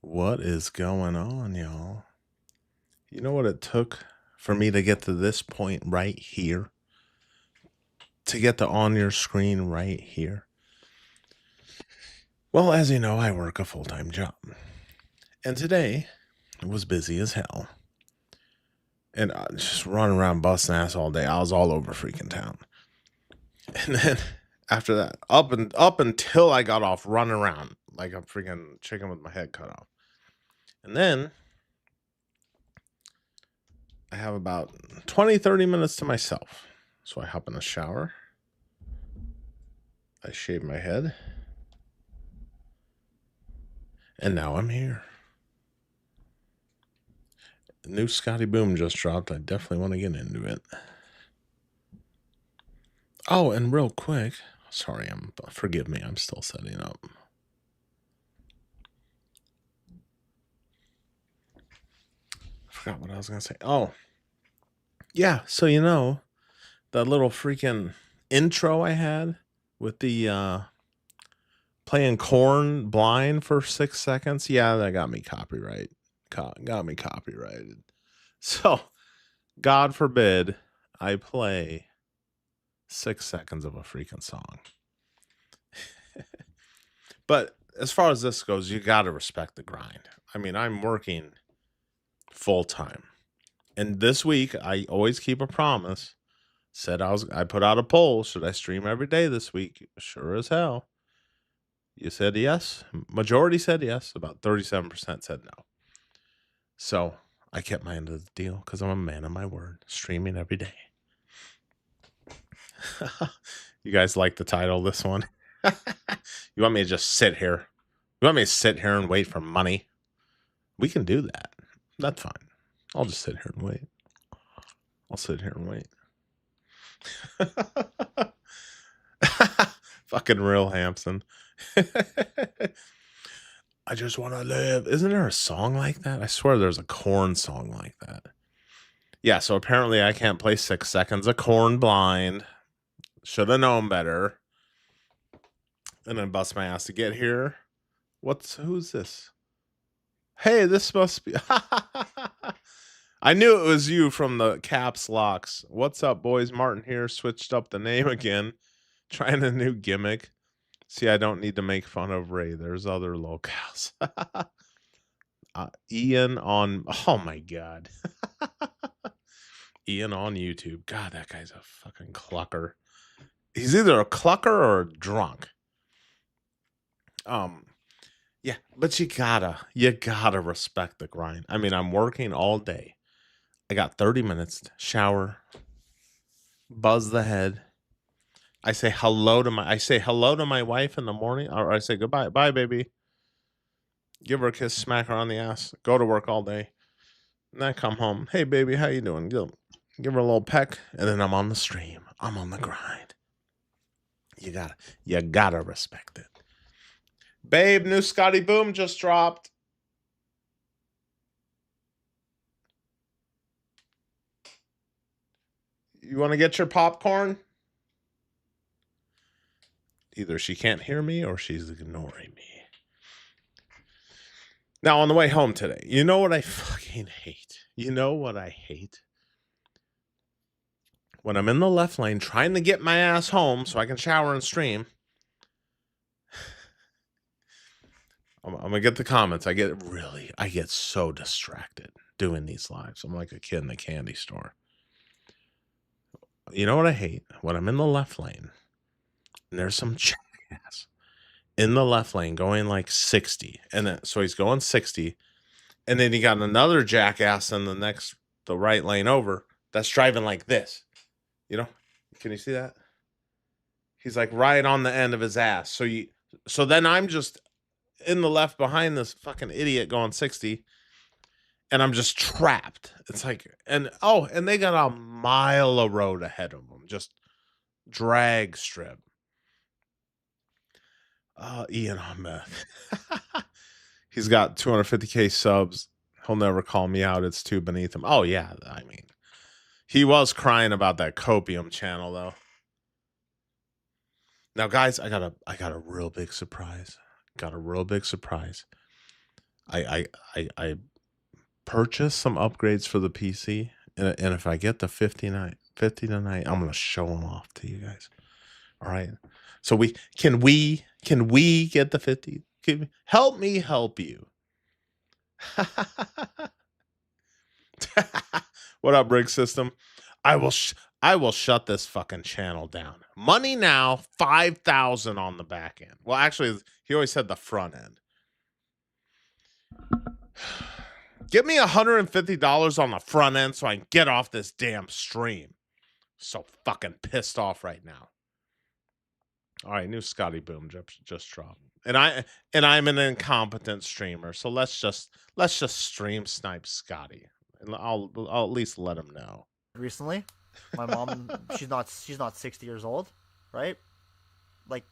What is going on, y'all? You know what it took for me to get to this point right here? To get to on your screen right here? Well, as you know, I work a full time job. And today it was busy as hell. And just running around busting ass all day. I was all over freaking town. And then after that, up until I got off running around like a freaking chicken with my head cut off. And then I have about 20, 30 minutes to myself. So I hop in the shower. I shave my head. And now I'm here. The new Scotty Boom just dropped. I definitely want to get into it. Oh, and real quick, sorry, forgive me, I'm still setting up. I forgot what I was gonna say. Oh, yeah. So that little freaking intro I had with the playing corn blind for 6 seconds. Yeah, that got me copyright. Got me copyrighted. So, God forbid I play 6 seconds of a freaking song. But as far as this goes, you got to respect the grind. I mean, I'm working full time. And this week, I always keep a promise. I put out a poll. Should I stream every day this week? Sure as hell. You said yes. Majority said yes. About 37% said no. So I kept my end of the deal because I'm a man of my word. Streaming every day. You guys like the title of this one? You want me to just sit here? You want me to sit here and wait for money? We can do that. That's fine. I'll just sit here and wait. I'll sit here and wait. Fucking real Hampson. I just want to live. Isn't there a song like that? I swear there's a corn song like that. Yeah, so apparently I can't play 6 seconds of corn blind. Should have known better. And then bust my ass to get here. Who's this? Hey, this must be. I knew it was you from the caps locks. What's up, boys? Martin here. Switched up the name again. Trying a new gimmick. See, I don't need to make fun of Ray. There's other locales. Ian on. Oh my God. Ian on YouTube. God, that guy's a fucking clucker. He's either a clucker or a drunk. Yeah, but you gotta respect the grind. I mean, I'm working all day. I got 30 minutes to shower, buzz the head. I say hello to my wife in the morning, or I say goodbye, bye baby. Give her a kiss, smack her on the ass, go to work all day. And I come home. Hey baby, how you doing? Give her a little peck, and then I'm on the stream. I'm on the grind. You gotta respect it. Babe, new Scotty Boom just dropped. You want to get your popcorn? Either she can't hear me or she's ignoring me. Now, on the way home today, you know what I fucking hate? You know what I hate? When I'm in the left lane trying to get my ass home so I can shower and stream. I'm going to get the comments. I get so distracted doing these lives. I'm like a kid in the candy store. You know what I hate? When I'm in the left lane and there's some jackass in the left lane going like 60. And then, so he's going 60. And then you got another jackass in the right lane over that's driving like this. You know? Can you see that? He's like right on the end of his ass. So then I'm just in the left behind this fucking idiot going 60. And I'm just trapped. It's like, and they got a mile of road ahead of them. Just drag strip. Ian on meth. He's got 250K subs. He'll never call me out. It's too beneath him. Oh yeah, I mean, he was crying about that copium channel though. Now, guys, I got a real big surprise. I purchase some upgrades for the PC, and if I get the 50 tonight, I'm gonna show them off to you guys. All right. So we get the 50? Help me help you. What up, Brig System? I will shut this fucking channel down. Money now, 5,000 on the back end. Well, actually, he always said the front end. Give me $150 on the front end so I can get off this damn stream. So fucking pissed off right now. All right, new Scotty Boom just dropped, and I'm an incompetent streamer. So let's just stream snipe Scotty, and I'll at least let him know. Recently, my mom, she's not 60 years old, right? Like,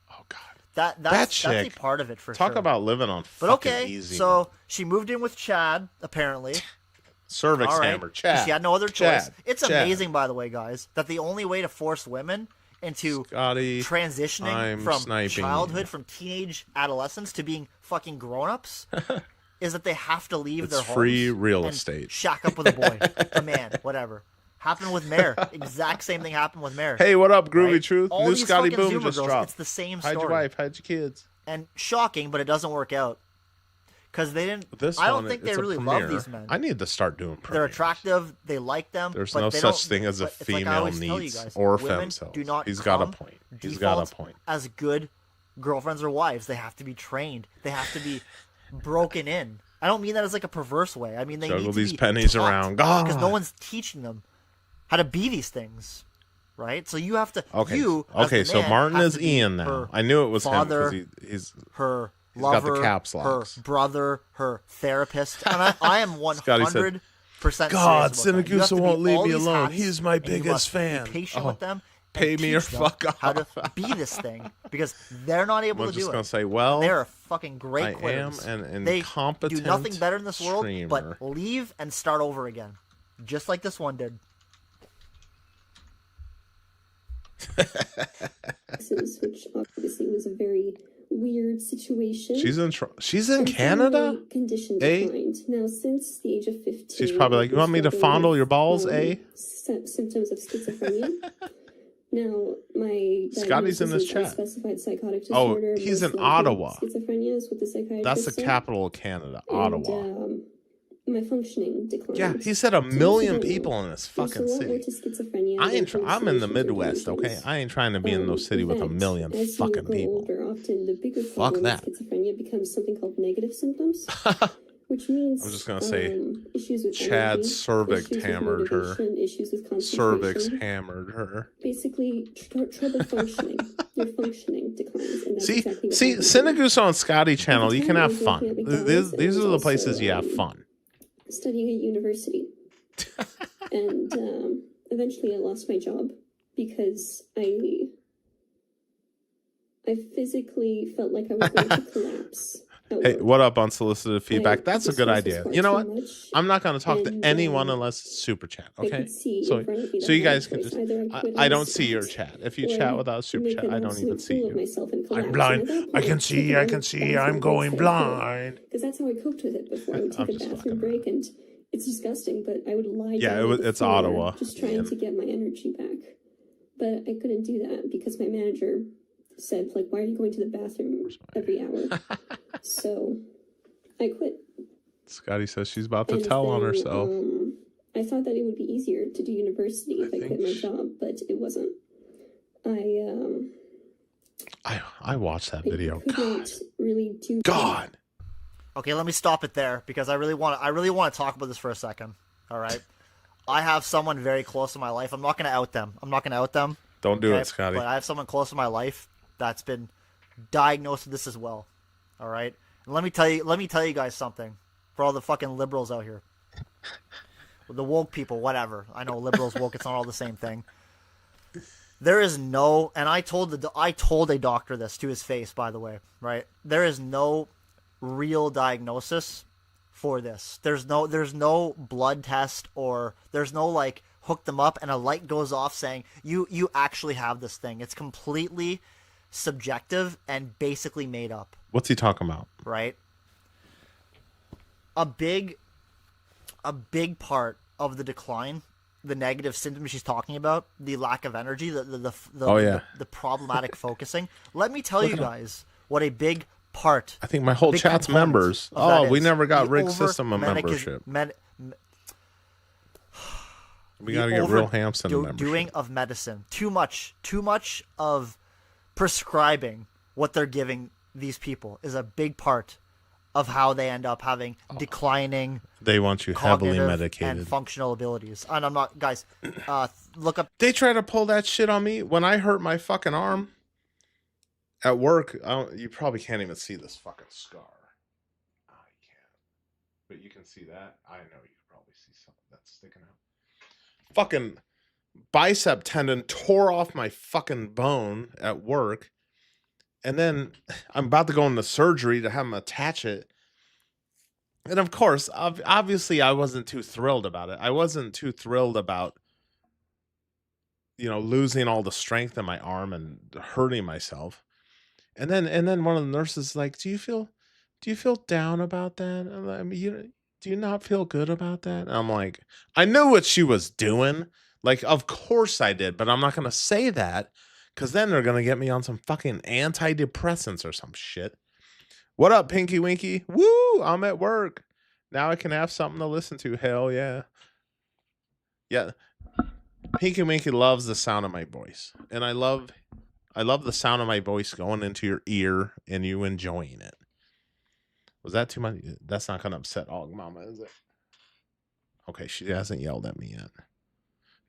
oh god. That's a part of it for sure. Talk about living on but fucking okay, easy. So she moved in with Chad, apparently. Cervix hammer, Chad. She had no other choice. It's Chad. Amazing, by the way, guys, that the only way to force women into Scotty, transitioning from childhood, from teenage adolescence to being fucking grown-ups is that they have to leave their homes. Free real and estate. Shack up with a boy, a man, whatever. Happened with Mare. Exact same thing happened with Mare. Hey, what up, Groovy right? Truth? All New these Scotty fucking Boom Zoomer just girls, dropped. it's the same story. Hide your wife, hide your kids. And shocking, but it doesn't work out. Because they didn't. I don't think they really love these men. I need to start doing premieres. They're attractive. They like them. There's but no they such thing as a female like needs guys, or women femcells. Do not He's got a point. He's got a point. As good girlfriends or wives, they have to be trained. They have to be broken in. I don't mean that as like a perverse way. I mean they juggle need to these be pennies taught, around. Because no one's teaching them how to be these things. Right, so you have to. Okay, okay. So Martin is Ian now. I knew it was father, him because he's her lover, got the caps locks. Her brother, her therapist, and I am 100%. God, Sinaguso won't leave me alone. He's my biggest fan. Be patient with them. Pay me or fuck off. How to be this thing because they're not able to do it. I'm just gonna say, well, they're fucking great quitters. I am an they incompetent do nothing better in this world streamer. but leave and start over again, just like this one did. Which obviously was a very weird situation. She's in Canada. Condition declined. Now, since the age of 15, she's probably like, "You want me to fondle your balls, symptoms of schizophrenia." Now, my Scotty's in this chat. Specified psychotic disorder. Oh, he's in Ottawa. Schizophrenia is what the psychiatrist That's the said. capital of Canada, Ottawa. My functioning declined. Yeah, he said 1 million people in this fucking city. I'm in the Midwest, okay? I ain't trying to be in no city with 1 million fucking people. Fuck that. Schizophrenia becomes something called negative symptoms, which means I'm just gonna say, issues with Chad energy, cervix issues hammered with her. motivation, issues with concentration. Cervix hammered her. Basically, trouble functioning. Your functioning declines. And that's See, exactly what Sinaguso on Scotty channel, you can have fun. These are the places you have fun. Studying at university. And eventually I lost my job because I physically felt like I was going to collapse. Hey, what up, unsolicited feedback? That's a good idea. You know what? I'm not going to talk to anyone unless it's super chat, okay? So you guys can just... I don't see your chat. If you chat without super chat, I don't even see you. I'm blind. I can see. I'm going blind. Because that's how I coped with it before. I would take a bathroom break, and it's disgusting, but I would lie down. It's Ottawa. Just trying to get my energy back. But I couldn't do that because my manager said, like, why are you going to the bathroom every hour? So I quit. Scotty says she's about to tell on herself. I thought that it would be easier to do university if I quit my job, but it wasn't. I watched that video. God. Really do God. Okay, let me stop it there because I really want to talk about this for a second. All right. I have someone very close in my life. I'm not going to out them. Don't do it, Scotty. But I have someone close in my life that's been diagnosed with this as well. All right. And let me tell you guys something for all the fucking liberals out here. The woke people, whatever. I know liberals, woke, it's not all the same thing. There is no, and I told a doctor this to his face, by the way, right? There is no real diagnosis for this. There's no blood test or there's no like hook them up and a light goes off saying you actually have this thing. It's completely subjective and basically made up. What's he talking about? Right? a big part of the decline, the negative symptoms she's talking about, the lack of energy, the problematic focusing. Let me tell you guys what a big part. I think my whole chat's members. Oh, we never got Rick System a membership. We got to get real Hampson membership. Doing of medicine. Too much of prescribing what they're giving these people is a big part of how they end up having declining. They want you heavily medicated and functional abilities. And I'm not, guys. Look up. They try to pull that shit on me when I hurt my fucking arm at work. You probably can't even see this fucking scar. Oh, you can't. But you can see that. I know you can probably see something that's sticking out. Fucking bicep tendon tore off my fucking bone at work. And then I'm about to go into surgery to have them attach it. And of course, obviously I wasn't too thrilled about it. I wasn't too thrilled about, losing all the strength in my arm and hurting myself. And then one of the nurses is like, do you feel down about that? I mean, do you not feel good about that? And I'm like, I knew what she was doing. Like, of course I did, but I'm not going to say that because then they're going to get me on some fucking antidepressants or some shit. What up, Pinky Winky? Woo, I'm at work. Now I can have something to listen to. Hell yeah. Yeah. Pinky Winky loves the sound of my voice. And I love the sound of my voice going into your ear and you enjoying it. Was that too much? That's not going to upset Og Mama, is it? Okay, she hasn't yelled at me yet.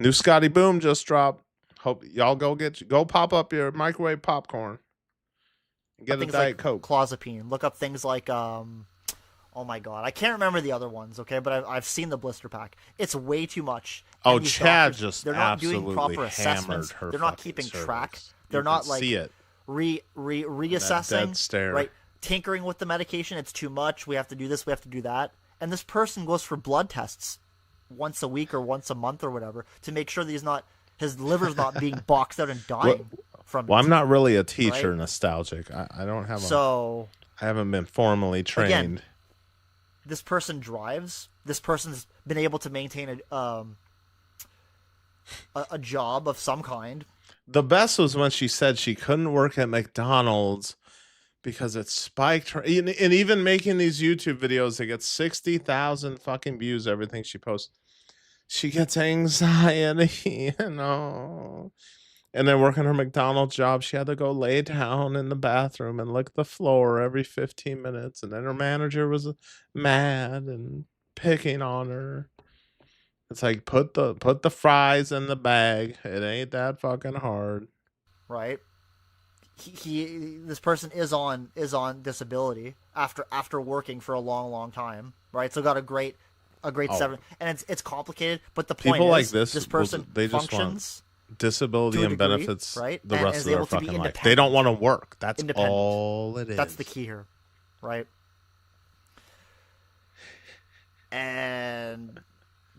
New Scotty Boom just dropped. Hope y'all go pop up your microwave popcorn. And get a Diet Coke. Clozapine. Look up things like, oh my God. I can't remember the other ones, okay? But I've seen the blister pack. It's way too much. Oh, Chad just they're not doing proper assessments. They're not keeping track. They're not like reassessing. Right? Tinkering with the medication. It's too much. We have to do this. We have to do that. And this person goes for blood tests once a week or once a month or whatever to make sure that his liver's not being boxed out and dying from it. Well, I'm not really a teacher nostalgic. I don't have I haven't been formally trained. Again, this person drives. This person's been able to maintain a job of some kind. The best was when she said she couldn't work at McDonald's because it spiked her. And even making these YouTube videos that get 60,000 fucking views, everything she posts, she gets anxiety, And then working her McDonald's job, she had to go lay down in the bathroom and lick the floor every 15 minutes. And then her manager was mad and picking on her. It's like, put the fries in the bag. It ain't that fucking hard. Right. This person is on disability after working for a long time, right? So got a great seven, and it's complicated. But the point people is, like this person they just functions want disability and degree, benefits, right? The and rest is of their able to fucking be life. They don't want to work. That's all it is. That's the key here, right? And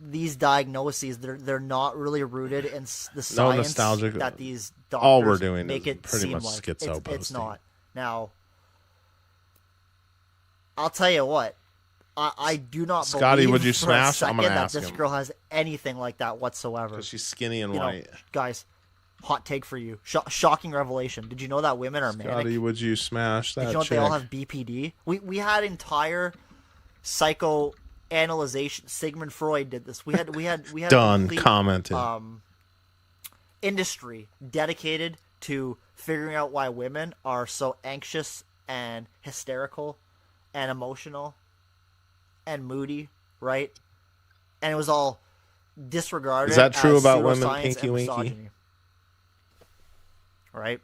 these diagnoses, they're not really rooted in the science that these doctors all we're doing make is it pretty seem much like. schizo It's not. Now, I'll tell you what. I do not Scotty, believe would you for smash? a second I'm gonna that ask this him. girl has anything like that whatsoever. Because she's skinny and white. Guys, hot take for you. Shocking revelation. Did you know that women are manic? Scotty, would you smash that? Did you know chick? they all have BPD? We had entire psychoanalyzation. Sigmund Freud did this. We had done complete, commented industry dedicated to figuring out why women are so anxious and hysterical and emotional and moody, right? And it was all disregarded. Is that true as about women, pseudoscience Pinky and Winky? misogyny. Right?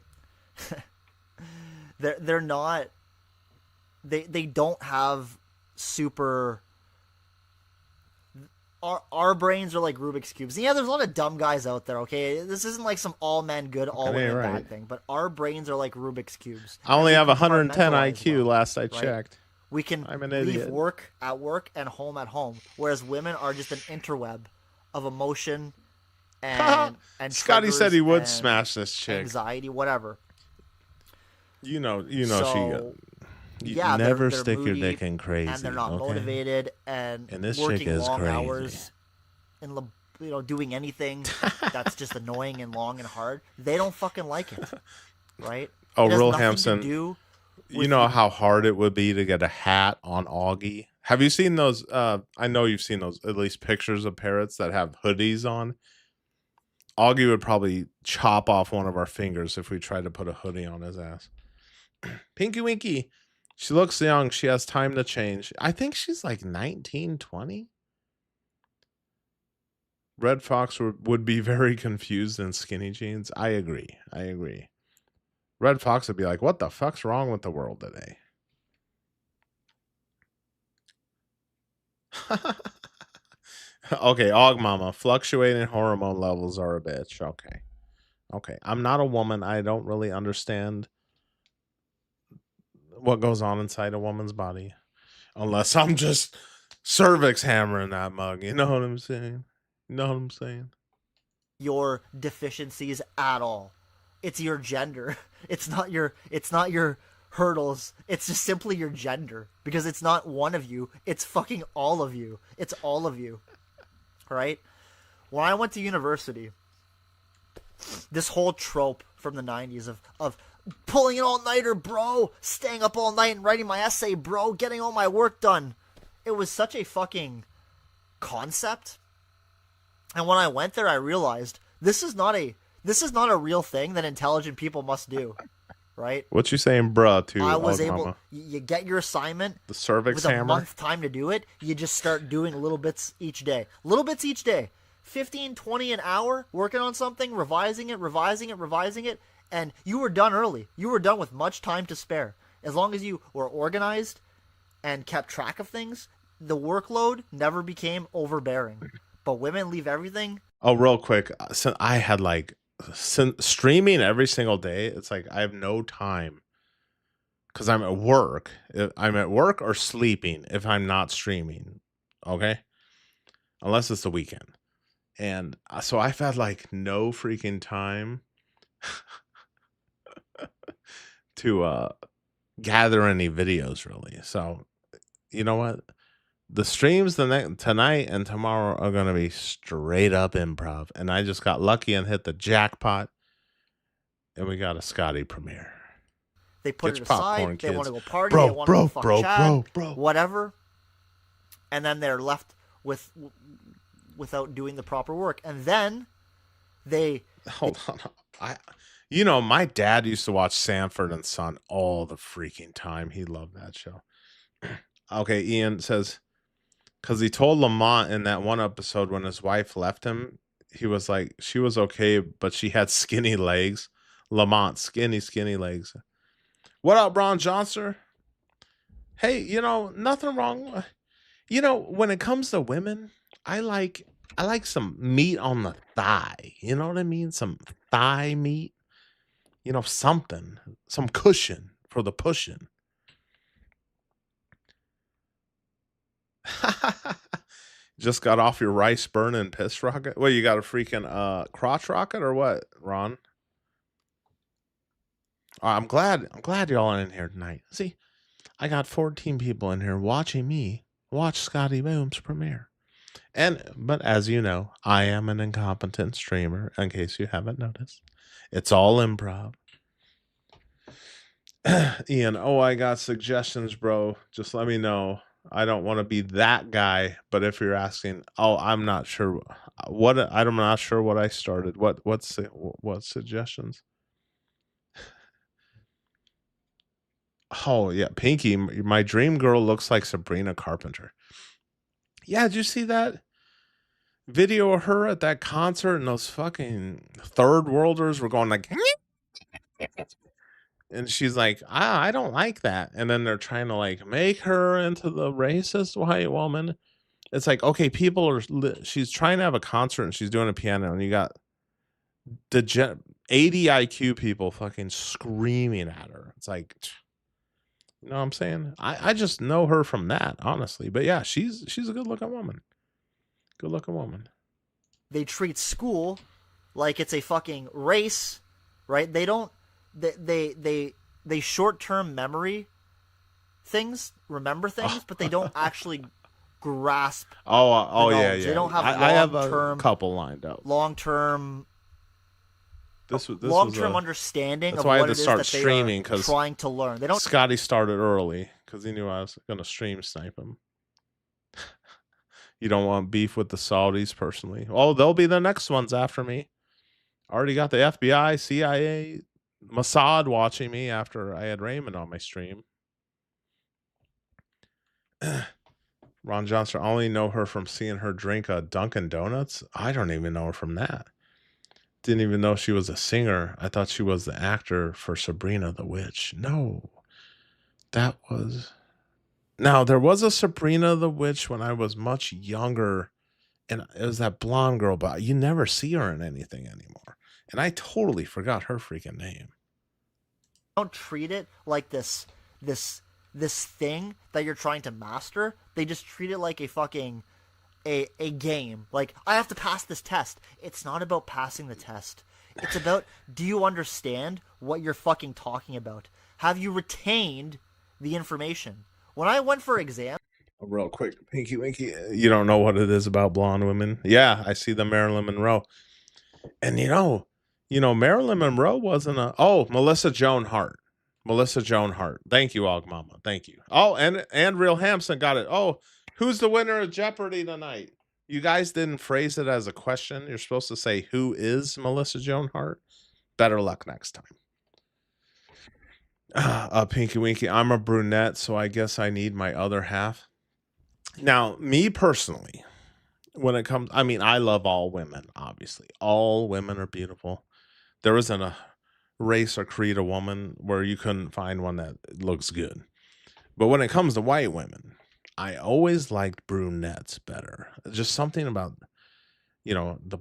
they're not. They don't have super. Our brains are like Rubik's cubes. Yeah, there's a lot of dumb guys out there. Okay, this isn't like some all men good, all women bad thing. But our brains are like Rubik's cubes. I only have 110 IQ. Last I checked. We can leave work at work and home at home, whereas women are just an interweb of emotion and Scotty said he would smash this chick. Anxiety, whatever. You know, You yeah, never they're stick your moody dick in crazy, and they're not okay? motivated and And this chick working is long crazy. hours and doing anything that's just annoying and long and hard. They don't fucking like it, right? Oh, It has Real nothing to Hampson, do you with know how hard it would be to get a hat on Augie? Have you seen those? I know you've seen those, at least pictures of parrots that have hoodies on. Augie would probably chop off one of our fingers if we tried to put a hoodie on his ass. Pinky Winky. She looks young. She has time to change. I think she's like 19, 20. Red Fox would be very confused in skinny jeans. I agree. I agree. Red Fox would be like, what the fuck's wrong with the world today? Okay, Og Mama. Fluctuating hormone levels are a bitch. Okay. Okay. I'm not a woman. I don't really understand what goes on inside a woman's body. Unless I'm just cervix hammering that mug. You know what I'm saying? You know what I'm saying? your deficiencies at all. It's your gender. It's not your hurdles. It's just simply your gender because it's not one of you. It's fucking all of you. It's all of you. Right? When I went to university, this whole trope from the 90s of pulling an all-nighter, bro, staying up all night and writing my essay, bro, getting all my work done. It was such a fucking concept. And when I went there, I realized this is not a real thing that intelligent people must do, right? What you saying, bruh, to I was Og able. Mama? You get your assignment The cervix with a hammer? month time to do it. You just start doing little bits each day. Little bits each day. 15, 20 an hour working on something, revising it, and you were done early. You were done with much time to spare. As long as you were organized and kept track of things, the workload never became overbearing. But women leave everything. Oh, real quick. So I had like streaming every single day. It's like I have no time because I'm at work. I'm at work or sleeping if I'm not streaming. Okay. Unless it's the weekend. And so I've had like no freaking time to gather any videos really. So you know what? The streams tonight and tomorrow are gonna be straight up improv. And I just got lucky and hit the jackpot. And we got a Scotty premiere. They put Get it your popcorn, aside. They kids. want to go party. Bro, they want to go fuck Chad, bro. whatever. And then they're left without doing the proper work. And then they Hold on. My dad used to watch Sanford and Son all the freaking time. He loved that show. Okay, Ian says, because he told Lamont in that one episode when his wife left him, he was like, she was okay, but she had skinny legs. Lamont, skinny legs. What up, Ron Johnson? Hey, nothing wrong. When it comes to women, I like some meat on the thigh. You know what I mean? Some thigh meat. Something, some cushion for the pushing. Just got off your rice burning piss rocket. Well, you got a freaking crotch rocket or what, Ron? I'm glad y'all are in here tonight. See, I got 14 people in here watching me watch Scotty Boom's premiere. But as you know, I am an incompetent streamer, in case you haven't noticed. It's all improv. Ian, I got suggestions, bro. Just let me know. I don't want to be that guy, but if you're asking, I'm not sure I'm not sure what I started. What suggestions? Oh yeah, Pinky, my dream girl looks like Sabrina Carpenter. Yeah, did you see that video of her at that concert and those fucking third worlders were going like and she's like, I don't like that. And then they're trying to like make her into the racist white woman. It's like, okay, she's trying to have a concert and she's doing a piano and you got 80 IQ people fucking screaming at her. It's like, you know what I'm saying? I just know her from that, honestly. But yeah, she's a good looking woman. Good looking woman. They treat school like it's a fucking race, right? They don't. They short-term memory things, remember things, but they don't actually grasp Oh, the yeah, knowledge. They yeah. don't have I have a long-term couple lined up. This was understanding that's of why I had what to it is start that they are streaming, because trying to learn. They don't. Scotty started early because he knew I was gonna stream snipe him. You don't want beef with the Saudis personally. Oh, they'll be the next ones after me. Already got the FBI, CIA, Mossad watching me after I had Raymond on my stream. Ron Johnson, I only know her from seeing her drink a Dunkin' Donuts. I don't even know her from that. Didn't even know she was a singer. I thought she was the actor for Sabrina the Witch. No, that was. Now, there was a Sabrina the Witch when I was much younger, and it was that blonde girl, but you never see her in anything anymore. And I totally forgot her freaking name. Don't treat it like this thing that you're trying to master. They just treat it like a fucking a game. Like, I have to pass this test. It's not about passing the test. It's about, do you understand what you're fucking talking about? Have you retained the information? When I went for exam, Real quick, Pinky Winky, you don't know what it is about blonde women? Yeah, I see the Marilyn Monroe. And Marilyn Monroe wasn't Melissa Joan Hart. Melissa Joan Hart. Thank you, Og Mama. Thank you. Oh, and Real Hampson got it. Oh, who's the winner of Jeopardy tonight? You guys didn't phrase it as a question. You're supposed to say, who is Melissa Joan Hart? Better luck next time. Pinky Winky, I'm a brunette, so I guess I need my other half. Now, me personally, when it comes, I love all women, obviously. All women are beautiful. There isn't a race or creed of woman where you couldn't find one that looks good. But when it comes to white women, I always liked brunettes better. Just something about, the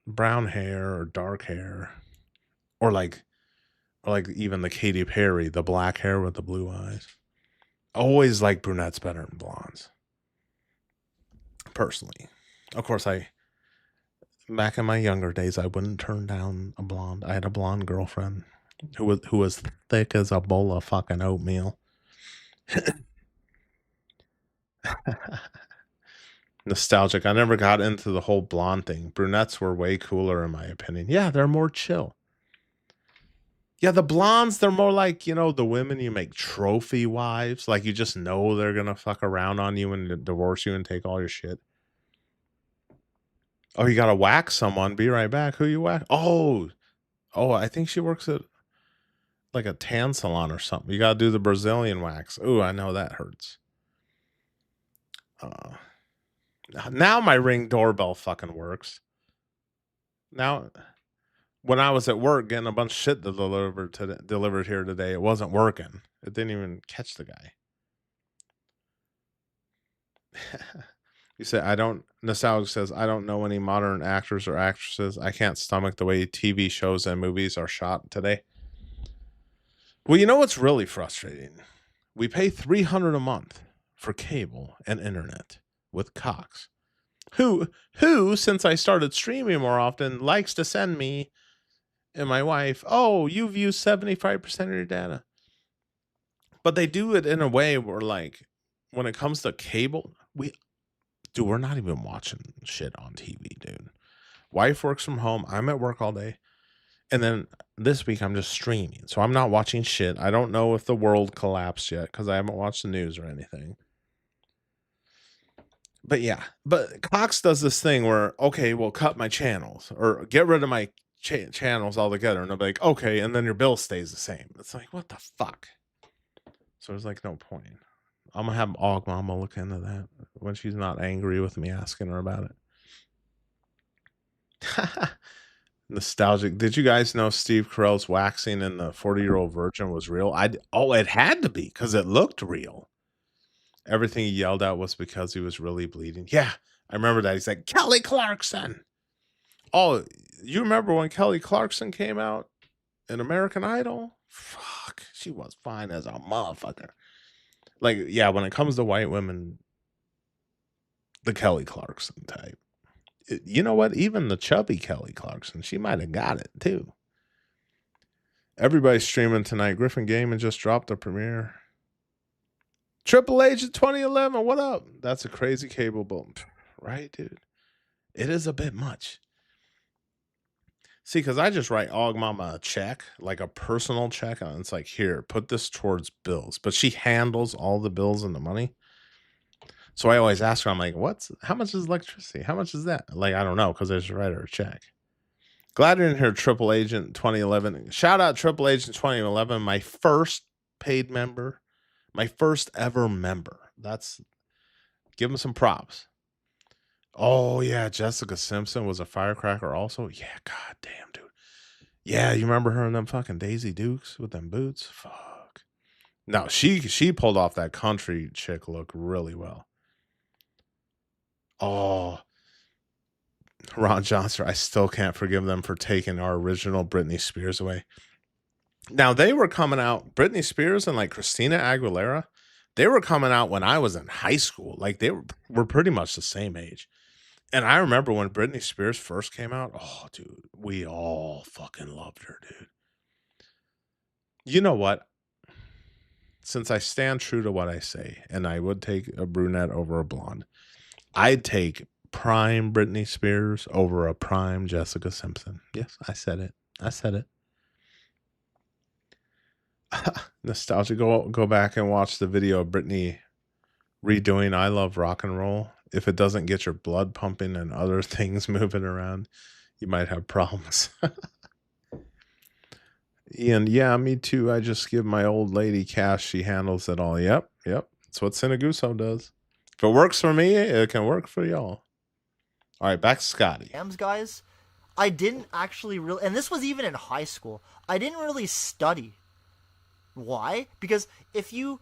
brown hair or dark hair, or like even the Katy Perry, the black hair with the blue eyes. Always like brunettes better than blondes. Personally. Of course, back in my younger days, I wouldn't turn down a blonde. I had a blonde girlfriend who was thick as a bowl of fucking oatmeal. Nostalgic. I never got into the whole blonde thing. Brunettes were way cooler in my opinion. Yeah, they're more chill. Yeah, the blondes, they're more like, the women you make trophy wives. Like, you just know they're going to fuck around on you and divorce you and take all your shit. Oh, you got to whack someone. Be right back. Who you whack? Oh, I think she works at like a tan salon or something. You got to do the Brazilian wax. Ooh, I know that hurts. Now my Ring doorbell fucking works. Now, when I was at work getting a bunch of shit delivered here today, it wasn't working. It didn't even catch the guy. You say, Nostalgic says, I don't know any modern actors or actresses. I can't stomach the way TV shows and movies are shot today. Well, you know what's really frustrating? We pay $300 a month for cable and internet with Cox, who, since I started streaming more often, likes to send me and my wife, oh, you've used 75% of your data. But they do it in a way where, like, when it comes to cable, we're not even watching shit on TV, dude. Wife works from home. I'm at work all day. And then this week I'm just streaming. So I'm not watching shit. I don't know if the world collapsed yet because I haven't watched the news or anything. But yeah, Cox does this thing where, okay, we'll cut my channels or get rid of my channels altogether. And they'll be like, okay, and then your bill stays the same. It's like, what the fuck? So there's like no point. I'm going to have Og Mama look into that when she's not angry with me asking her about it. Nostalgic. Did you guys know Steve Carell's waxing in the 40-Year-Old Virgin was real? It had to be because it looked real. Everything he yelled out was because he was really bleeding. Yeah, I remember that. He's like, Kelly Clarkson. Oh, you remember when Kelly Clarkson came out in American Idol? Fuck, she was fine as a motherfucker. Like, yeah, when it comes to white women, the Kelly Clarkson type. You know what? Even the chubby Kelly Clarkson, she might have got it too. Everybody's streaming tonight. Griffin Gaming just dropped the premiere. Triple Agent 2011, what up? That's a crazy cable bill. Right, dude? It is a bit much. See, because I just write Og Mama a check, like a personal check, and it's like, here, put this towards bills. But she handles all the bills and the money. So I always ask her, I'm like, how much is electricity? How much is that? Like, I don't know, because I just write her a check. Glad you're in here, Triple Agent 2011. Shout out Triple Agent 2011, my first paid member, my first ever member. Give him some props. Oh, yeah, Jessica Simpson was a firecracker also. Yeah, god damn, dude. Yeah, you remember her in them fucking Daisy Dukes with them boots? Fuck. No, she pulled off that country chick look really well. Oh, Ron Johnson, I still can't forgive them for taking our original Britney Spears away. Now, they were coming out, Britney Spears and like Christina Aguilera, they were coming out when I was in high school. Like they were pretty much the same age. And I remember when Britney Spears first came out, oh, dude, we all fucking loved her, dude. You know what? Since I stand true to what I say, and I would take a brunette over a blonde, I'd take prime Britney Spears over a prime Jessica Simpson. Yes, I said it. I said it. Nostalgia. Go back and watch the video of Britney redoing I Love Rock and Roll. If it doesn't get your blood pumping and other things moving around, you might have problems. Ian, yeah, me too. I just give my old lady cash. She handles it all. Yep. That's what Sinaguso does. If it works for me, it can work for y'all. All right, back to Scotty. Guys, I didn't actually really, and this was even in high school, I didn't really study. Why? Because if you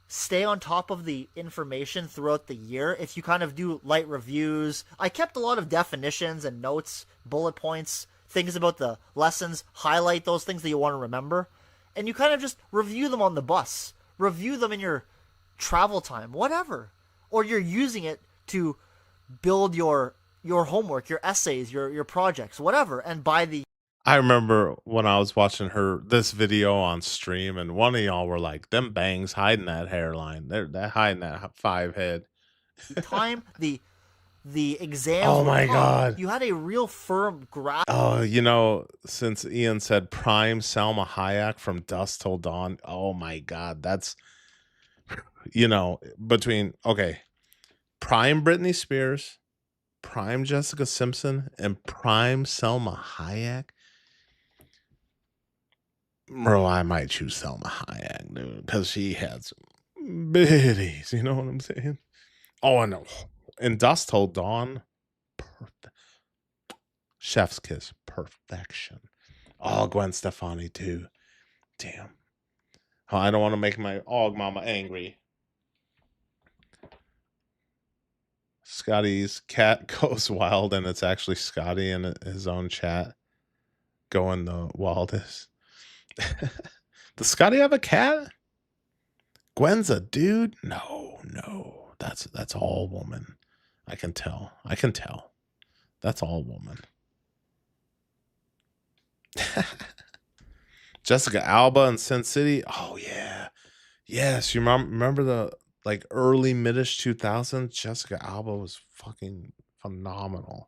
stay on top of the information throughout the year, if you kind of do light reviews, I kept a lot of definitions and notes, bullet points, things about the lessons, highlight those things that you want to remember, and you kind of just review them on the bus, review them in your travel time, whatever, or you're using it to build your homework, your essays, your projects, whatever, and by the I remember when I was watching this video on stream, and one of y'all were like, them bangs hiding that hairline. They're hiding that 5 head. time the exams Oh were my tough, God. you had a real firm grasp. Oh, since Ian said prime Selma Hayek from Dusk Till Dawn. Oh my God. That's, between, okay, prime Britney Spears, prime Jessica Simpson, and prime Selma Hayek. Bro, I might choose Selma Hayek, dude, because she had some biddies. You know what I'm saying? Oh, I know. And Dust Till Dawn, perfect. Chef's kiss, perfection. Oh, Gwen Stefani too. Damn. Oh, I don't want to make my Og Mama angry. Scotty's cat goes wild, and it's actually Scotty in his own chat going the wildest. Does Scotty have a cat? Gwen's a dude? No. That's all woman. I can tell. That's all woman. Jessica Alba in Sin City. Oh yeah. Yes, you remember the early midish 2000s? Jessica Alba was fucking phenomenal.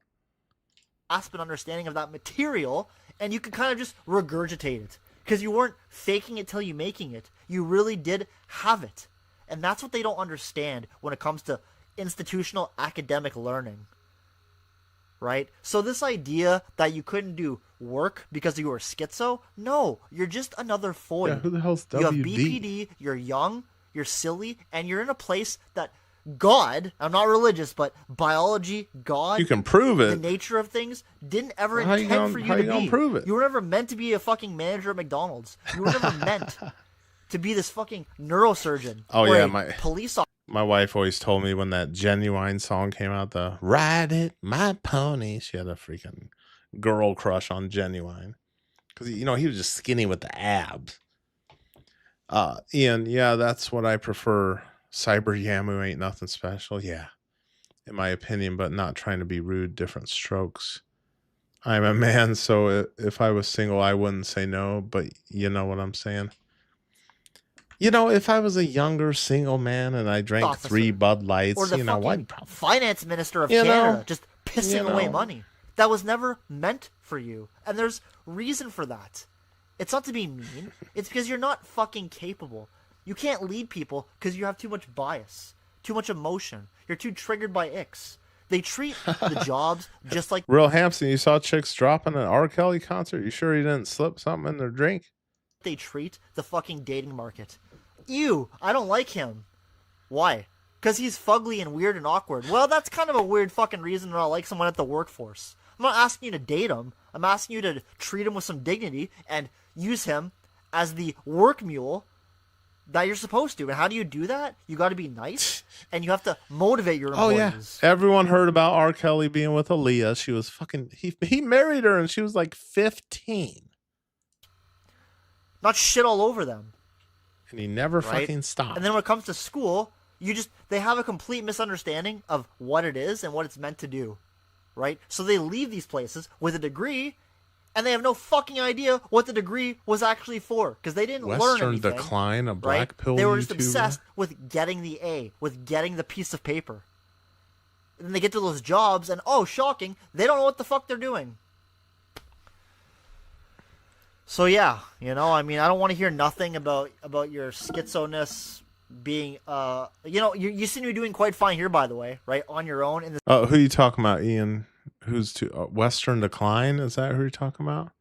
Grasp and understanding of that material, and you could kind of just regurgitate it because you weren't faking it till you making it. You really did have it. And that's what they don't understand when it comes to institutional academic learning. Right? So this idea that you couldn't do work because you were schizo, no, you're just another foil. Yeah, who the hell's WD? You have BPD, you're young, you're silly, and you're in a place that God, I'm not religious, but biology, God, you can prove it. The nature of things didn't ever intend for you to be. How you gonna prove it? You were never meant to be a fucking manager at McDonald's. You were never meant to be this fucking neurosurgeon. Oh or yeah, a police officer. My wife always told me when that Genuine song came out, the Ride It, My Pony. She had a freaking girl crush on Genuine. Because, he was just skinny with the abs. Ian, yeah, that's what I prefer. Cyber Yamu ain't nothing special. Yeah, in my opinion, but not trying to be rude. Different strokes. I'm a man, so if I was single, I wouldn't say no, but you know what I'm saying? You know, if I was a younger single man and I drank 3 Officer Bud or Lights, the you know, fucking I'd probably, finance minister of you know, Canada just you pissing away know. money. That was never meant for you. And there's reason for that. It's not to be mean. It's because you're not fucking capable. You can't lead people because you have too much bias, too much emotion. You're too triggered by icks. They treat the jobs just like Real Hampson, you saw chicks dropping an R. Kelly concert? You sure he didn't slip something in their drink? they treat the fucking dating market. Ew, I don't like him. Why? Because he's fugly and weird and awkward. Well, that's kind of a weird fucking reason to not like someone at the workforce. I'm not asking you to date him. I'm asking you to treat him with some dignity and use him as the work mule that you're supposed to. And how do you do that? You got to be nice and you have to motivate your Oh employees. yeah, everyone heard about R. Kelly being with Aaliyah. She was fucking. He married her and she was like 15, Not shit all over them. and he never Right? fucking stopped. And then when it comes to school, they have a complete misunderstanding of what it is and what it's meant to do. Right? So they leave these places with a degree and they have no fucking idea what the degree was actually for because they didn't learn Western anything. Decline, a black Right? pill They were just YouTuber. obsessed with getting the A, with getting the piece of paper. And then they get to those jobs and oh, shocking, they don't know what the fuck they're doing. So yeah, you know, I mean, I don't want to hear nothing about your schizoness being you know, you seem to be doing quite fine here, by the way, right, on your own in this. Oh, who you talking about, Ian? Who's to Western Decline? Is that who you're talking about?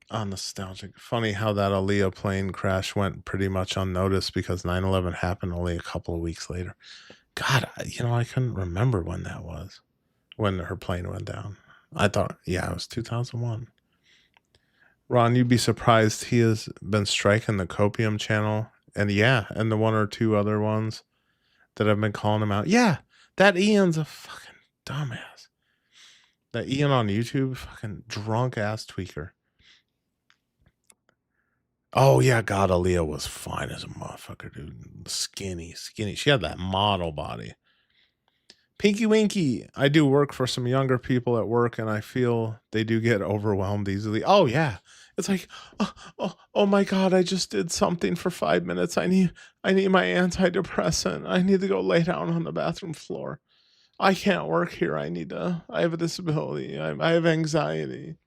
Oh, nostalgic. Funny how that Aaliyah plane crash went pretty much unnoticed because 9/11 happened only a couple of weeks later. God, you know, I couldn't remember when that was, when her plane went down. I thought, yeah, it was 2001. Ron, you'd be surprised he has been striking the Copium channel, and yeah, and the one or two other ones that have been calling him out. Yeah, that Ian's a fucking dumbass. That Ian on YouTube, fucking drunk ass tweaker. Oh yeah, God, Aaliyah was fine as a motherfucker, dude. Skinny. She had that model body. Pinky Winky, I do work for some younger people at work, and I feel they do get overwhelmed easily. Oh yeah, it's like, oh my God, I just did something for 5 minutes. I need my antidepressant. I need to go lay down on the bathroom floor. I can't work here. I have a disability. I have anxiety.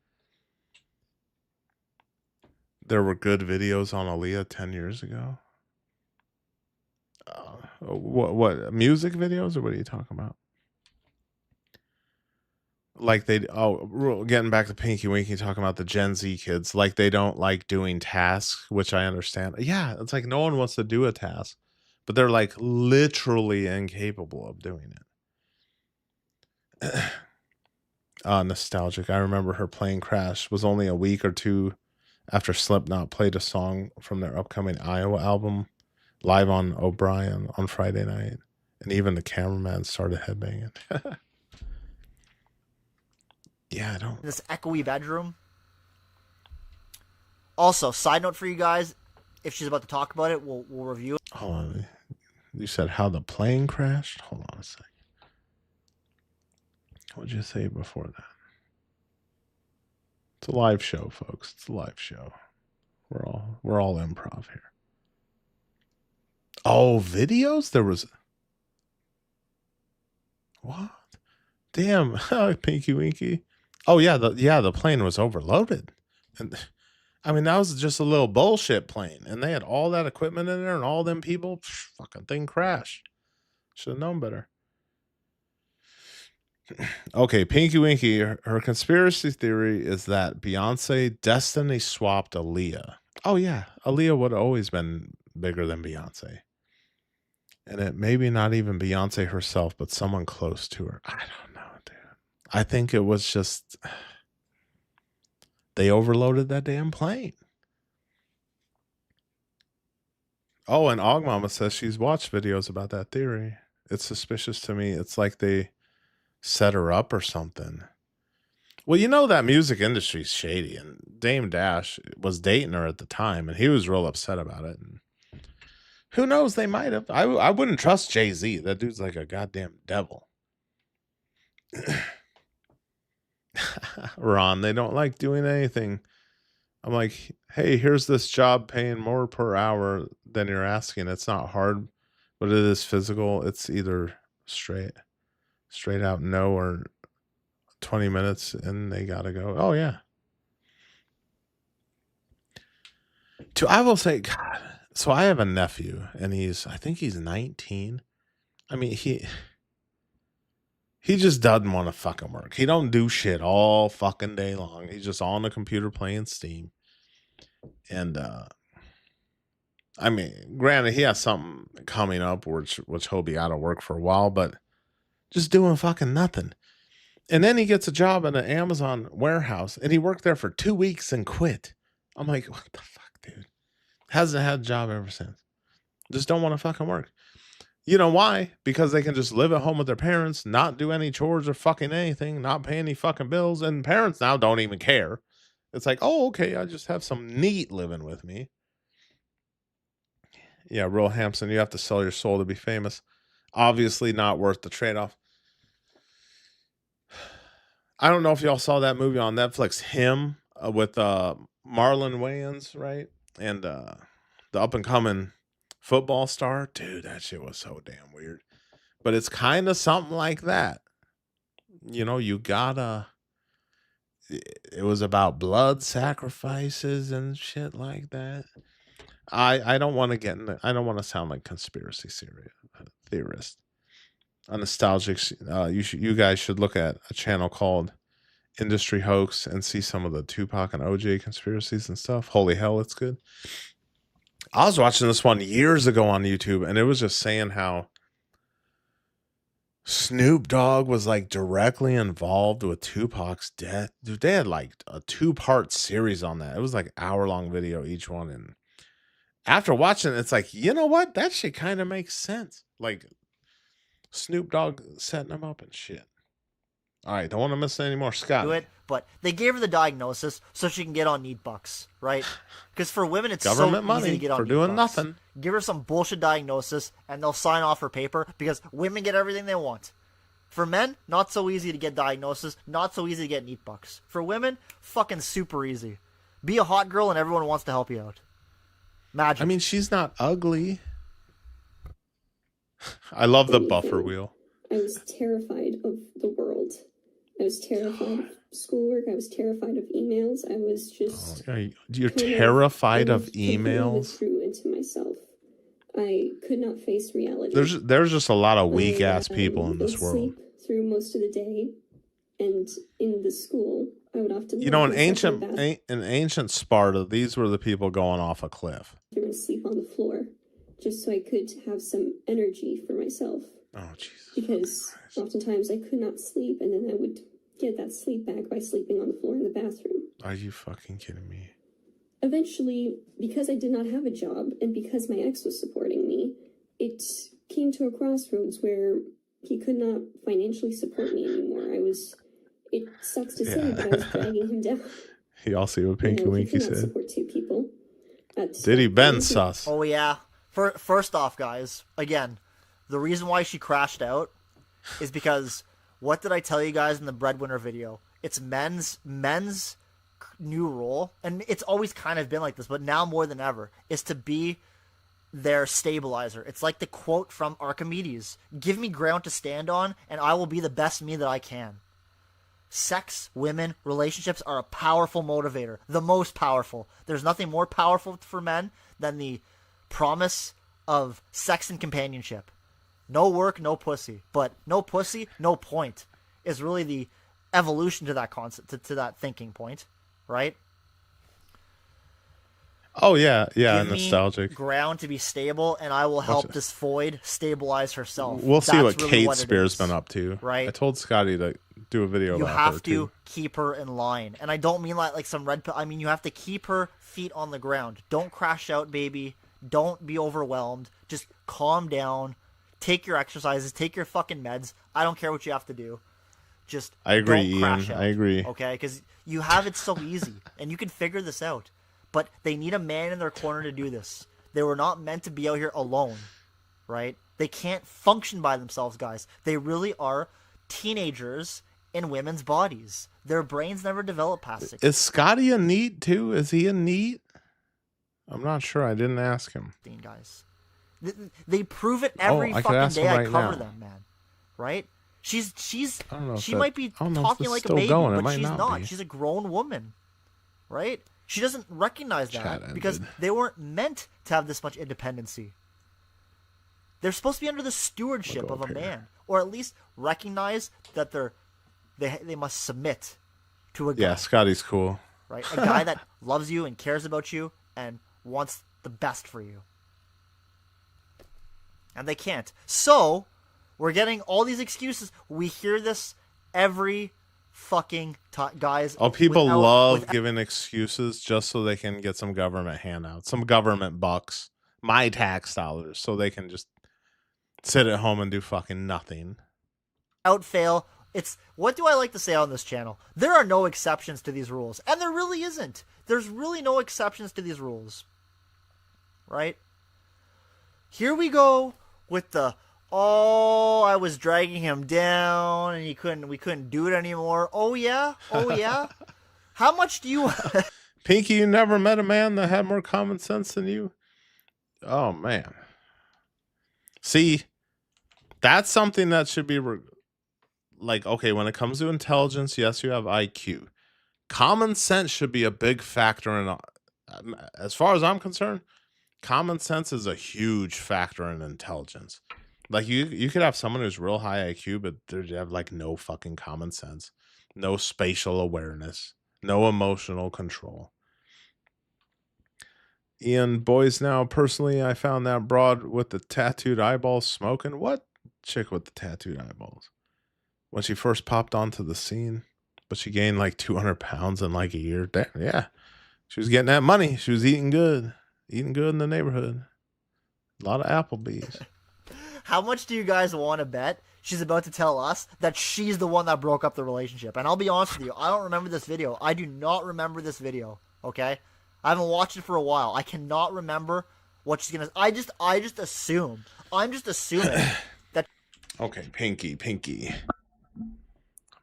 There were good videos on Aaliyah 10 years ago. What music videos, or what are you talking about? Like getting back to Pinky Winky, talking about the Gen Z kids, like they don't like doing tasks, which I understand. Yeah, it's like no one wants to do a task, but they're like literally incapable of doing it. Nostalgic. I remember her plane crash was only a week or two after Slipknot played a song from their upcoming Iowa album live on O'Brien on Friday night, and even the cameraman started headbanging. Yeah, I don't. In this echoey bedroom. Also, side note for you guys, if she's about to talk about it, we'll review it. Hold on. You said how the plane crashed? Hold on a second. What did you say before that? It's a live show, folks. It's a live show. We're all improv here. Oh, videos? There was what? Damn, Pinky Winky. Oh yeah, the plane was overloaded. And I mean, that was just a little bullshit plane. And they had all that equipment in there and all them people. Fucking thing crashed. Should have known better. Okay, Pinky Winky, her conspiracy theory is that Beyonce destiny swapped Aaliyah. Oh yeah, Aaliyah would have always been bigger than Beyonce. And it maybe not even Beyonce herself, but someone close to her. I don't know, dude. I think it was just they overloaded that damn plane. Oh, and Ogmama says she's watched videos about that theory. It's suspicious to me. It's like they set her up or something. Well, you know that music industry's shady, and Dame Dash was dating her at the time, and he was real upset about it. And who knows? They might have. I wouldn't trust Jay-Z. That dude's like a goddamn devil. Ron, they don't like doing anything I'm like, hey, here's this job paying more per hour than you're asking. It's not hard, but it is physical. It's either straight out no or 20 minutes and they gotta go. Oh yeah. I will say, God, so I have a nephew and I think he's 19. I mean, he just doesn't want to fucking work. He don't do shit all fucking day long. He's just on the computer playing Steam. And I mean, granted, he has something coming up which he'll be out of work for a while, but just doing fucking nothing. And then he gets a job in an Amazon warehouse, and he worked there for 2 weeks and quit. I'm like, what the fuck, dude? Hasn't had a job ever since. Just don't want to fucking work. You know why? Because they can just live at home with their parents, not do any chores or fucking anything, not pay any fucking bills, and parents now don't even care. It's like, oh, okay, I just have some neat living with me. Yeah, Real Hampson, you have to sell your soul to be famous. Obviously not worth the trade-off. I don't know if y'all saw that movie on Netflix, Him, with Marlon Wayans, right? And the up-and-coming football star. Dude, that shit was so damn weird. But it's kind of something like that. You know, you gotta... It was about blood sacrifices and shit like that. I don't want to get in I don't want to sound like conspiracy theorist. A nostalgic. You guys should look at a channel called Industry Hoax and see some of the Tupac and OJ conspiracies and stuff. Holy hell, it's good. I was watching this one years ago on YouTube, and it was just saying how Snoop Dogg was like directly involved with Tupac's death. Dude, they had like a 2-part series on that. It was like hour-long video each one, and after watching it, it's like, you know what? That shit kind of makes sense. Like Snoop Dogg setting him up and shit. All right, don't want to miss any more, Scott. Do it, but they gave her the diagnosis so she can get on Neat Bucks, right? Because for women, it's Government so money easy to get on for Neat doing Bucks. nothing. Give her some bullshit diagnosis, and they'll sign off her paper because women get everything they want. For men, not so easy to get diagnosis, not so easy to get Neat Bucks. For women, fucking super easy. Be a hot girl, and everyone wants to help you out. Magic. I mean, she's not ugly. I love the buffer wheel. I was terrified of the world. I was terrified of schoolwork. I was terrified of emails. I was just... You're terrified of emails? Through into myself. I could not face reality. There's just a lot of weak ass people in this world. Sleep through most of the day, and in the school, I would often... You know, in ancient Sparta, these were the people going off a cliff. And sleep on the floor, just so I could have some energy for myself. Oh, Jesus. Because oftentimes I could not sleep, and then I would get that sleep back by sleeping on the floor in the bathroom. Are you fucking kidding me? Eventually, because I did not have a job, and because my ex was supporting me, it came to a crossroads where he could not financially support me anymore. It sucks to say, but I was dragging him down. Y'all see what Pinky Winky said? Support 2 people. Diddy Ben sus. Oh, yeah. First off, guys, again, the reason why she crashed out is because, what did I tell you guys in the breadwinner video? It's men's new role, and it's always kind of been like this, but now more than ever, is to be their stabilizer. It's like the quote from Archimedes: give me ground to stand on, and I will be the best me that I can. Sex, women, relationships are a powerful motivator. The most powerful. There's nothing more powerful for men than the promise of sex and companionship. No work, no pussy. But no pussy, no point is really the evolution to that concept, to that thinking point, right? Oh, yeah. Yeah, Give nostalgic. Me ground to be stable, and I will help this void stabilize herself. We'll see what really Kate Spears been up to. Right? I told Scotty to do a video about her, You have to too. keep her in line. And I don't mean like some red pill. I mean, you have to keep her feet on the ground. Don't crash out, baby. Don't be overwhelmed. Just calm down. Take your exercises. Take your fucking meds. I don't care what you have to do. Just I agree, don't crash Ian. out, I agree. Okay? Because you have it so easy. And you can figure this out. But they need a man in their corner to do this. They were not meant to be out here alone. Right? They can't function by themselves, guys. They really are teenagers in women's bodies. Their brains never develop past 16, Is Scotty a neat too? Is he a neat? I'm not sure. I didn't ask him. guys. They prove it every I could fucking ask day him I right cover now. them, man. Right? She's I don't know if she that- might be I don't know if talking this like is a still baby, going. It but might she's not not. be. She's a grown woman. Right? She doesn't recognize Chat that because ended. they weren't meant to have this much independency. They're supposed to be under the stewardship We'll of go a up here. man, or at least recognize that they must submit to a guy. Yeah, Scotty's cool. Right? A guy that loves you and cares about you and wants the best for you. And they can't. So, we're getting all these excuses. We hear this every fucking time, guys. Oh, people without- love without- giving excuses just so they can get some government handouts, some government bucks, my tax dollars, so they can just sit at home and do fucking nothing. Without fail. It's what do I like to say on this channel? There are no exceptions to these rules, and there really isn't. There's really no exceptions to these rules. Right? Here we go with the I was dragging him down and we couldn't do it anymore. Oh yeah? Oh yeah? How much do you Pinky, you never met a man that had more common sense than you? Oh, man. See, that's something that should be like, okay, when it comes to intelligence, yes, you have IQ. Common sense should be a big factor in, as far as I'm concerned, common sense is a huge factor in intelligence. Like you could have someone who's real high IQ, but they have like no fucking common sense, no spatial awareness, no emotional control. Ian, boys now, personally, I found that broad with the tattooed eyeballs smoking. What chick with the tattooed eyeballs? When she first popped onto the scene, but she gained like 200 pounds in like a year. Damn, yeah. She was getting that money. She was eating good in the neighborhood. A lot of Applebee's. How much do you guys want to bet she's about to tell us that she's the one that broke up the relationship? And I'll be honest with you, I don't remember this video. I do not remember this video, okay? I haven't watched it for a while. I cannot remember what she's gonna. I just assume. I'm just assuming that. Okay, Pinky.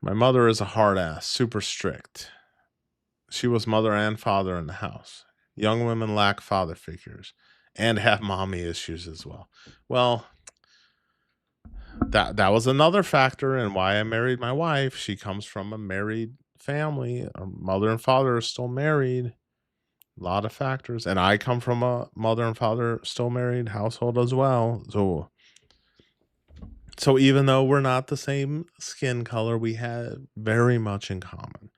My mother is a hard ass, super strict. She was mother and father in the house. Young women lack father figures and have mommy issues as well. Well, that was another factor in why I married my wife. She comes from a married family. Our mother and father are still married. A lot of factors. And I come from a mother and father still married household as well. So even though we're not the same skin color, we have very much in common.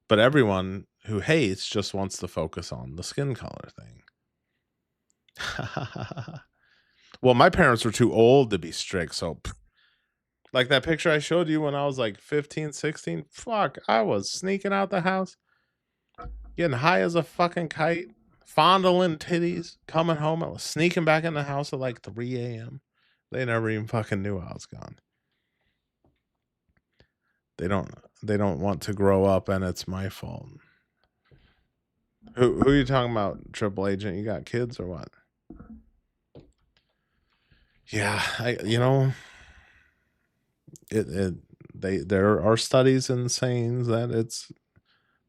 But everyone who hates just wants to focus on the skin color thing. Well, my parents were too old to be strict, so like that picture I showed you when I was like 15, 16, fuck, I was sneaking out the house, getting high as a fucking kite, fondling titties, coming home, I was sneaking back in the house at like 3 a.m. They never even fucking knew I was gone. They don't want to grow up, and it's my fault. Who are you talking about, Triple Agent? You got kids or what? Yeah, there are studies and sayings that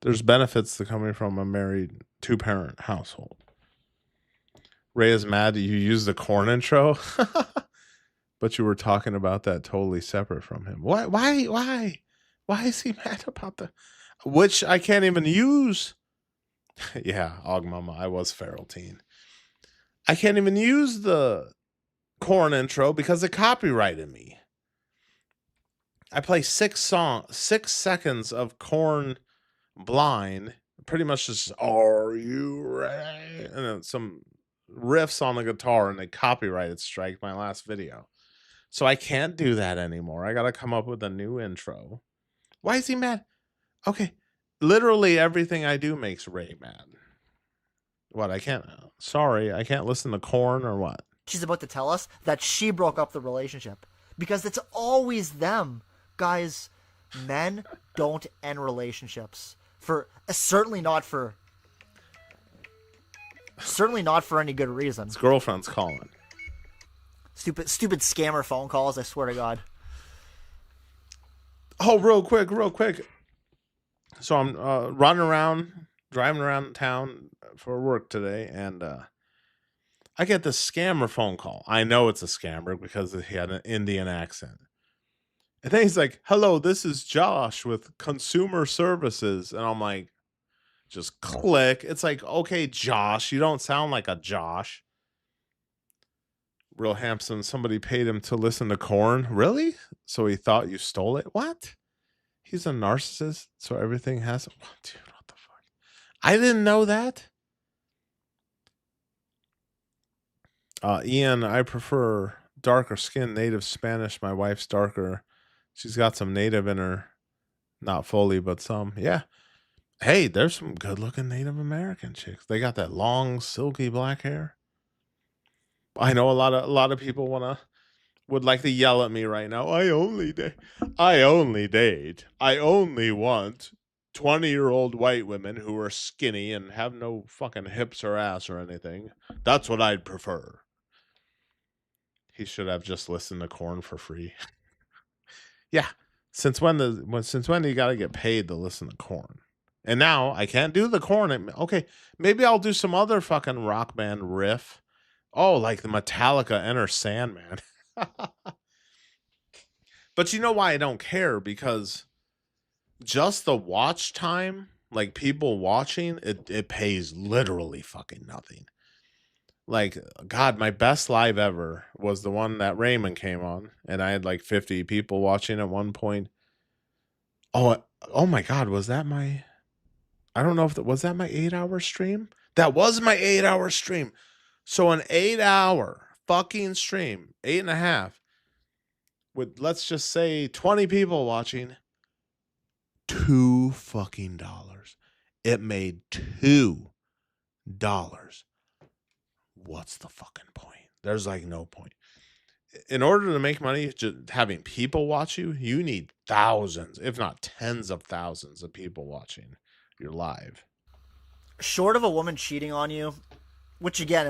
there's benefits to coming from a married 2-parent household. Ray is mad that you used the corn intro, but you were talking about that totally separate from him. Why is he mad about which I can't even use? Yeah, Ogmama, I was feral teen. I can't even use the corn intro because it copyrighted me. I play 6 seconds of Corn blind, pretty much just "Are you ready?" and then some riffs on the guitar, and they copyrighted strike my last video. So I can't do that anymore. I gotta come up with a new intro. Why is he mad? Okay, literally everything I do makes Ray mad. What, I can't listen to Corn or what? She's about to tell us that she broke up the relationship because it's always them, guys. Men don't end relationships certainly not for any good reason. His girlfriend's calling. Stupid scammer phone calls, I swear to God. Oh, real quick. So I'm driving around town for work today, and I get this scammer phone call. I know it's a scammer because he had an Indian accent. And then he's like, "Hello, this is Josh with Consumer Services," and I'm like, just click. It's like, okay, Josh, you don't sound like a Josh. Real Hampson, somebody paid him to listen to Corn. Really? So he thought you stole it? What? He's a narcissist, so everything has. Dude, what the fuck? I didn't know that. Ian, I prefer darker skin, native Spanish. My wife's darker. She's got some native in her. Not fully, but some. Yeah. Hey, there's some good looking Native American chicks. They got that long, silky black hair. I know a lot of people would like to yell at me right now. I only date. I only want 20-year-old white women who are skinny and have no fucking hips or ass or anything. That's what I'd prefer. He should have just listened to Corn for free. Yeah. Since when do you got to get paid to listen to Corn? And now I can't do the Corn. Okay, maybe I'll do some other fucking rock band riff. Oh, like the Metallica Enter Sandman. But you know why I don't care? Because just the watch time, like people watching, it pays literally fucking nothing. Like, God, my best live ever was the one that Raymond came on, and I had like 50 people watching at one point. Oh my God, was that my? I don't know if that was that my 8-hour stream. That was my 8-hour stream. So an 8-hour fucking stream, 8.5, with let's just say 20 people watching, $2 fucking dollars. It made $2. What's the fucking point? There's like no point. In order to make money, just having people watch you, you need thousands, if not tens of thousands of people watching your live. Short of a woman cheating on you, which again,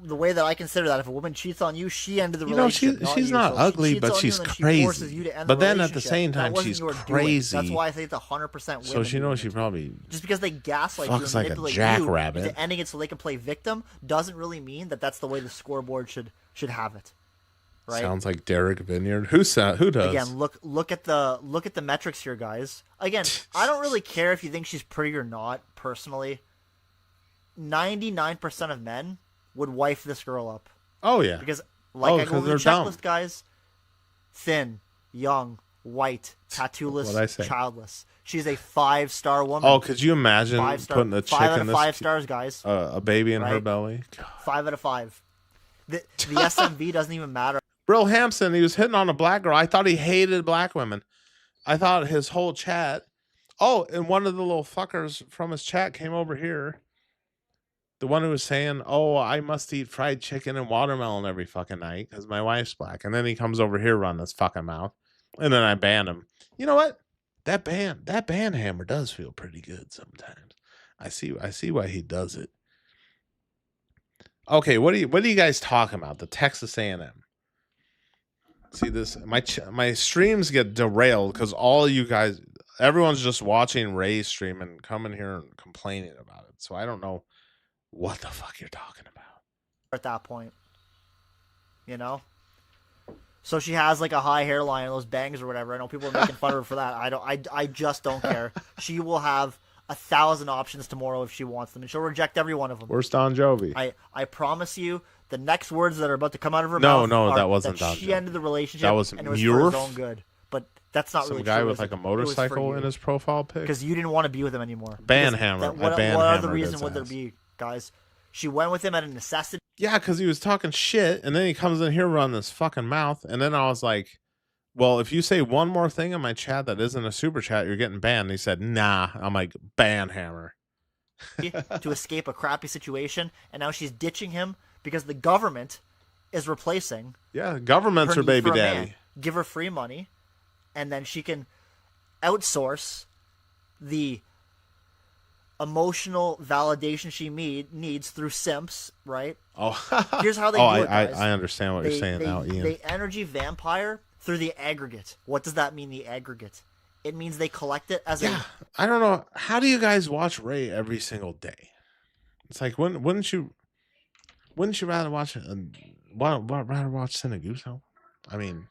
the way that I consider that, if a woman cheats on you, she ended the relationship. She's not ugly, but she's crazy. But then at the same time, she's crazy. That's why I think it's 100% women. So she knows she probably just because they gaslight you and like manipulate a jackrabbit into ending it so they can play victim doesn't really mean that that's the way the scoreboard should have it. Right? Sounds like Derek Vineyard. Who does? Again, look at the metrics here, guys. Again, I don't really care if you think she's pretty or not. Personally, 99% of men would wife this girl up. Oh yeah, because I go over the checklist, dumb. Guys. Thin, young, white, tattooless, childless. She's a 5-star woman. Oh, could you imagine putting a chick 5 out in of this 5 stars, guys? A baby in her belly. God. 5 out of 5. The SMV doesn't even matter. Brill Hampson, he was hitting on a black girl. I thought he hated black women. I thought his whole chat. Oh, and one of the little fuckers from his chat came over here. The one who was saying, "Oh, I must eat fried chicken and watermelon every fucking night because my wife's black." And then he comes over here, run his fucking mouth, and then I banned him. You know what? That band hammer does feel pretty good sometimes. I see why he does it. Okay, what are you guys talking about? The Texas A&M. See this? My streams get derailed because everyone's just watching Ray's stream and coming here and complaining about it. So I don't know what the fuck you're talking about. At that point, so she has like a high hairline and those bangs or whatever. I know people are making fun of her for that. I just don't care. She will have 1,000 options tomorrow if she wants them, and she'll reject every one of them. Where's Don Jovi? I promise you, the next words that are about to come out of her mouth. No, that wasn't Don Jovi. She ended the relationship. That was and it was for his own good. But that's not some really guy true, with like a motorcycle in his profile pic. Because you didn't want to be with him anymore. Banhammer. What other reason would there be, guys? She went with him out of necessity. Yeah, because he was talking shit, and then he comes in here running his fucking mouth, and then I was like, well, if you say one more thing in my chat that isn't a super chat, you're getting banned. And he said, nah. I'm like, banhammer. To escape a crappy situation, and now she's ditching him because the government is replacing. Yeah, government's her baby daddy. Man. Give her free money, and then she can outsource the emotional validation she needs through simps, right? Oh, here's how they do it, guys. I understand what you're saying now, Ian. They energy vampire through the aggregate. What does that mean, the aggregate? It means they collect it as Yeah, I don't know. How do you guys watch Ray every single day? It's like wouldn't you rather watch rather watch Sinaguso? I mean,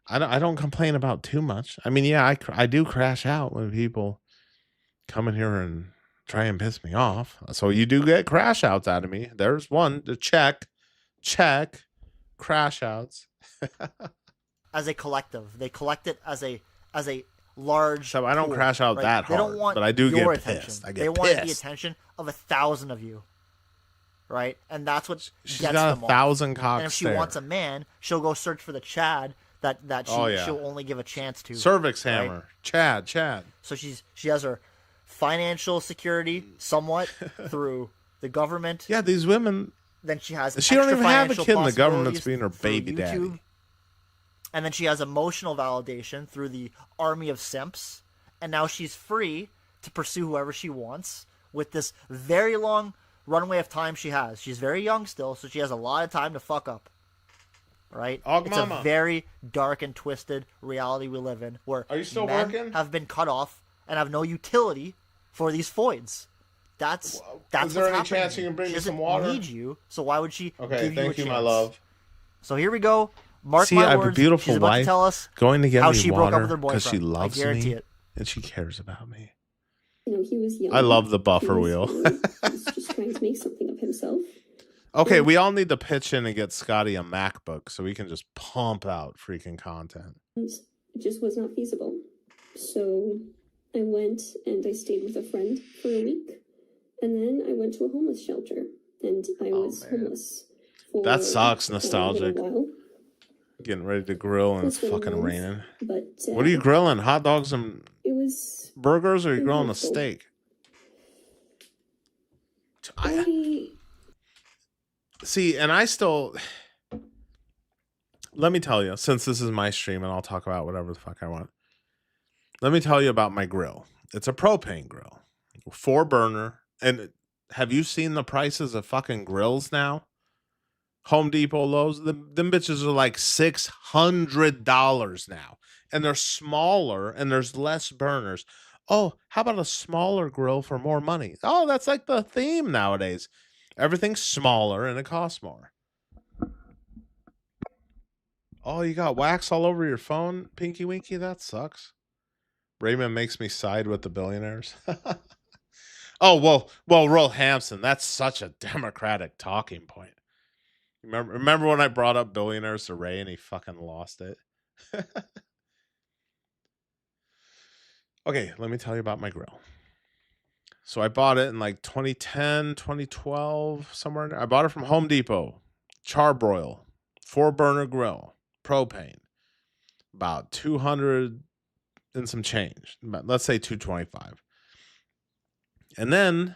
I don't complain about too much. I mean, yeah, I do crash out when people come in here and try and piss me off. So you do get crash outs out of me. There's one to check, crash outs. as a collective. They collect it as a large. So I don't pool, crash out right? that They don't hard, want but I do your get attention. pissed. I They get want the pissed. attention of 1,000 of you, right? And that's what She's gets got them 1,000 off. cocks And if she there. wants a man, she'll go search for the Chad that Oh, yeah. she'll only give a chance to. Cervix right? hammer, Chad. So she has her financial security somewhat through the government. Yeah, these women. Then she has She don't extra even have a financial kid, and the government's possibilities being her through baby daddy. YouTube. And then she has emotional validation through the army of simps. And now she's free to pursue whoever she wants with this very long runway of time she has. She's very young still, so she has a lot of time to fuck up. Right? Og It's mama. a very dark and twisted reality we live in where Are you still men working? have been cut off and have no utility for these foids. That's Is what's there any happening. chance you can bring She me some doesn't water? need you, so why would she Okay, give you a thank you, chance? my love. So here we go. Mark See, my I have words. a beautiful She's about wife to tell us going to get how me she broke up water with her because she boyfriend. loves I guarantee me it. and she cares about me. You know, he was young. I love the He buffer was wheel. young. He was just trying to make something of himself. Okay, we all need to pitch in and get Scotty a MacBook so we can just pump out freaking content. And it just was not feasible. So I went and I stayed with a friend for a week. And then I went to a homeless shelter. And I was man. homeless for That sucks, a nostalgic. little while. Getting ready to grill and it's Less than a fucking month, raining. But What are you grilling? Hot dogs and it was burgers, or are you grilling a impactful. steak? I See, and I still. Let me tell you, since this is my stream and I'll talk about whatever the fuck I want. Let me tell you about my grill. It's a propane grill, 4-burner. And have you seen the prices of fucking grills now? Home Depot, Lowe's, them bitches are like $600 now. And they're smaller and there's less burners. Oh, how about a smaller grill for more money? Oh, that's like the theme nowadays. Everything's smaller and it costs more. Oh, you got wax all over your phone, Pinky Winky? That sucks. Raymond makes me side with the billionaires. Oh, well, Roll Hampson, that's such a Democratic talking point. Remember when I brought up billionaires to Ray and he fucking lost it? Okay, let me tell you about my grill. So I bought it in like 2010, 2012, somewhere in there. I bought it from Home Depot. Charbroil, 4-burner grill, propane. About 200 and some change. Let's say 225. And then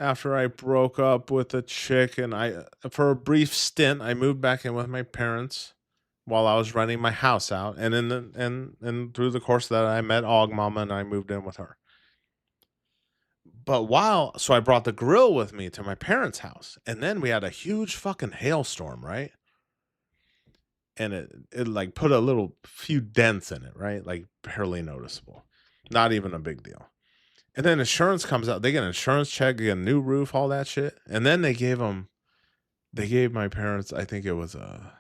after I broke up with a chick and for a brief stint, I moved back in with my parents while I was renting my house out. And and through the course of that, I met Og Mama and I moved in with her. But so I brought the grill with me to my parents' house. And then we had a huge fucking hailstorm, right? And it like put a few dents in it, right? Like barely noticeable. Not even a big deal. And then insurance comes out. They get an insurance check, get a new roof, all that shit. And then they gave my parents, I think it was a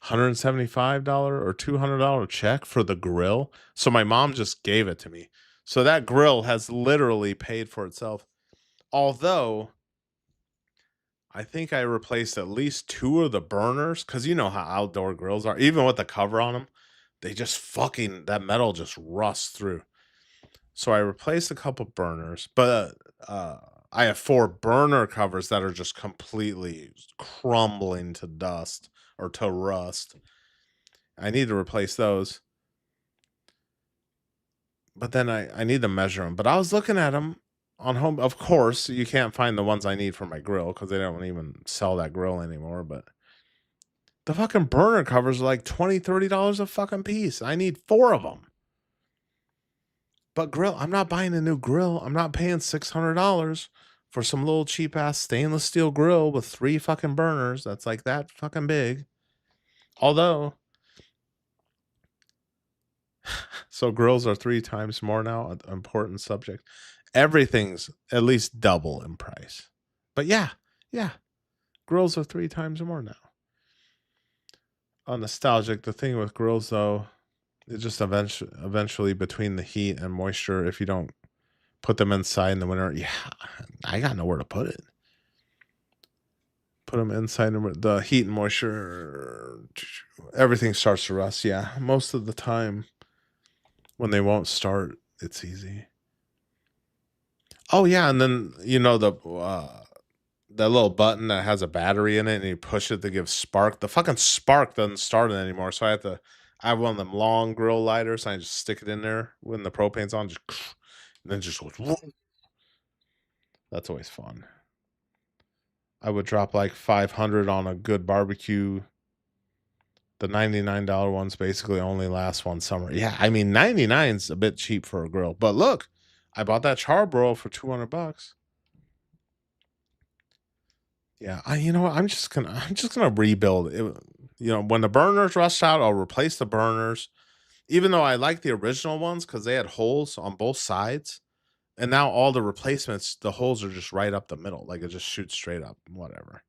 $175 or $200 check for the grill. So my mom just gave it to me. So that grill has literally paid for itself. Although I think I replaced at least 2 of the burners, because you know how outdoor grills are. Even with the cover on them, they just that metal just rusts through. So I replaced a couple burners, but I have 4 burner covers that are just completely crumbling to dust or to rust. I need to replace those. But then I need to measure them. But I was looking at them on Home. Of course, you can't find the ones I need for my grill because they don't even sell that grill anymore. But the fucking burner covers are like $20, $30 a fucking piece. I need 4 of them. But grill, I'm not buying a new grill. I'm not paying $600 for some little cheap ass stainless steel grill with 3 fucking burners. That's like that fucking big. Although So grills are 3 times more now. An important subject. Everything's at least double in price. But yeah, yeah, grills are 3 times more now. Nostalgic. The thing with grills, though, it just eventually between the heat and moisture, if you don't put them inside in the winter, yeah, I got nowhere to put it. Put them inside the heat and moisture, everything starts to rust. Yeah, most of the time when they won't start, it's easy. Oh yeah, and then that little button that has a battery in it, and you push it to give spark. The fucking spark doesn't start it anymore, so I have one of them long grill lighters, and I just stick it in there when the propane's on, just and then just goes. That's always fun. I would drop like 500 on a good barbecue. The $99 ones basically only last one summer. Yeah, I mean 99's a bit cheap for a grill, but look, I bought that charbroil for $200. Yeah, you know what? I'm just gonna rebuild it. When the burners rust out, I'll replace the burners. Even though I like the original ones because they had holes on both sides, and now all the replacements, the holes are just right up the middle, like it just shoots straight up. Whatever.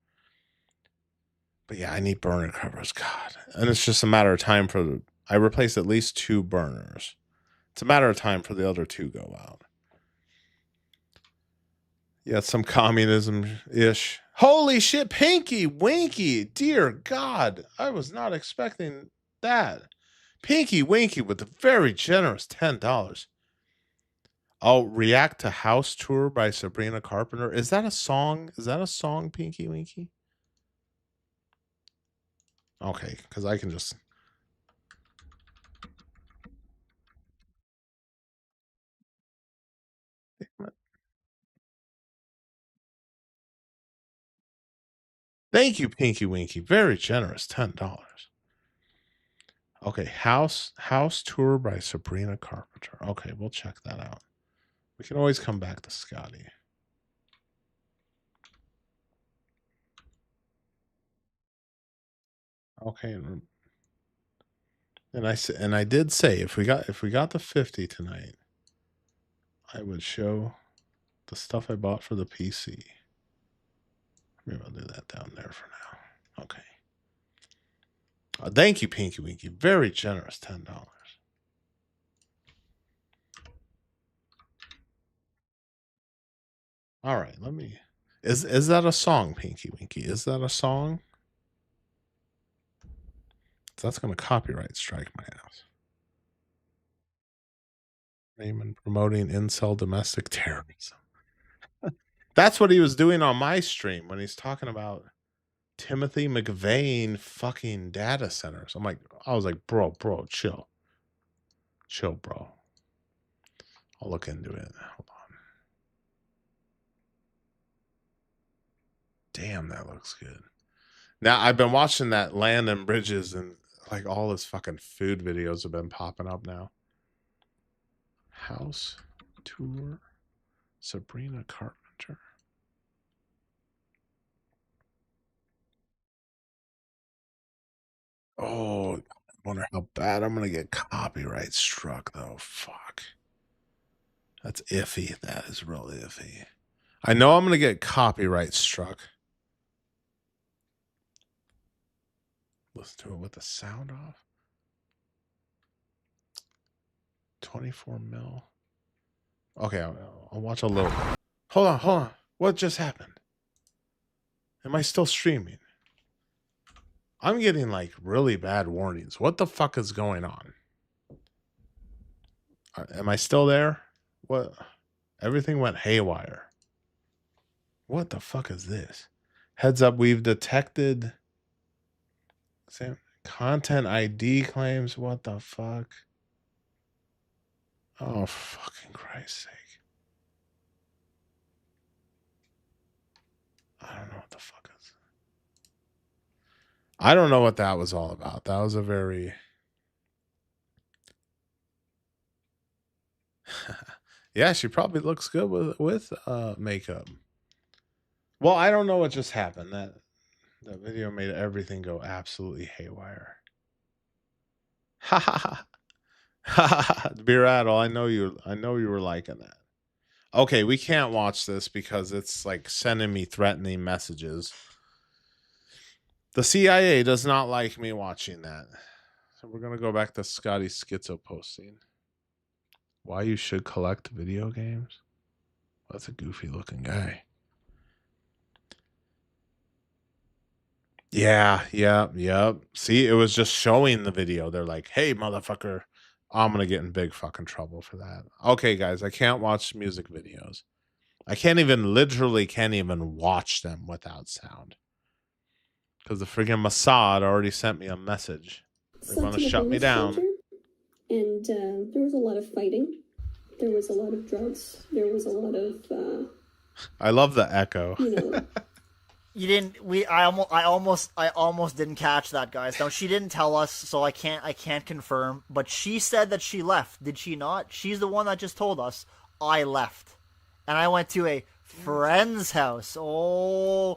But yeah, I need burner covers. God, and it's just a matter of time I replace at least 2 burners. It's a matter of time for the other 2 go out. Yeah, some communism ish. Holy shit, Pinky Winky! Dear God, I was not expecting that. Pinky Winky with a very generous $10. I'll react to House Tour by Sabrina Carpenter. Is that a song? Is that a song, Pinky Winky? Okay, because I can just. Thank you, Pinky Winky. Very generous, $10. Okay, House Tour by Sabrina Carpenter. Okay, we'll check that out. We can always come back to Scotty. Okay, and I did say if we got the 50 tonight, I would show the stuff I bought for the PC. Maybe I'll do that down there for now. Okay. Thank you, Pinky Winky. Very generous, $10. All right, let me. Is that a song, Pinky Winky? Is that a song? That's gonna copyright strike my ass. Raymond promoting incel domestic terrorism. That's what he was doing on my stream when he's talking about Timothy McVeigh fucking data centers. I was like, bro, chill. Chill, bro. I'll look into it. Hold on. Damn, that looks good. Now, I've been watching that Land and Bridges, and like all his fucking food videos have been popping up now. House Tour, Sabrina Carpenter. Oh, I wonder how bad I'm gonna get copyright struck though. Fuck. That's iffy. That is real iffy. I know I'm gonna get copyright struck. Listen to it with the sound off. 24 mil. Okay, I'll watch a little bit. Hold on. What just happened? Am I still streaming? I'm getting like really bad warnings. What the fuck is going on? Am I still there? What? Everything went haywire. What the fuck is this? Heads up, we've detected content ID claims. What the fuck? Oh, fucking Christ's sake. I don't know what the fuck is. I don't know what that was all about. That was a very. Yeah, she probably looks good with makeup. Well, I don't know what just happened. That video made everything go absolutely haywire. Ha ha ha. Beer Adel, I know you. I know you were liking that. Okay, we can't watch this because it's like sending me threatening messages. The CIA does not like me watching that. So we're gonna go back to Scotty Schizo posting. Why you should collect video games? That's a goofy looking guy. Yeah, yep. See, it was just showing the video. They're like, hey, motherfucker, I'm gonna get in big fucking trouble for that. Okay, guys, I can't watch music videos. I literally can't even watch them without sound. Because the friggin' Mossad already sent me a message. They want to shut me down. Shelter, and there was a lot of fighting. There was a lot of drugs. There was a lot of, I love the echo. you know. You didn't. I almost didn't catch that, guys. No, she didn't tell us, so I can't confirm. But she said that she left. Did she not? She's the one that just told us I left, and I went to a friend's house. Whoa,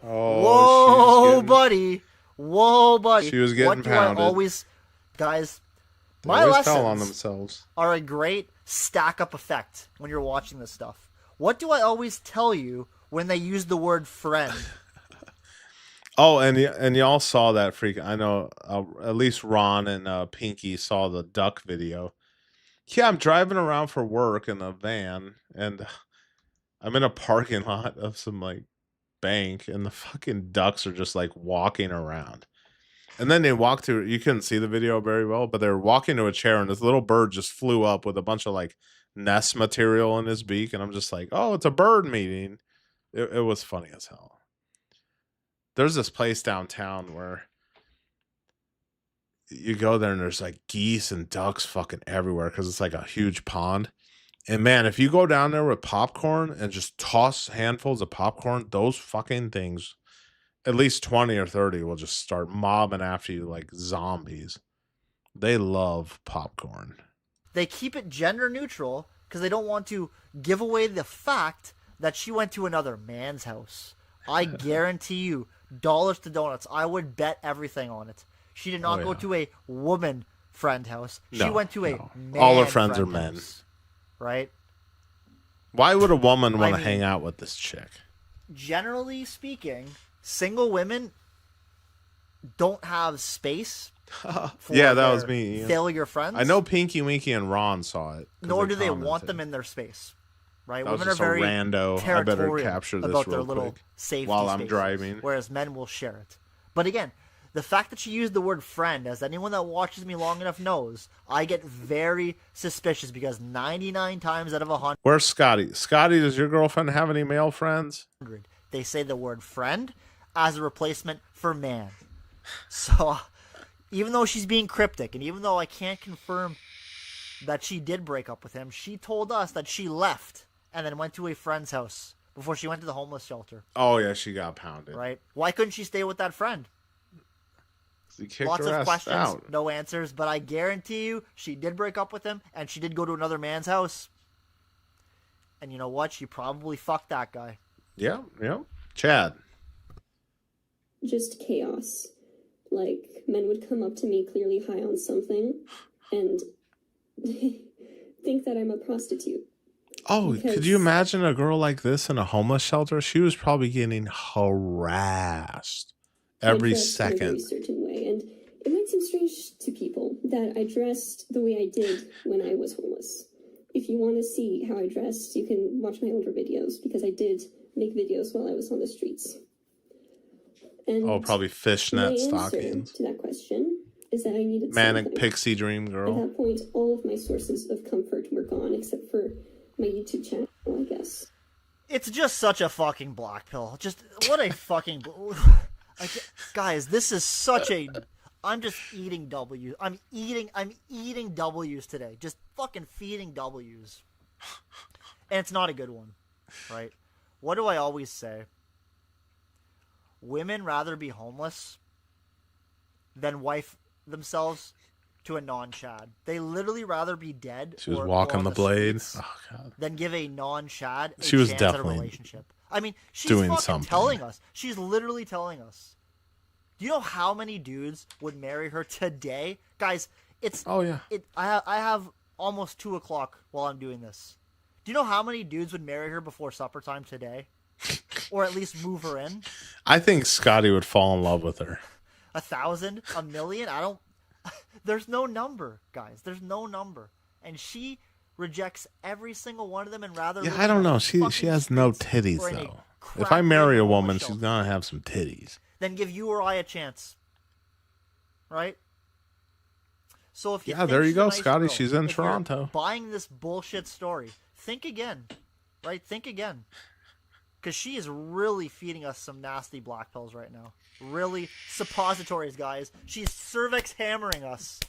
buddy. She was getting what do pounded. I always, guys? They My always lessons tell on themselves. are a great stack up effect when you're watching this stuff. What do I always tell you when they use the word friend? Oh, and y'all saw that freak. I know at least Ron and Pinky saw the duck video. Yeah, I'm driving around for work in a van, and I'm in a parking lot of some like bank, and the fucking ducks are just like walking around. And then they walked to. You couldn't see the video very well, but they were walking to a chair, and this little bird just flew up with a bunch of like nest material in his beak, and I'm just like, oh, it's a bird meeting. It was funny as hell. There's this place downtown where you go there and there's like geese and ducks fucking everywhere because it's like a huge pond. And man, if you go down there with popcorn and just toss handfuls of popcorn, those fucking things, at least 20 or 30, will just start mobbing after you like zombies. They love popcorn. They keep it gender neutral because they don't want to give away the fact that she went to another man's house. I guarantee you, dollars to donuts, I would bet everything on it. She did not go to a woman friend house. She went to a man. All her friends are men. House, right? Why would a woman want to hang out with this chick? Generally speaking, single women don't have space for yeah, that was me. Ian. Failure friends. I know Pinky, Winky, and Ron saw it. Nor do they want them in their space. Right? That Women was are very rando. I better capture this about real their little quick safety while I'm spaces, driving. whereas men will share it. But again, the fact that she used the word friend, as anyone that watches me long enough knows, I get very suspicious because 99 times out of 100, where's Scotty? Scotty, does your girlfriend have any male friends? they say the word friend as a replacement for man. So even though she's being cryptic, and even though I can't confirm that she did break up with him, she told us that she left and then went to a friend's house before she went to the homeless shelter. Oh, yeah, she got pounded. Right? Why couldn't she stay with that friend? Lots of questions, out. No answers, but I guarantee you she did break up with him, and she did go to another man's house. And you know what? She probably fucked that guy. Yeah. Chad. Just chaos. Like, men would come up to me clearly high on something and think that I'm a prostitute. Oh, could you imagine a girl like this in a homeless shelter? She was probably getting harassed every second. In a very certain way. And it might seem strange to people that I dressed the way I did when I was homeless. If you want to see how I dressed, you can watch my older videos, because I did make videos while I was on the streets. And probably fishnet stockings. To that question is that I needed manic something. pixie dream girl. At that point, all of my sources of comfort were gone, except for my YouTube channel, I guess. It's just such a fucking black pill. Just what a fucking guys. This is such a. I'm just eating W's. I'm eating W's today. Just fucking feeding W's. And it's not a good one, right? What do I always say? Women rather be homeless than wife themselves to a non-Chad. They literally rather be dead. She was walking the blade. Oh, God. Than give a non-Chad a she was chance definitely at a relationship. I mean, she's doing fucking something. telling us. She's literally telling us. Do you know how many dudes would marry her today, guys? It's oh yeah. I have almost 2 o'clock while I'm doing this. Do you know how many dudes would marry her before supper time today? Or at least move her in? I think Scotty would fall in love with her. 1,000? A million? I don't... There's no number, guys. There's no number. And she rejects every single one of them and rather... Yeah, I don't know. She has no titties, though. If I marry a woman, she's gonna have some titties. Then give you or I a chance. Right? So if you there you go, nice Scotty. girl, She's in Toronto. Buying this bullshit story. Think again. Right? Think again. Because she is really feeding us some nasty black pills right now. Really suppositories, guys. She's cervix hammering us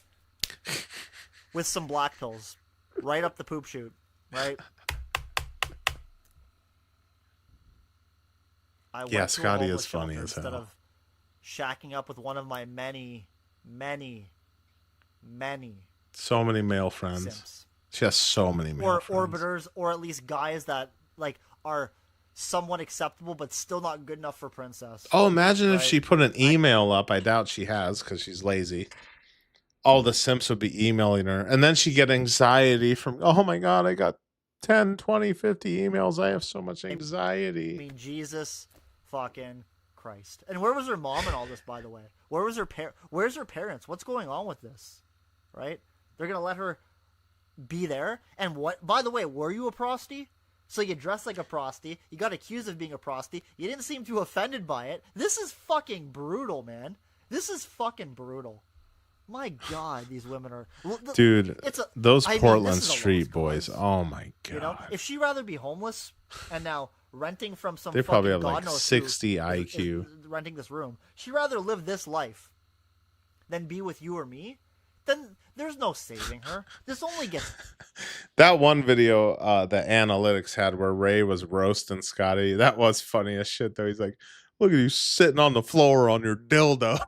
with some black pills. Right up the poop chute. Right? Yeah, Scotty is funny as hell. Instead of shacking up with one of my many so many male friends. Simps. She has so many male friends. Or orbiters, or at least guys that like are somewhat acceptable but still not good enough for princess. Oh, imagine if she put an email up. I doubt she has because she's lazy. All the simps would be emailing her. And then she'd get anxiety from, oh my God, I got 10, 20, 50 emails. I have so much anxiety. I mean, Jesus fucking Christ. And where was her mom in all this, by the way? Where's her parents? What's going on with this? Right? They're going to let her be there? And what, by the way, were you a prosty? So you dressed like a prosty. You got accused of being a prosty. You didn't seem too offended by it. This is fucking brutal, man. This is fucking brutal. My God, these women are... Dude, those Portland street boys, oh my God. You know, if she'd rather be homeless and now renting from some they probably have God like 60 IQ. Is renting this room. She'd rather live this life than be with you or me. Then there's no saving her. This only gets... That one video that Analytics had where Ray was roasting Scotty, that was funny as shit though. He's like, look at you sitting on the floor on your dildo.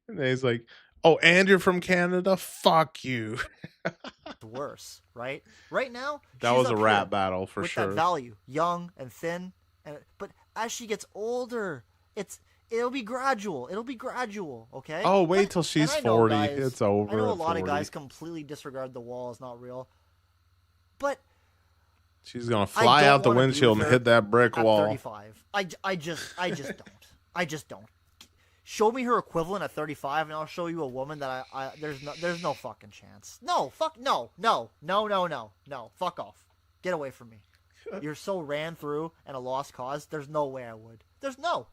And then he's like, oh, and you're from Canada? Fuck you. Worse, right? Right now, that was a rap battle for with sure. That value, young and thin, but as she gets older, it'll be gradual. It'll be gradual, okay? Oh, wait till she's 40. It's over. I know a lot of guys completely disregard the wall as not real, but she's gonna fly out the windshield and hit that brick wall. 35. I just don't. I just don't. Show me her equivalent at 35, and I'll show you a woman that there's no fucking chance. No, fuck, no, fuck off. Get away from me. You're so ran through and a lost cause. There's no way I would. There's no.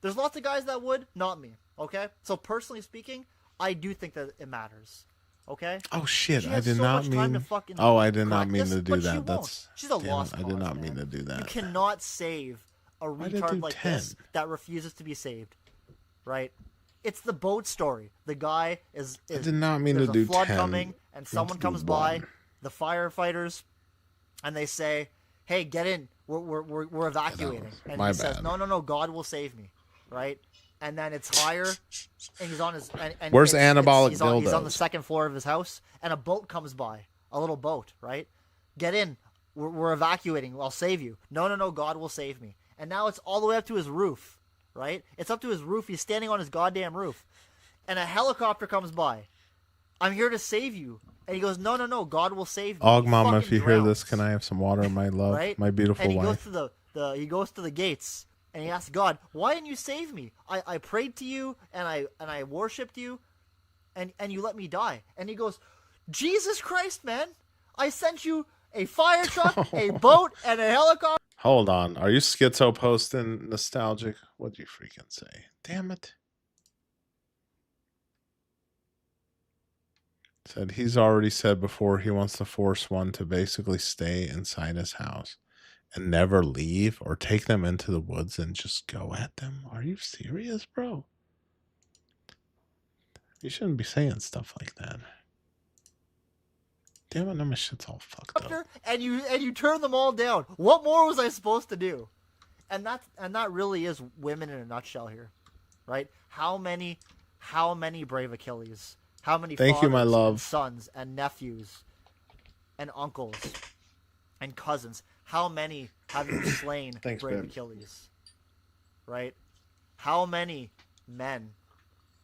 There's lots of guys that would, not me. Okay, so personally speaking, I do think that it matters. Okay. Oh shit! I did not mean. Oh, I did not mean to do that. She's a lost cause. I did not mean to do that. You cannot save a retard like this that refuses to be saved, right? It's the boat story. The guy is I did not mean to do 10. There's a flood coming, and someone comes by, the firefighters, and they say, "Hey, get in. We're evacuating." And he says, "No, God will save me," right? And then it's higher, and he's on his. And where's anabolic dildos? He's on the second floor of his house, and a boat comes by, a little boat, right? Get in. We're evacuating. I'll save you. No, God will save me. And now it's all the way up to his roof, right? It's up to his roof. He's standing on his goddamn roof. And a helicopter comes by. I'm here to save you. And he goes, no, God will save me. Og Mama, if you hear this, can I have some water, my love? Right? My beautiful wife. And he goes to the gates, and he asks God, why didn't you save me? I prayed to you, and I worshipped you, and you let me die. And he goes, Jesus Christ, man. I sent you a fire truck, a boat, and a helicopter. Hold on. Are you schizo posting nostalgic? What'd you freaking say? Damn it. Said he's already said before he wants to force one to basically stay inside his house and never leave or take them into the woods and just go at them. Are you serious, bro? You shouldn't be saying stuff like that. Damn it, now my shit's all fucked up. And you turn them all down. What more was I supposed to do? And that really is women in a nutshell here, right? How many brave Achilles? How many Thank you, my love. And sons and nephews and uncles and cousins? How many have you slain brave Achilles? Right? How many men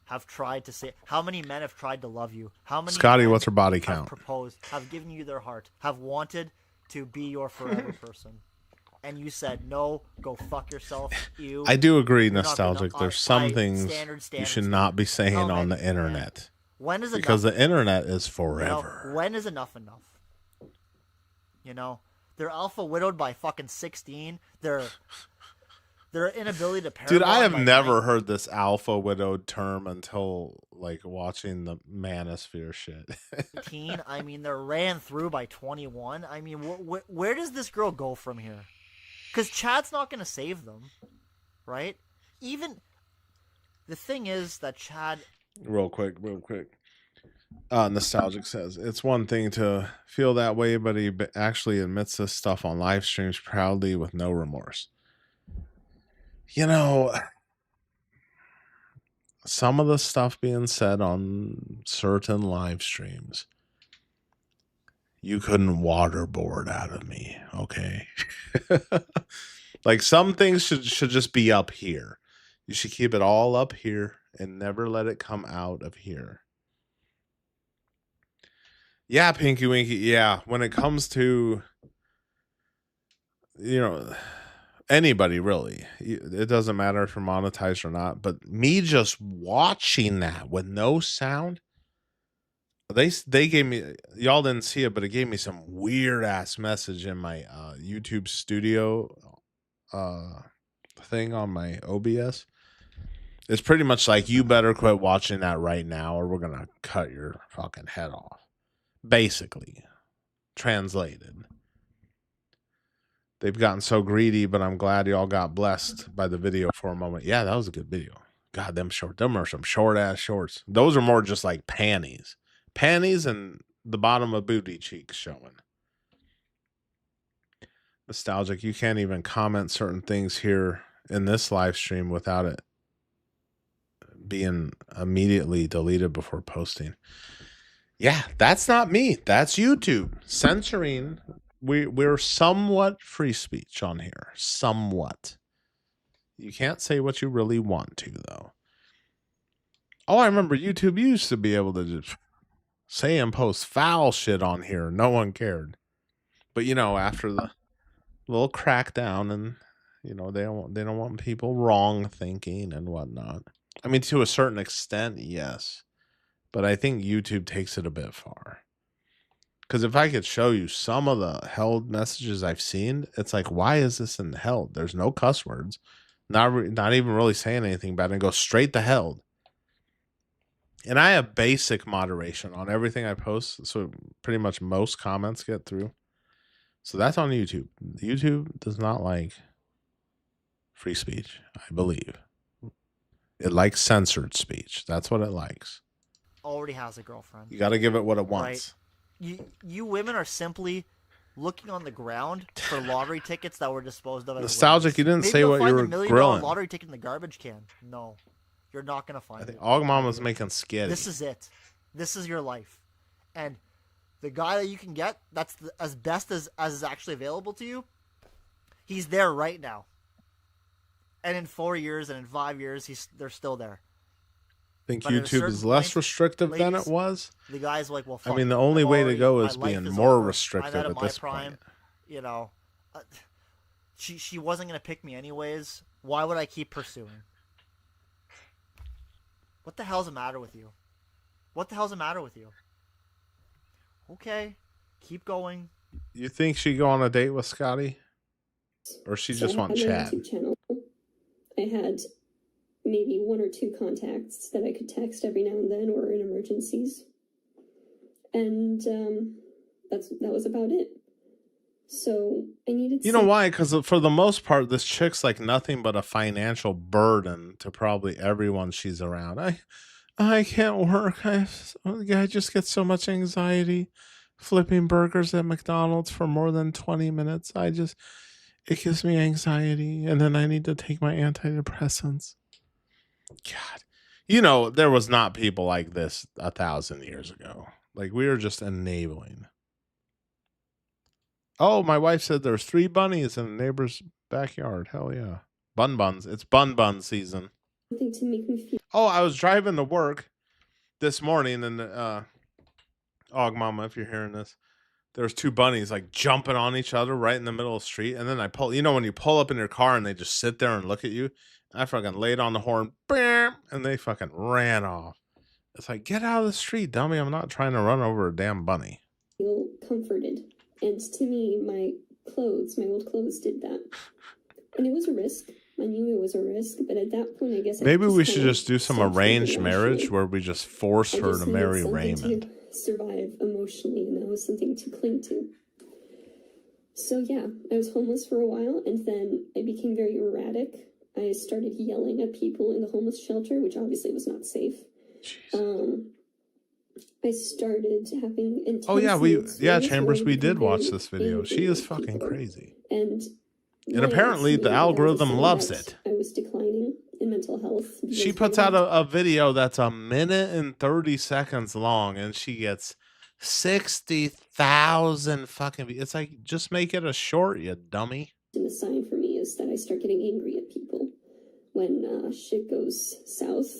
have tried to say? How many men have tried to love you? How many Scotty, men what's her body have count? proposed, have given you their heart, have wanted to be your forever person? And you said, no, go fuck yourself, ew. I do agree, You're not good Nostalgic. enough. There's some things standard, you should not be saying How on the many, man? internet. When is Because enough the internet is You know, forever. when is enough enough? You know, they're alpha widowed by fucking 16. Their inability to pair. Dude, I have bond by never heard this alpha widowed term until like watching the Manosphere shit. 19. I mean, they're ran through by 21. I mean, where does this girl go from here? Because Chad's not going to save them, right? Even the thing is that Chad. Real quick. Nostalgic says it's one thing to feel that way, but he actually admits this stuff on live streams proudly with no remorse. You know, some of the stuff being said on certain live streams, you couldn't waterboard out of me, okay? Like some things should just be up here. You should keep it all up here and never let it come out of here. Yeah, Pinky Winky. Yeah, when it comes to, you know, anybody really, it doesn't matter if you're monetized or not. But me just watching that with no sound, they gave me, y'all didn't see it, but it gave me some weird ass message in my YouTube Studio thing on my OBS. It's pretty much like, you better quit watching that right now, or we're gonna cut your fucking head off. Basically, translated. They've gotten so greedy, but I'm glad y'all got blessed by the video for a moment. Yeah, that was a good video. God, them are some short ass shorts. Those are more just like panties and the bottom of booty cheeks showing. Nostalgic, you can't even comment certain things here in this live stream without it being immediately deleted before posting. Yeah, that's not me. That's YouTube censoring. We're somewhat free speech on here. Somewhat. You can't say what you really want to, though. Oh, I remember YouTube used to be able to just say and post foul shit on here. No one cared. But you know, after the little crackdown, and you know, they don't want people wrong thinking and whatnot. I mean, to a certain extent, yes. But I think YouTube takes it a bit far. Because if I could show you some of the held messages I've seen, it's like, why is this in held? There's no cuss words, not even really saying anything bad, and go straight to held. And I have basic moderation on everything I post, so pretty much most comments get through. So that's on YouTube. YouTube does not like free speech, I believe. It likes censored speech. That's what it likes. Already has a girlfriend. You got to give it what it wants. Right. You women are simply looking on the ground for lottery tickets that were disposed of. Nostalgic, you didn't Maybe say you'll what you find were the $1 million grilling. lottery ticket in the garbage can. No, you're not gonna find I it. think Ogmama's making skitty. This is it. This is your life, and the guy that you can get that's as best as is actually available to you. He's there right now, and in 4 years and in 5 years, they're still there. I think But at a YouTube is certain less point, restrictive than it ladies, was. The guy's like, well, fuck, I mean, the only way to go is my life being is more over. restrictive I'm out of at my this prime. point. You know, she wasn't gonna pick me anyways. Why would I keep pursuing? What the hell's the matter with you? What the hell's the matter with you? Okay, keep going. You think she'd go on a date with Scotty? Or she just want chat? YouTube channel. I had maybe 1 or 2 contacts that I could text every now and then, or in emergencies. And that was about it. So I needed. You know why? Because for the most part, this chick's like nothing but a financial burden to probably everyone she's around. I can't work. I just get so much anxiety flipping burgers at McDonald's for more than 20 minutes. It gives me anxiety, and then I need to take my antidepressants. God, you know, there was not people like this 1,000 years ago. Like, we were just enabling. Oh, my wife said there's 3 bunnies in the neighbor's backyard. Hell yeah. Bun buns. It's bun bun season. Something to make me feel Oh, I was driving to work this morning, and Og Mama, if you're hearing this, there's two bunnies like jumping on each other right in the middle of the street. And then I pull, when you pull up in your car and they just sit there and look at you, I fucking laid on the horn, bam, and they fucking ran off. It's like, get out of the street, dummy. I'm not trying to run over a damn bunny. Feel comforted. And to me, my old clothes did that. And it was a risk. I knew it was a risk, but at that point, I guess maybe we should just do some arranged marriage where we just force her to marry Raymond. To survive emotionally, and that was something to cling to. So yeah, I was homeless for a while, and then I became very erratic. I started yelling at people in the homeless shelter, which obviously was not safe. I started having intense. Oh yeah, Chambers, we did watch this video. She is fucking crazy. And apparently the algorithm loves it. I was declining in mental health. She puts out a video that's 1:30 seconds long, and she gets 60,000 fucking. It's like, just make it a short, you dummy. And the sign for me is that I start getting angry at people when shit goes south.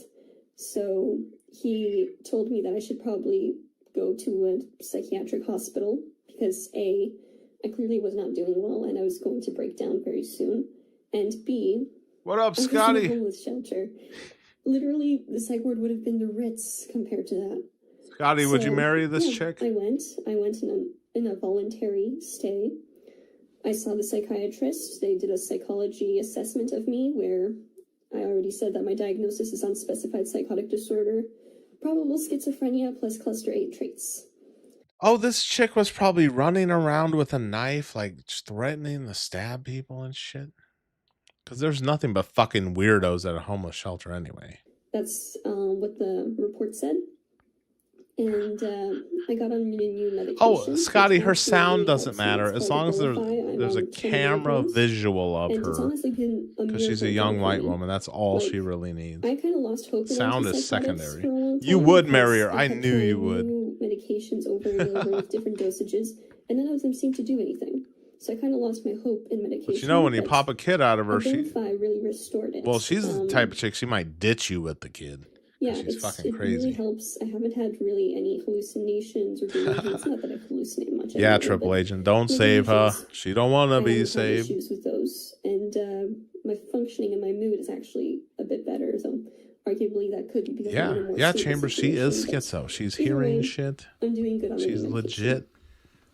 So he told me that I should probably go to a psychiatric hospital because A, I clearly was not doing well and I was going to break down very soon. And B, what up, I Scotty? was in a homeless shelter. Literally, the psych ward would have been the Ritz compared to that. Scotty, would you marry this chick? I went in a voluntary stay. I saw the psychiatrist. They did a psychology assessment of me where I already said that my diagnosis is unspecified psychotic disorder, probable schizophrenia plus cluster 8 traits. Oh, this chick was probably running around with a knife, like threatening to stab people and shit. Because there's nothing but fucking weirdos at a homeless shelter anyway. That's what the report said. And I got on new medication. Oh, Scotty, her sound doesn't matter as long as there's a camera visual of her. Because she's a young white woman. That's all she really needs. I kind of lost hope. Sound is secondary. You would marry her. I knew you would. Medications over and over with different dosages, and none of them seemed to do anything. So I kind of lost my hope in medication. But when you pop a kid out of her, she really restored it. Well, she's the type of chick, she might ditch you with the kid. Yeah, she's fucking it crazy. Really helps. I haven't had really any hallucinations or delusions. Not that I hallucinate much. Yeah, anymore, Triple Agent, don't save her. She don't want to be saved. Issues with those, and my functioning and my mood is actually a bit better. So arguably that could be because yeah, Chambers. She is schizo. She's hearing shit. I'm doing good on She's legit.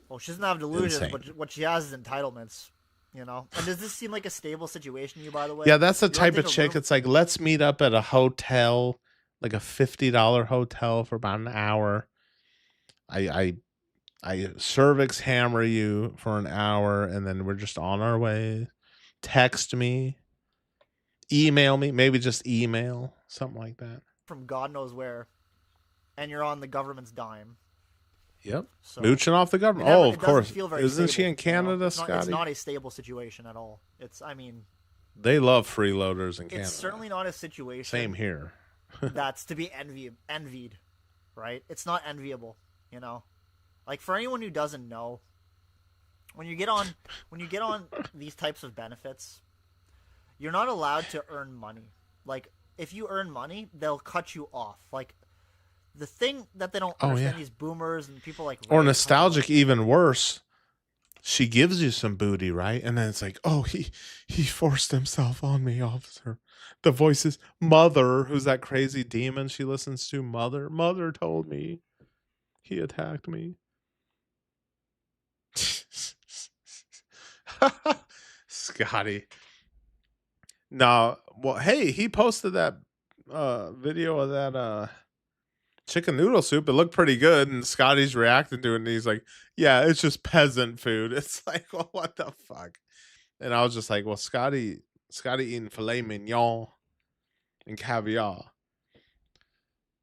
Well, she doesn't have delusions, but what she has is entitlements. And does this seem like a stable situation to you, by the way? Yeah, that's the type of chick. It's like, let's meet up at a hotel, like a $50 hotel for about an hour. I cervix hammer you for an hour, and then we're just on our way. Text me, email me, maybe just email, something like that. From God knows where, and you're on the government's dime. Yep. So, mooching off the government. Of course. Isn't she in Canada, it's Scotty? It's not a stable situation at all. They love freeloaders in Canada. It's certainly not a situation. Same here. That's to be envied, right? It's not enviable, Like, for anyone who doesn't know, when you get on these types of benefits, you're not allowed to earn money. Like, if you earn money, they'll cut you off. Like, the thing that they don't understand, these boomers and people like... Or nostalgic, even worse. She gives you some booty, right? And then it's like, oh, he forced himself on me, officer. The voice is Mother, who's that crazy demon she listens to. Mother told me he attacked me. Scotty. No, well, hey, he posted that video of that chicken noodle soup. It looked pretty good, and Scotty's reacting to it, and he's like, yeah, it's just peasant food. It's like, well, what the fuck? And I was just like, well, Scotty eating filet mignon and caviar.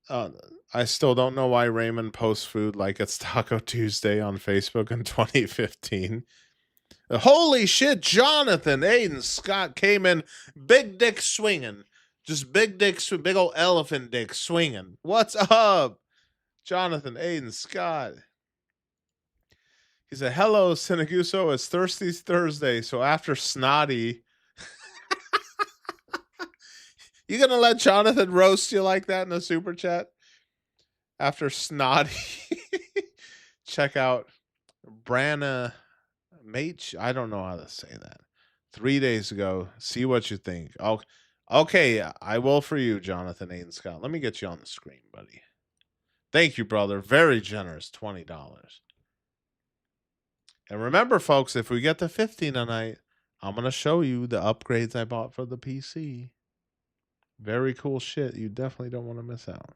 I still don't know why Raymond posts food like it's Taco Tuesday on Facebook in 2015. Holy shit, Jonathan Aiden Scott came in big dick swinging. Just big old elephant dick swinging. What's up, Jonathan Aiden Scott? He said, hello, Sinaguso. It's Thirsty's Thursday. So after Snotty, You gonna let Jonathan roast you like that in the super chat after snotty? Check out Branna Mate. I don't know how to say that. 3 days ago. See what you think. Oh, okay. I will for you, Jonathan Aiden Scott. Let me get you on the screen, buddy. Thank you, brother. Very generous. $20. And remember, folks, if we get to 50 tonight, I'm going to show you the upgrades I bought for the PC. Very cool shit. You definitely don't want to miss out.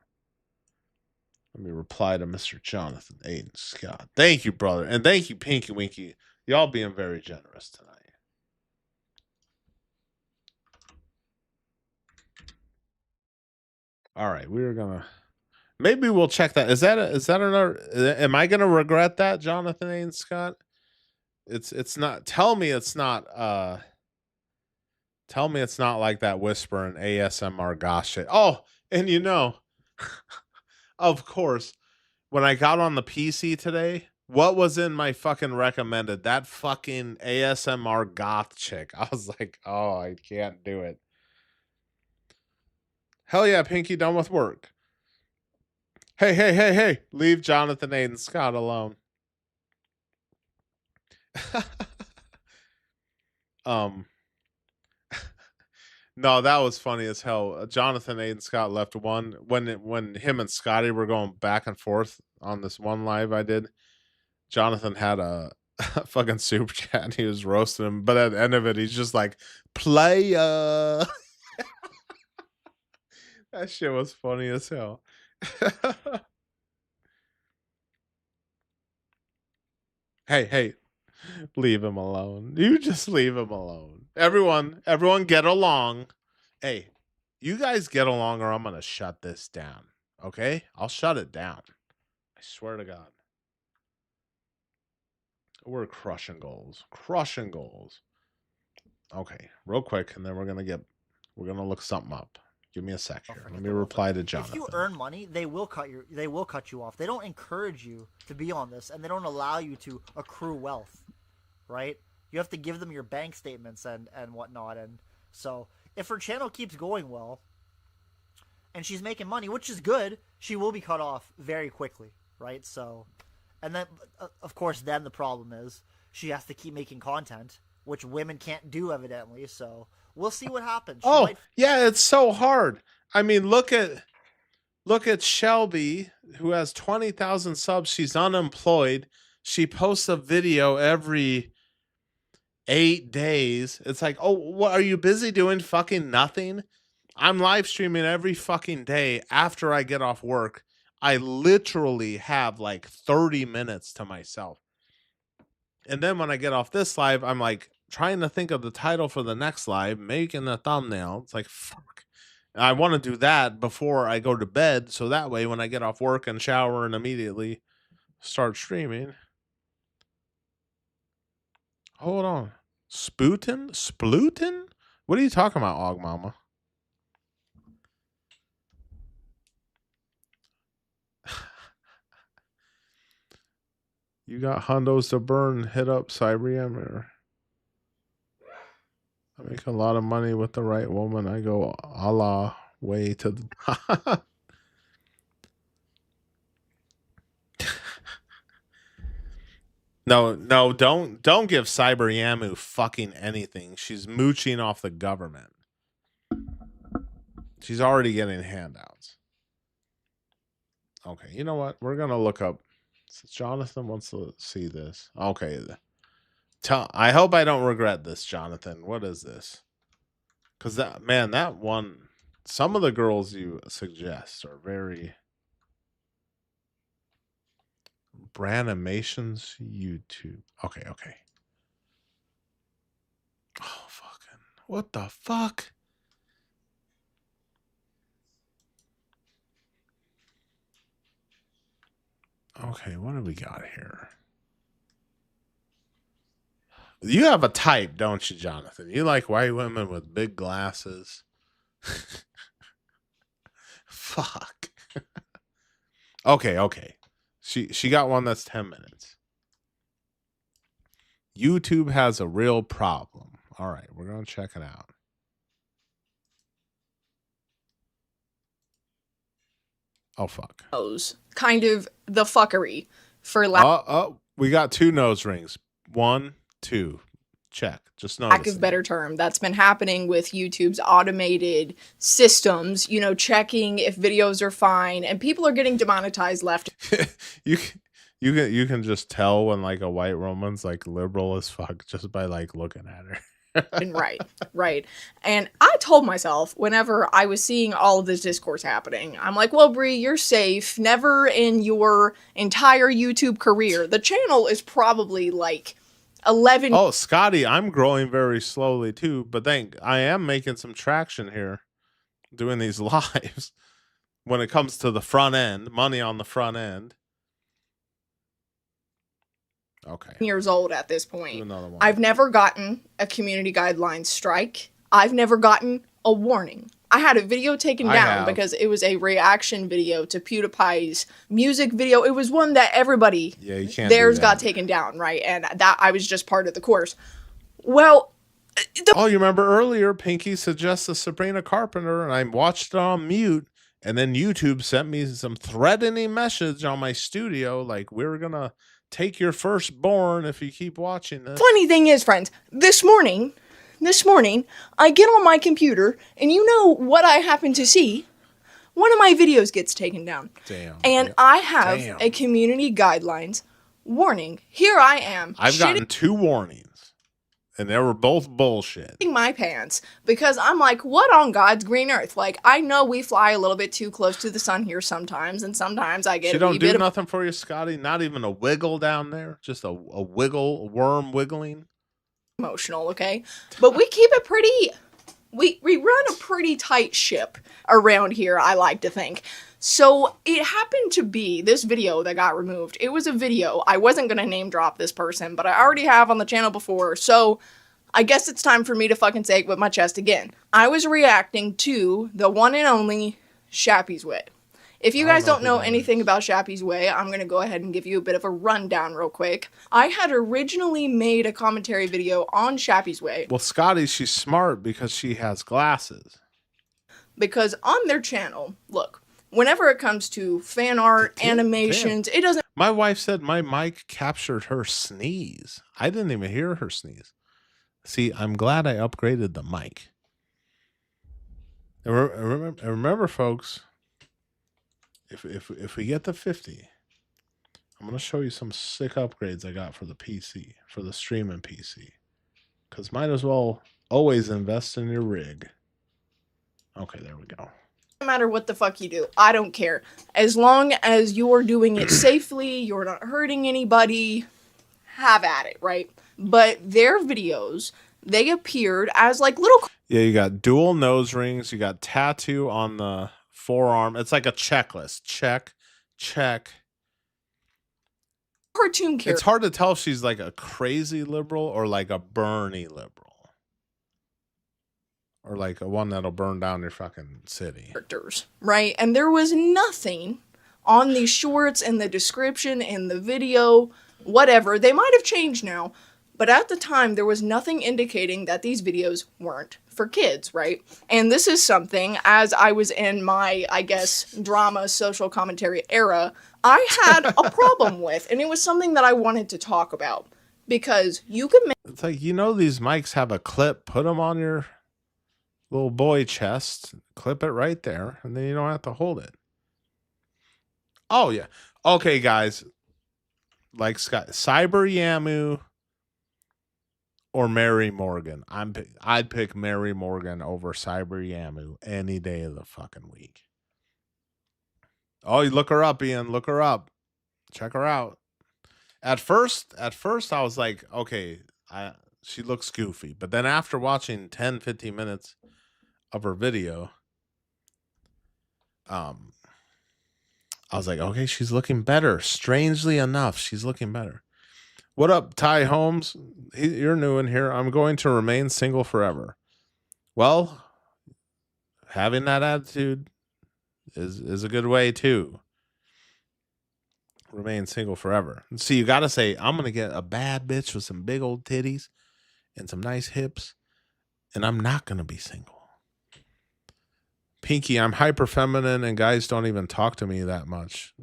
Let me reply to Mr. Jonathan Aiden Scott. Thank you, brother. And thank you, Pinky Winky. Y'all being very generous tonight. All right, we're gonna maybe we'll check that. Is that another? Am I gonna regret that, Jonathan Aiden Scott? It's not. Tell me it's not. Tell me it's not like that whispering ASMR gosh shit. Oh, and of course, when I got on the PC today, what was in my fucking recommended? That fucking ASMR goth chick. I was like, oh, I can't do it. Hell yeah, Pinky, done with work. Hey. Leave Jonathan Aiden Scott alone. um No, that was funny as hell. Jonathan Aiden Scott left one when him and Scotty were going back and forth on this one live I did. Jonathan had a fucking super chat and he was roasting him, but at the end of it, he's just like, playa. That shit was funny as hell. Hey, leave him alone. You just leave him alone. Everyone get along. Hey, you guys get along or I'm going to shut this down. Okay? I'll shut it down. I swear to God. We're crushing goals. Crushing goals. Okay, real quick, and then we're going to look something up. Give me a sec here. Let me reply to Jonathan. If you earn money, they will cut you off. They don't encourage you to be on this, and they don't allow you to accrue wealth, right? You have to give them your bank statements and whatnot. And so, if her channel keeps going well, and she's making money, which is good, she will be cut off very quickly, right? So, and then, of course, then the problem is she has to keep making content, which women can't do, evidently. So we'll see what happens. Yeah, it's so hard. I mean, look at Shelby, who has 20,000 subs. She's unemployed. She posts a video every 8 days. It's like, oh, what are you busy doing? Fucking nothing. I'm live streaming every fucking day after I get off work. I literally have like 30 minutes to myself. And then when I get off this live, I'm like trying to think of the title for the next live, making the thumbnail. It's like, fuck. I want to do that before I go to bed. So that way, when I get off work and shower and immediately start streaming. Hold on. Splutin? What are you talking about, Og Mama? You got hundos to burn, hit up Cyberhammer. I make a lot of money with the right woman. I go a la way to the top. No, don't give Cyber Yamu fucking anything. She's mooching off the government. She's already getting handouts. Okay, you know what? We're gonna look up. Jonathan wants to see this. Okay. I hope I don't regret this, Jonathan. What is this? Because that one, some of the girls you suggest are very Branimations YouTube. Okay. Oh, fucking. What the fuck? Okay, what do we got here? You have a type, don't you, Jonathan? You like white women with big glasses. Fuck. Okay. She got one that's 10 minutes. YouTube has a real problem. All right, we're going to check it out. Oh, fuck. kind of the fuckery for lack We got 2 nose rings. 1, 2. Check. Just of noticing. better term, that's been happening with YouTube's automated systems, you know, checking if videos are fine, and people are getting demonetized left you can just tell when like a white woman's like liberal as fuck just by like looking at her. and right. And I told myself whenever I was seeing all of this discourse happening, I'm like, well, Bree, you're safe. Never in your entire YouTube career. The channel is probably like 11. Oh, Scotty, I'm growing very slowly too, but I am making some traction here doing these lives when it comes to the front end, money on the front end. Okay. Years old at this Do point. another one. I've never gotten a community guidelines strike. I've never gotten a warning. I had a video taken down because it was a reaction video to PewDiePie's music video. It was one that everybody you can't theirs do got that. taken down, right? And that I was just part of the course. Well, Oh, you remember earlier Pinky suggested Sabrina Carpenter and I watched it on mute, and then YouTube sent me some threatening message on my studio like, we're gonna take your firstborn if you keep watching this. funny thing is, friends, this morning, I get on my computer, and you know what I happen to see? One of my videos gets taken down. Damn. And yeah. I have Damn. a community guidelines warning. Here I am. I've gotten 2 warnings, and they were both bullshit. shitting my pants because I'm like, what on God's green earth? Like, I know we fly a little bit too close to the sun here sometimes, and sometimes I get She a don't wee do bit nothing for you, Scotty? Not even a wiggle down there? Just a worm wiggling? emotional, okay? But we keep it pretty, we run a pretty tight ship around here, I like to think. So it happened to be this video that got removed. It was a video. I wasn't going to name drop this person, but I already have on the channel before. So I guess it's time for me to fucking say it with my chest again. I was reacting to the one and only Shappy's Way. If you guys don't know anything about Shappy's Way, I'm going to go ahead and give you a bit of a rundown real quick. I had originally made a commentary video on Shappy's Way. Well, Scotty, she's smart because she has glasses. Because on their channel, look, whenever it comes to fan art, animations, it doesn't My wife said my mic captured her sneeze. I didn't even hear her sneeze. See, I'm glad I upgraded the mic. And remember, folks, if we get to 50, I'm going to show you some sick upgrades I got for the PC, for the streaming PC. Because might as well always invest in your rig. Okay, there we go. matter what the fuck you do. I don't care. As long as you're doing it safely, you're not hurting anybody, have at it, right? But their videos, they appeared as like little Yeah, you got dual nose rings. You got tattoo on the forearm. It's like a checklist. Check, check. cartoon characters. It's hard to tell if she's like a crazy liberal or like a Bernie liberal. Or like a one that'll burn down your fucking city. Right? And there was nothing on these shorts, in the description, in the video, whatever. They might have changed now, but at the time there was nothing indicating that these videos weren't for kids, right? And this is something, as I was in my, I guess, drama social commentary era, I had a problem with, and it was something that I wanted to talk about. Because you can make It's like, you know, these mics have a clip. Put them on your little boy chest, clip it right there, and then you don't have to hold it. Oh yeah. Okay, guys. Like Scott, Cyber Yamu or Mary Morgan. I'd pick Mary Morgan over Cyber Yamu any day of the fucking week. Oh, you look her up, Ian. Look her up. Check her out. At first I was like, okay, she looks goofy. But then after watching 10, 15 minutes of her video, I was like, okay, she's looking better. Strangely enough, she's looking better. What up, Ty Holmes? You're new in here. I'm going to remain single forever. Well, having that attitude is a good way too. Remain single forever. See, you got to say, I'm going to get a bad bitch with some big old titties and some nice hips, and I'm not going to be single. Pinky, I'm hyper feminine and guys don't even talk to me that much.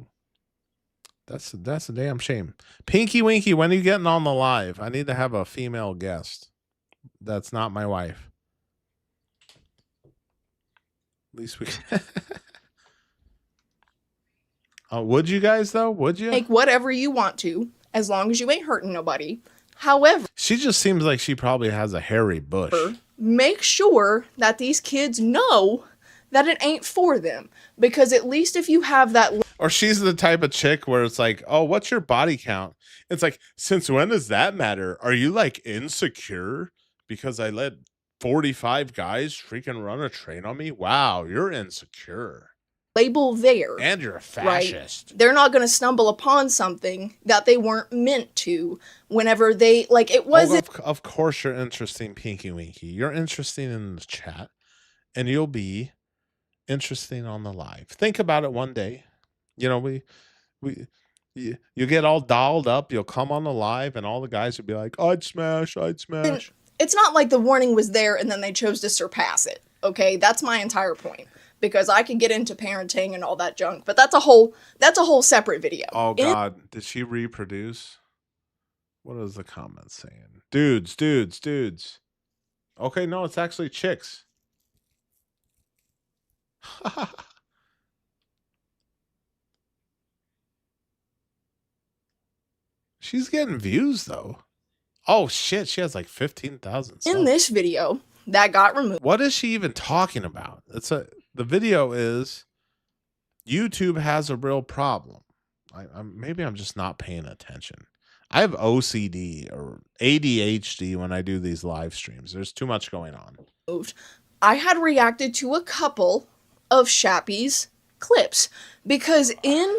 That's a damn shame. Pinky Winky, when are you getting on the live? I need to have a female guest. That's not my wife. At least we would you guys though? Would you? Make whatever you want to, as long as you ain't hurting nobody. However, she just seems like she probably has a hairy bush. Make sure that these kids know that it ain't for them. Because at least if you have that... Or she's the type of chick where it's like, oh, what's your body count? It's like, since when does that matter? Are you like insecure because I let 45 guys freaking run a train on me? Wow, you're insecure. Label there. And you're a fascist. Right? They're not going to stumble upon something that they weren't meant to whenever they... Like, it wasn't... Of course you're interesting, Pinky Winky. You're interesting in the chat. And you'll be interesting on the live. Think about it one day. You know, you get all dolled up, you'll come on the live and all the guys would be like, I'd smash. And it's not like the warning was there and then they chose to surpass it. Okay, that's my entire point. Because I could get into parenting and all that junk, but that's a whole separate video. Oh God, did she reproduce? What is the comment saying? Dudes. Okay, no, it's actually chicks. She's getting views though. Oh shit, she has like 15,000 subs. In this video that got removed. What is she even talking about? The video is YouTube has a real problem. Maybe I'm just not paying attention. I have OCD or ADHD when I do these live streams. There's too much going on. I had reacted to a couple of Shappy's clips because in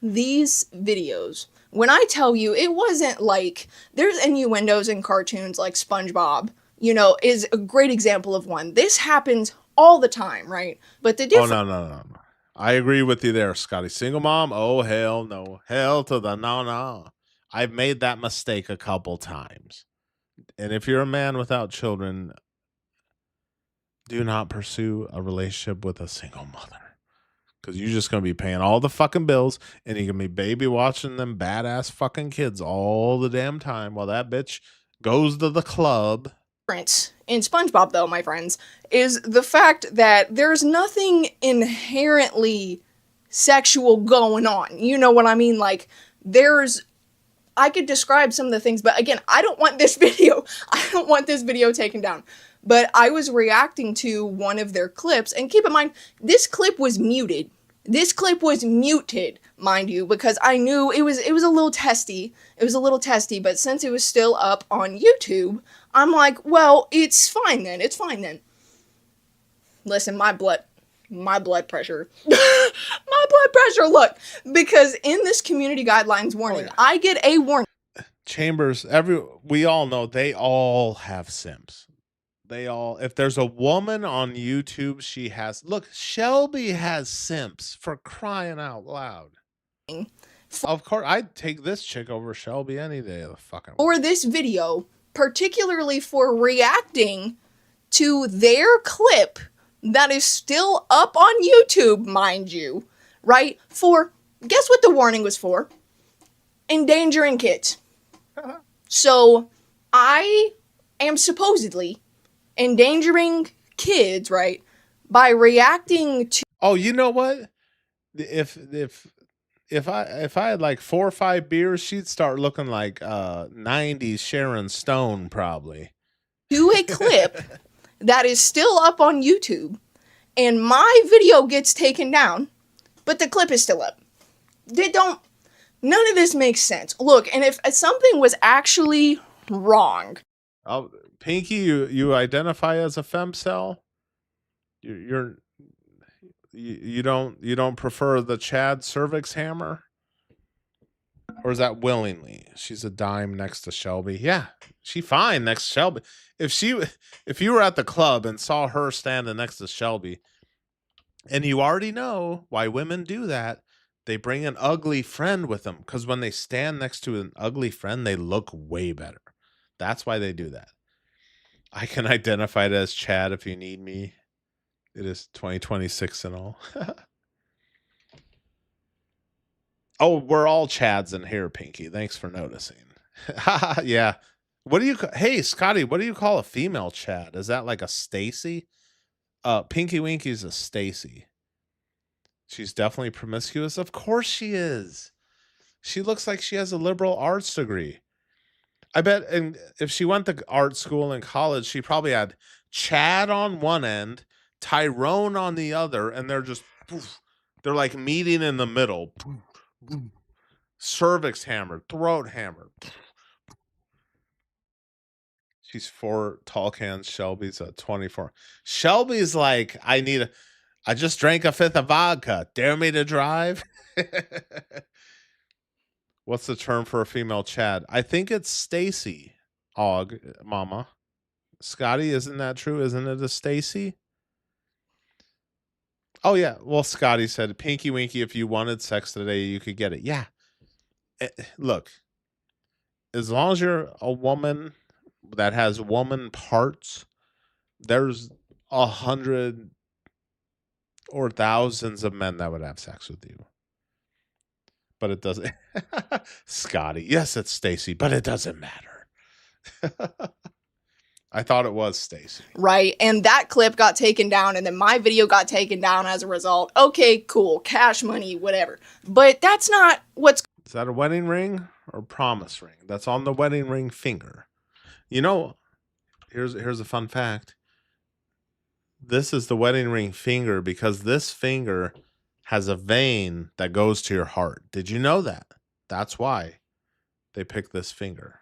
these videos, when I tell you, it wasn't like there's innuendos in cartoons like SpongeBob, you know, is a great example of one. This happens all the time, right? But the difference... Oh, no. I agree with you there, Scotty. Single mom? Oh, hell no. Hell to the no. I've made that mistake a couple times. And if you're a man without children, do not pursue a relationship with a single mother. Because you're just going to be paying all the fucking bills and you're going to be baby watching them badass fucking kids all the damn time while that bitch goes to the club. In SpongeBob, though, my friends, is the fact that there's nothing inherently sexual going on. You know what I mean? Like, I could describe some of the things, but again, I don't want this video taken down. But I was reacting to one of their clips, and keep in mind, this clip was muted. This clip was muted, mind you, because I knew it was a little testy. It was a little testy, but since it was still up on YouTube, I'm like, well, it's fine then. It's fine then. Listen, my blood pressure. My blood pressure, look, because in this community guidelines warning, I get a warning. Chambers, we all know they all have simps. If there's a woman on YouTube, she has, look, Shelby has simps, for crying out loud. Of course, I'd take this chick over Shelby any day of the fucking week. For this video, particularly for reacting to their clip that is still up on YouTube, mind you, right? Guess what the warning was for? Endangering kids. So, I am supposedly endangering kids, right, by reacting to... Oh, you know what? If I had like 4 or 5 beers, she'd start looking like 90s Sharon Stone, probably. To a clip that is still up on YouTube, and my video gets taken down, but the clip is still up. None of this makes sense. Look, and if something was actually wrong... Oh, Pinky, you identify as a femcel? You don't prefer the Chad cervix hammer? Or is that willingly? She's a dime next to Shelby. Yeah, she fine next to Shelby. If you were at the club and saw her standing next to Shelby, and you already know why women do that, they bring an ugly friend with them, because when they stand next to an ugly friend, they look way better. That's why they do that. I can identify it as Chad if you need me. It is 2026 and all. Oh, we're all Chads in here, Pinky. Thanks for noticing. Yeah. What do you hey, Scotty, what do you call a female Chad? Is that like a Stacy? Pinky Winky's a Stacy. She's definitely promiscuous. Of course she is. She looks like she has a liberal arts degree. I bet, and if she went to art school in college, she probably had Chad on one end, Tyrone on the other, and they're just poof, they're like meeting in the middle. Poof, poof. Cervix hammered, throat hammered. She's 4 tall cans. Shelby's a 24. Shelby's like, I just drank a 5th of vodka. Dare me to drive? What's the term for a female Chad? I think it's Stacy. Og, mama. Scotty, isn't that true? Isn't it a Stacy? Oh yeah. Well, Scotty said, Pinky Winky, if you wanted sex today, you could get it. Yeah. Look, as long as you're a woman that has woman parts, there's 100 or thousands of men that would have sex with you. But it doesn't. Scotty, yes, it's Stacy, but it doesn't matter. I thought it was Stacy. Right. And that clip got taken down, and then my video got taken down as a result. Okay, cool. Cash money, whatever. But that's not what's. Is that a wedding ring or promise ring? That's on the wedding ring finger. You know, here's a fun fact. This is the wedding ring finger because this finger has a vein that goes to your heart. Did you know that? That's why they picked this finger.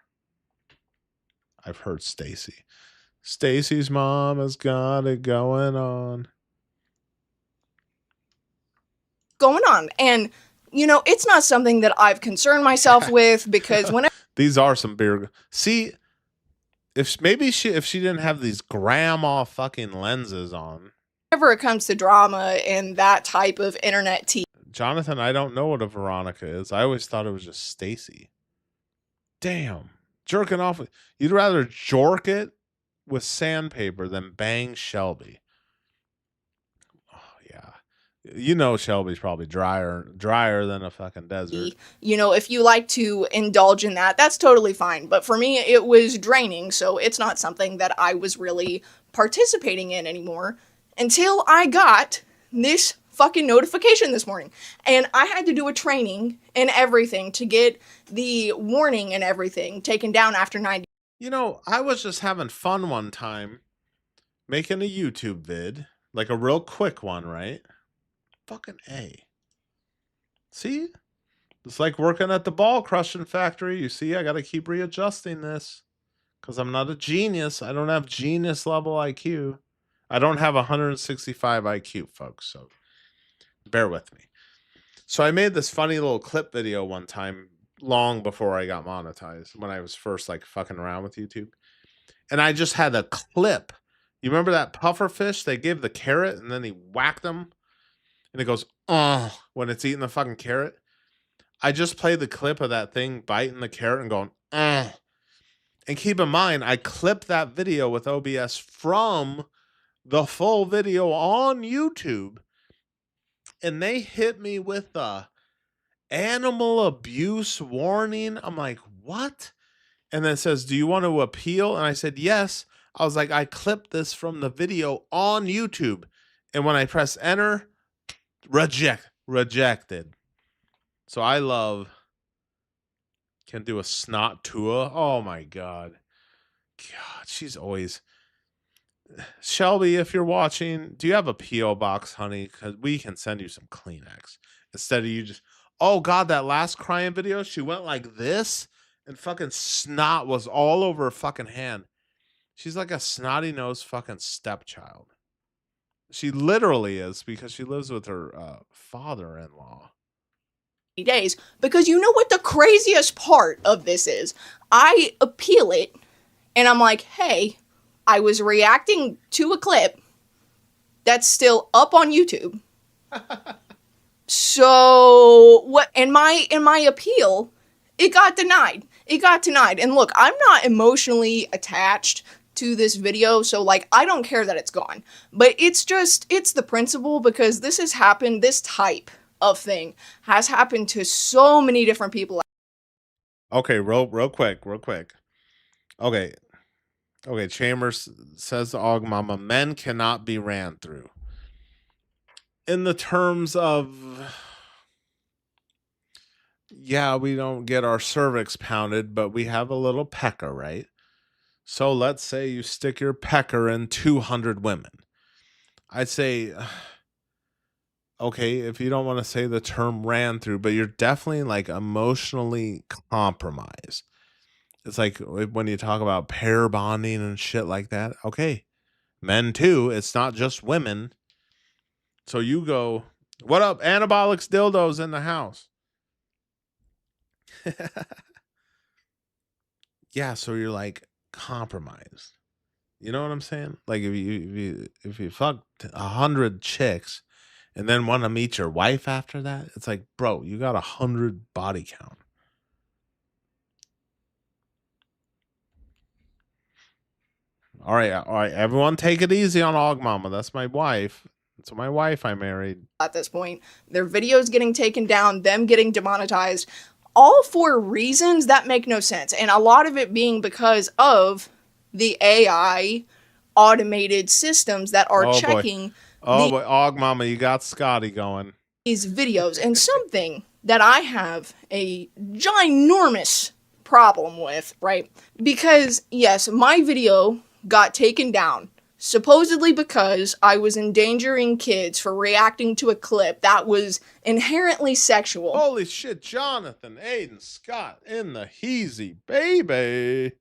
I've heard Stacy. Stacy's mom has got it going on. Going on. And, you know, it's not something that I've concerned myself with because whenever. These are some beer. See, if she didn't have these grandma fucking lenses on. Whenever it comes to drama and that type of internet TV. Jonathan, I don't know what a Veronica is. I always thought it was just Stacy. Damn. Jerking off. You'd rather jork it with sandpaper than bang Shelby. Oh, yeah. You know Shelby's probably drier than a fucking desert. You know, if you like to indulge in that, that's totally fine. But for me, it was draining, so it's not something that I was really participating in anymore until I got this fucking notification this morning. And I had to do a training and everything to get the warning and everything taken down after 90. You know, I was just having fun one time making a YouTube vid, like a real quick one, right? Fucking A. See? It's like working at the ball crushing factory. You see, I got to keep readjusting this because I'm not a genius. I don't have genius level IQ. I don't have 165 IQ, folks, so bear with me. So I made this funny little clip video one time long before I got monetized when I was first like fucking around with YouTube. And I just had a clip. You remember that puffer fish? They gave the carrot and then he whacked them and it goes, oh, when it's eating the fucking carrot. I just played the clip of that thing biting the carrot and going, oh. And keep in mind, I clipped that video with OBS from the full video on YouTube. And they hit me with a animal abuse warning. I'm like, what? And then it says, do you want to appeal? And I said, yes. I was like, I clipped this from the video on YouTube. And when I press enter, rejected. So I can do a snot Tua. Oh my God. God, she's always. Shelby, if you're watching, do you have a P.O. box, honey? Because we can send you some Kleenex. Instead of you just, oh God, that last crying video, she went like this and fucking snot was all over her fucking hand. She's like a snotty nosed fucking stepchild. She literally is because she lives with her father-in-law. Days, because you know what the craziest part of this is? I appeal it and I'm like, hey, I was reacting to a clip that's still up on YouTube. So what in my appeal, it got denied. It got denied. And look, I'm not emotionally attached to this video, so like I don't care that it's gone. But it's the principle, because this has happened, this type of thing has happened to so many different people. Okay, real quick. Okay. Okay, Chambers says to Og Mama, men cannot be ran through. In the terms of, yeah, we don't get our cervix pounded, but we have a little pecker, right? So let's say you stick your pecker in 200 women. I'd say, okay, if you don't want to say the term ran through, but you're definitely like emotionally compromised. It's like when you talk about pair bonding and shit like that. Okay, men too. It's not just women. So you go, what up, anabolics dildos in the house? Yeah, so you're like compromised. You know what I'm saying? Like if you fuck 100 chicks and then want to meet your wife after that, it's like, bro, you got 100 body count. All right, everyone, take it easy on Og Mama. That's my wife. That's my wife I married. At this point, their videos getting taken down, them getting demonetized, all for reasons that make no sense. And a lot of it being because of the AI automated systems that are checking boy, Og Mama, you got Scotty going. These videos. And something that I have a ginormous problem with, right? Because yes, my video got taken down supposedly because I was endangering kids for reacting to a clip that was inherently sexual. Holy shit, Jonathan, Aiden, Scott in the heezy, baby.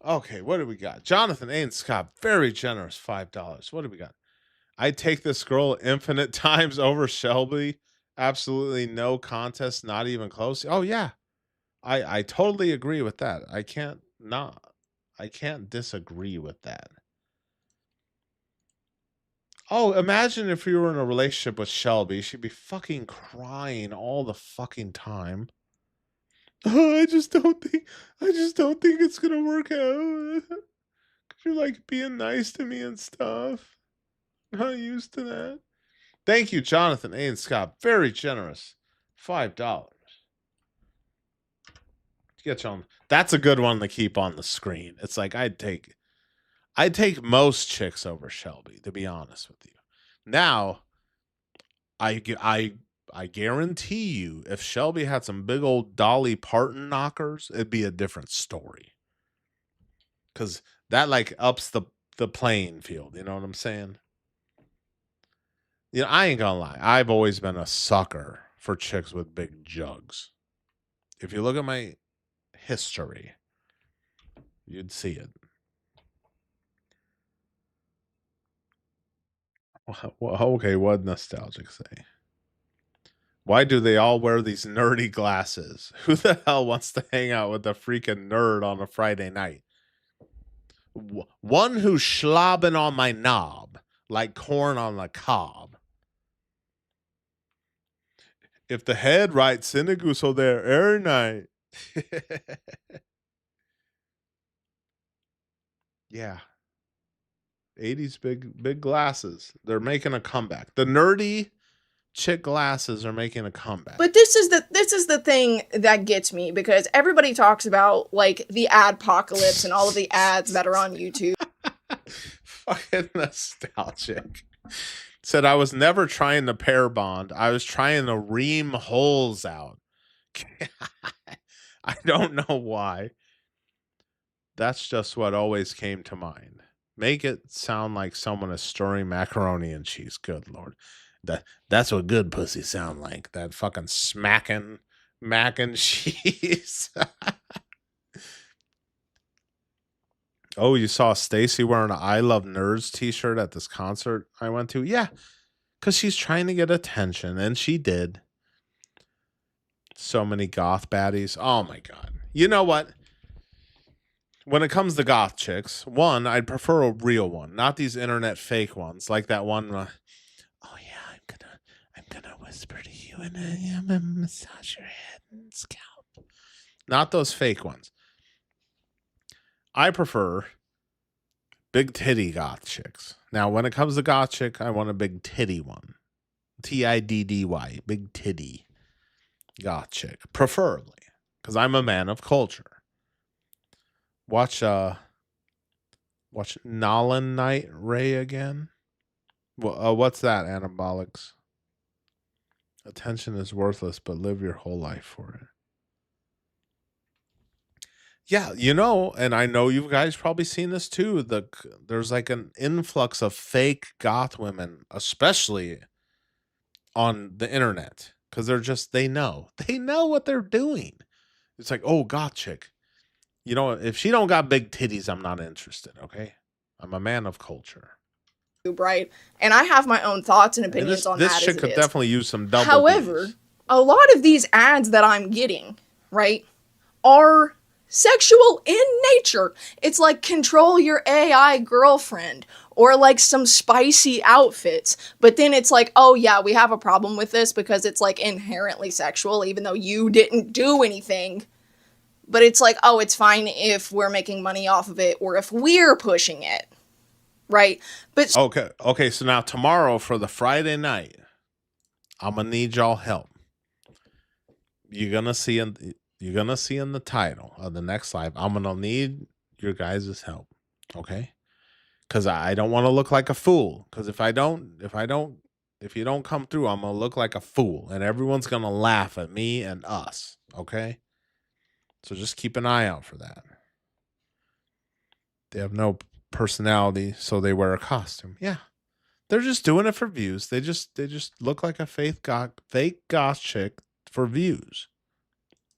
Okay, what do we got? Jonathan, Aiden, Scott, very generous, $5. What do we got? I take this girl infinite times over Shelby. Absolutely no contest, not even close. Oh yeah. I totally agree with that. I can't disagree with that. Oh, imagine if you were in a relationship with Shelby. She'd be fucking crying all the fucking time. Oh, I just don't think it's gonna work out. You're like being nice to me and stuff. Not used to that. Thank you, Jonathan A. and Scott. Very generous. $5. Get you on. That's a good one to keep on the screen. It's like I'd take most chicks over Shelby, to be honest with you. Now, I guarantee you, if Shelby had some big old Dolly Parton knockers, it'd be a different story. Because that like ups the playing field. You know what I'm saying? You know, I ain't gonna lie. I've always been a sucker for chicks with big jugs. If you look at my history, you'd see it. Well, okay, what nostalgic say? Why do they all wear these nerdy glasses? Who the hell wants to hang out with a freaking nerd on a Friday night? One who's slobbing on my knob like corn on the cob. If the head right, Sinaguso there every night. Yeah. 80s big glasses. They're making a comeback. The nerdy chick glasses are making a comeback. But this is the thing that gets me, because everybody talks about like the adpocalypse and all of the ads that are on YouTube. Fucking nostalgic. Said I was never trying to pair bond. I was trying to ream holes out. I don't know why. That's just what always came to mind. Make it sound like someone is stirring macaroni and cheese. Good Lord. That's what good pussy sound like. That fucking smacking mac and cheese. Oh, you saw Stacy wearing an I Love Nerds t-shirt at this concert I went to? Yeah, because she's trying to get attention, and she did. So many goth baddies. Oh, my God. You know what? When it comes to goth chicks, one, I'd prefer a real one, not these internet fake ones, like that one. Oh, yeah, I'm gonna whisper to you, and I'm gonna massage your head and scalp. Not those fake ones. I prefer big titty goth chicks. Now, when it comes to goth chick, I want a big titty one. TIDDY, big titty goth chick, preferably, because I'm a man of culture. Watch Nolan Night Ray again. What's that? Anabolics. Attention is worthless, but live your whole life for it. Yeah, and I know you guys probably seen this too. There's like an influx of fake goth women, especially on the internet, because they know what they're doing. It's like, oh, goth chick, if she don't got big titties, I'm not interested. Okay, I'm a man of culture. Right, and I have my own thoughts and opinions on that. This chick could definitely use some double. However, Ds. a lot of these ads that I'm getting, right, are sexual in nature. It's like control your AI girlfriend or like some spicy outfits. But then it's like, oh yeah, we have a problem with this because it's like inherently sexual, even though you didn't do anything. But it's like, oh, it's fine if we're making money off of it or if we're pushing it. Right? But okay, so now tomorrow for the Friday night, I'm gonna need y'all help. You're gonna see in the title of the next live, I'm gonna need your guys' help. Okay? Because I don't want to look like a fool. Because if you don't come through, I'm gonna look like a fool. And everyone's gonna laugh at me and us. Okay? So just keep an eye out for that. They have no personality, so they wear a costume. Yeah, they're just doing it for views. They just look like a fake goth chick for views.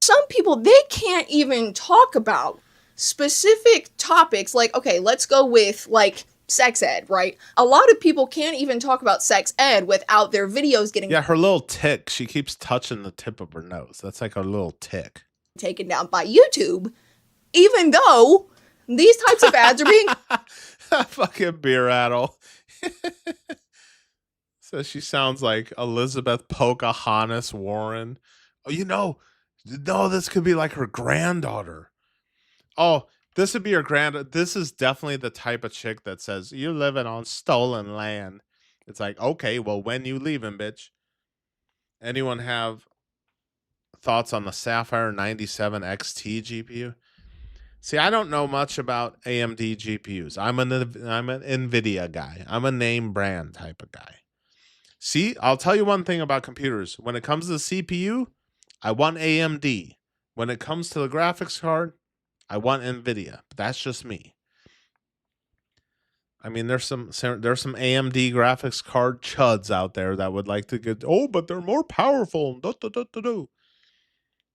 Some people, they can't even talk about specific topics. Like, okay, let's go with like sex ed, right? A lot of people can't even talk about sex ed without their videos getting her little tick. She keeps touching the tip of her nose. That's like a little tick taken down by YouTube, even though these types of ads are being fucking beer addle. So she sounds like Elizabeth Pocahontas Warren. Oh, no, this could be like her granddaughter. Oh, this would be her granddaughter. This is definitely the type of chick that says, you're living on stolen land. It's like, okay, well, when you leaving, bitch? Anyone have thoughts on the Sapphire 97 XT GPU? See, I don't know much about AMD GPUs. I'm an NVIDIA guy. I'm a name brand type of guy. See, I'll tell you one thing about computers. When it comes to the CPU, I want AMD. When it comes to the graphics card, I want NVIDIA. But that's just me. I mean, there's some AMD graphics card chuds out there that would like to get, but they're more powerful.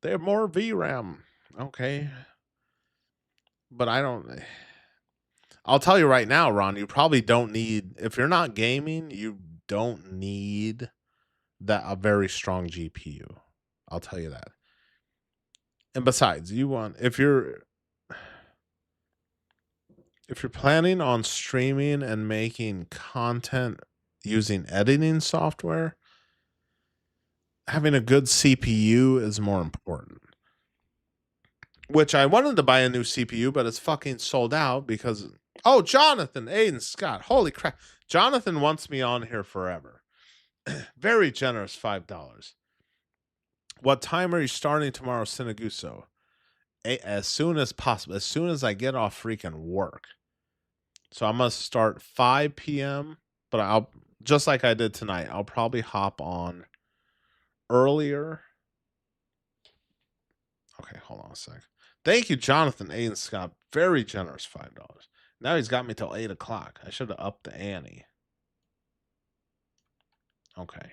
They're more VRAM. Okay. But I'll tell you right now, Ron, you probably don't need, if you're not gaming, you don't need a very strong GPU. I'll tell you that. And besides, if you're planning on streaming and making content using editing software, having a good CPU is more important. Which I wanted to buy a new CPU, but it's fucking sold out because, Jonathan, Aiden, Scott, holy crap. Jonathan wants me on here forever. Very generous, $5. What time are you starting tomorrow, Sinaguso? As soon as possible. As soon as I get off freaking work. So I'm going to start 5 p.m. But I'll, just like I did tonight, I'll probably hop on earlier. Okay, hold on a sec. Thank you, Jonathan Aiden Scott. Very generous, $5. Now he's got me till 8 o'clock. I should have upped the ante. Okay.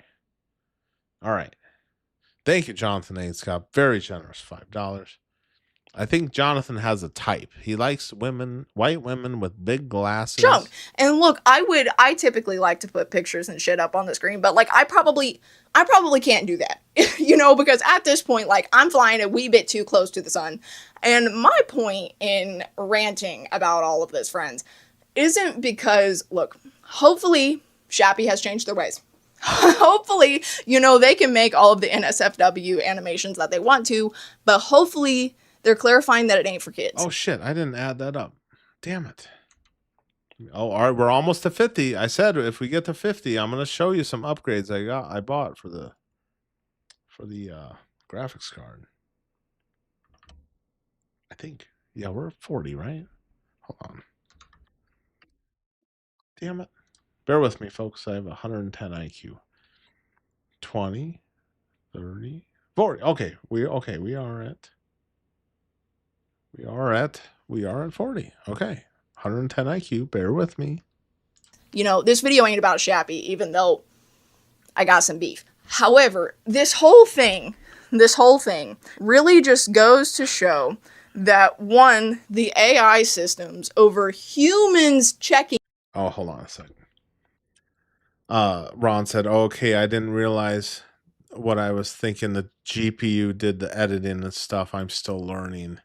All right. Thank you, Jonathan Aiden Scott. Very generous, $5. I think Jonathan has a type. He likes white women with big glasses. Junk. And look, I typically like to put pictures and shit up on the screen, but like I probably can't do that. Because at this point, like I'm flying a wee bit too close to the sun. And my point in ranting about all of this, friends, isn't because, look, hopefully Shappy has changed their ways. Hopefully, they can make all of the NSFW animations that they want to, but hopefully they're clarifying that it ain't for kids. Oh shit, I didn't add that up. Damn it. Oh, all right, we're almost to 50. I said if we get to 50, I'm gonna show you some upgrades I bought for the graphics card. I think. Yeah, we're at 40, right? Hold on. Damn it. Bear with me, folks. I have 110 IQ. 20, 30, 40. Okay, we are at 40. Okay. 110 IQ. Bear with me. You know, this video ain't about Shappy, even though I got some beef. However, this whole thing really just goes to show that one, the AI systems over humans checking. Oh, hold on a second. Ron said, okay, I didn't realize what I was thinking. The GPU did the editing and stuff. I'm still learning.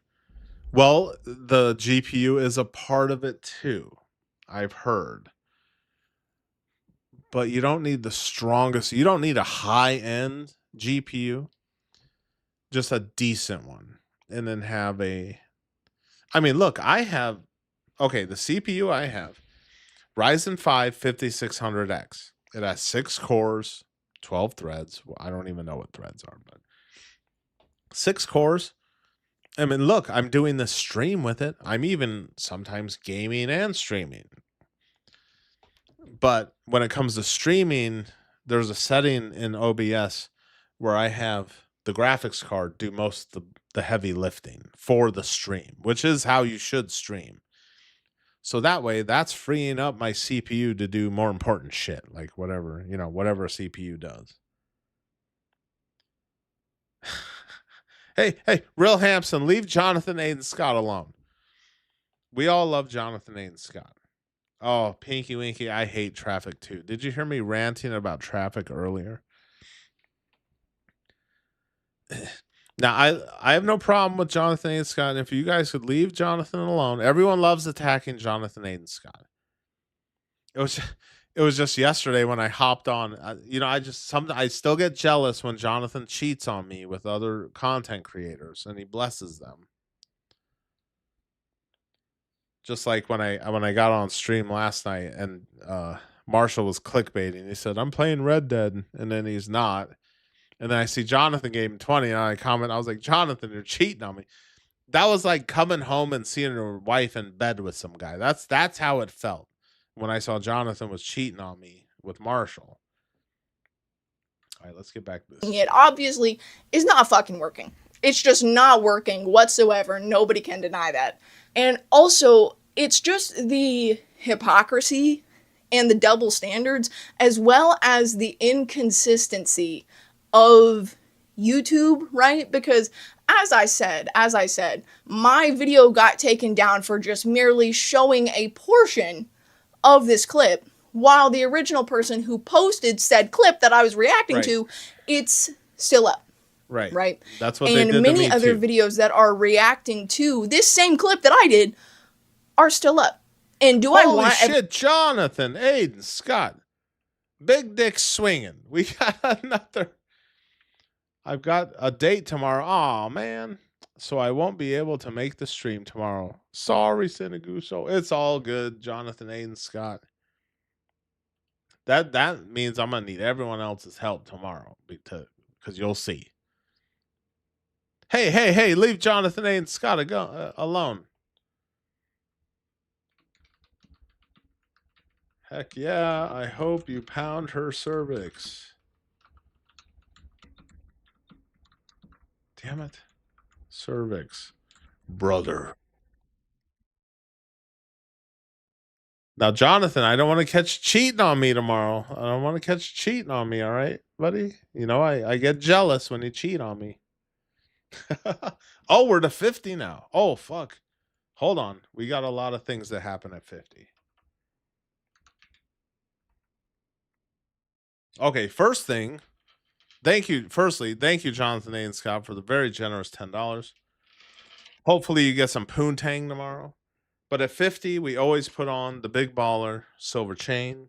Well, the GPU is a part of it too. I've heard. But you don't need the strongest. You don't need a high-end GPU. Just a decent one. And then have a... I mean, look, I have... Okay, the CPU I have. Ryzen 5 5600X. It has 6 cores, 12 threads. Well, I don't even know what threads are, but 6 cores. I mean, look, I'm doing this stream with it. I'm even sometimes gaming and streaming. But when it comes to streaming, there's a setting in OBS where I have the graphics card do most of the heavy lifting for the stream, which is how you should stream. So that way, that's freeing up my CPU to do more important shit, like whatever, whatever a CPU does. Hey, Real Hampson, leave Jonathan Aiden Scott alone. We all love Jonathan Aiden Scott. Oh, Pinky Winky, I hate traffic too. Did you hear me ranting about traffic earlier? Now, I have no problem with Jonathan Aiden Scott. And if you guys could leave Jonathan alone, everyone loves attacking Jonathan Aiden Scott. It was just yesterday when I hopped on. I still get jealous when Jonathan cheats on me with other content creators, and he blesses them. Just like when I got on stream last night, and Marshall was clickbaiting. He said, "I'm playing Red Dead," and then he's not. And then I see Jonathan gave him 20, and I comment. I was like, "Jonathan, you're cheating on me." That was like coming home and seeing your wife in bed with some guy. That's how it felt when I saw Jonathan was cheating on me with Marshall. All right, let's get back to this. It obviously is not fucking working. It's just not working whatsoever. Nobody can deny that. And also, it's just the hypocrisy and the double standards, as well as the inconsistency of YouTube, right? Because as I said, my video got taken down for just merely showing a portion of this clip, while the original person who posted said clip that I was reacting to, it's still up. Right. That's what they did to me. And many other too. videos that are reacting to this same clip that I did are still up. And do I Holy want shit, Jonathan Aiden Scott, big dick swinging. We got another. I've got a date tomorrow. Oh man, so I won't be able to make the stream tomorrow. Sorry, Sinaguso. It's all good, Jonathan Aiden Scott. That means I'm gonna need everyone else's help tomorrow because you'll see. Hey, leave Jonathan Aiden Scott alone. Heck yeah, I hope you pound her cervix. Damn it. Cervix. Brother. Now, Jonathan, I don't want to catch cheating on me tomorrow. I don't want to catch cheating on me, all right, buddy? I get jealous when you cheat on me. Oh, we're to 50 now. Oh, fuck. Hold on. We got a lot of things that happen at 50. Okay, first thing. Thank you, Jonathan A. and Scott, for the very generous $10. Hopefully you get some poontang tomorrow. But at 50, we always put on the Big Baller silver chain,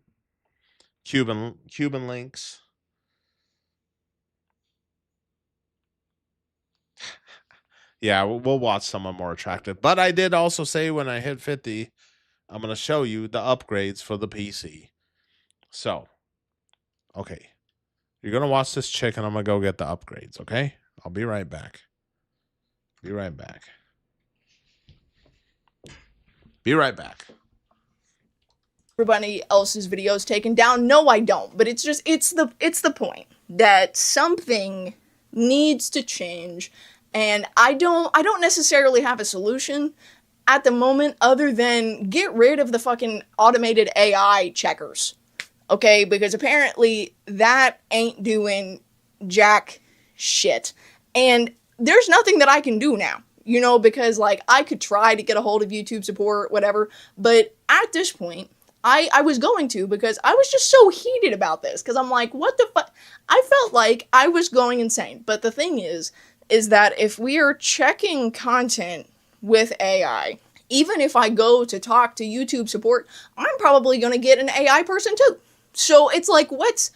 Cuban links. Yeah, we'll watch someone more attractive. But I did also say when I hit 50, I'm going to show you the upgrades for the PC. So, okay. You're going to watch this chick and I'm going to go get the upgrades, okay? I'll be right back. Be right back. Be right back. Everybody else's videos taken down. No, I don't. But it's the point that something needs to change, and I don't necessarily have a solution at the moment other than get rid of the fucking automated AI checkers. Okay, because apparently that ain't doing jack shit. And there's nothing that I can do now. You know, because like I could try to get a hold of YouTube support, whatever, but at this point I was going to, because I was just so heated about this, because I'm like, what the fuck? I felt like I was going insane. But the thing is that if we are checking content with AI, even if I go to talk to YouTube support, I'm probably going to get an AI person too. So it's like, what's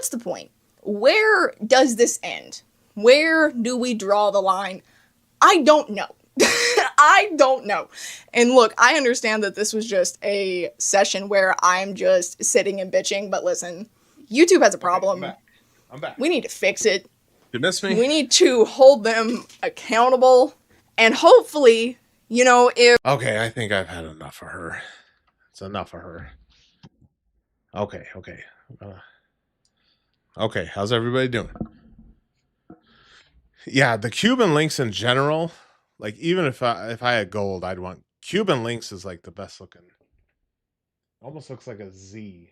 the point? Where does this end? Where do we draw the line? I don't know. I don't know. And look, I understand that this was just a session where I'm just sitting and bitching, but listen, YouTube has a problem. Okay, I'm back. We need to fix it. You miss me? We need to hold them accountable, and hopefully, you know, if... Okay, I think I've had enough of her. It's enough of her. Okay. Okay, how's everybody doing? Yeah, the Cuban links in general, like even if I had gold, I'd want Cuban links is like the best looking. Almost looks like a Z.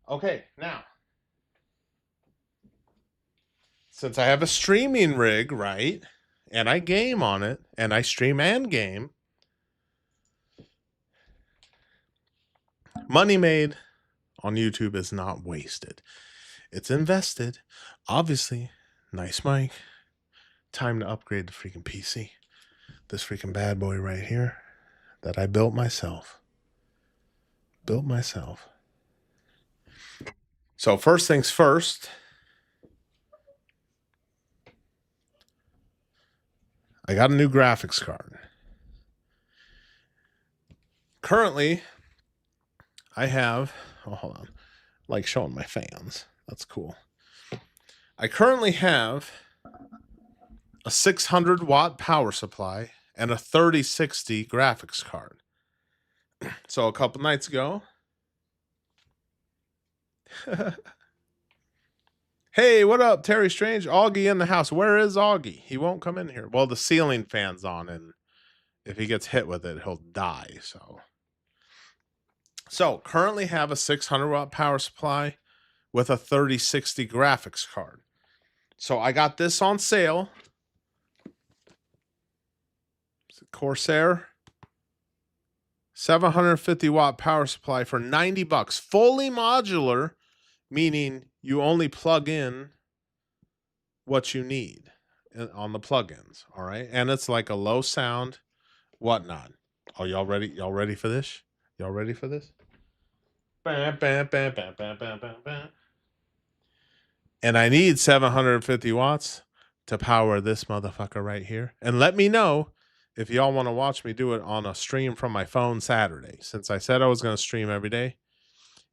Okay, now since I have a streaming rig, right, and I game on it, and I stream and game, money made on YouTube is not wasted. It's invested. Obviously, nice mic. Time to upgrade the freaking PC. This freaking bad boy right here that I built myself. So first things first, I got a new graphics card. Currently, I have, oh, hold on, like showing my fans. That's cool. I currently have a 600 watt power supply and a 3060 graphics card. So a couple nights ago, hey, what up, Terry Strange? Augie in the house. Where is Augie? He won't come in here. Well, the ceiling fan's on, and if he gets hit with it, he'll die. So currently have a 600 watt power supply with a 3060 graphics card. So I got this on sale. Corsair 750 watt power supply for $90. Fully modular, meaning you only plug in what you need on the plugins. All right. And it's like a low sound, whatnot. Oh, y'all ready? Y'all ready for this? Y'all ready for this? Bam, bam, bam, bam, bam, bam, bam, bam. And I need 750 watts to power this motherfucker right here. And let me know if y'all want to watch me do it on a stream from my phone Saturday, since I said I was going to stream every day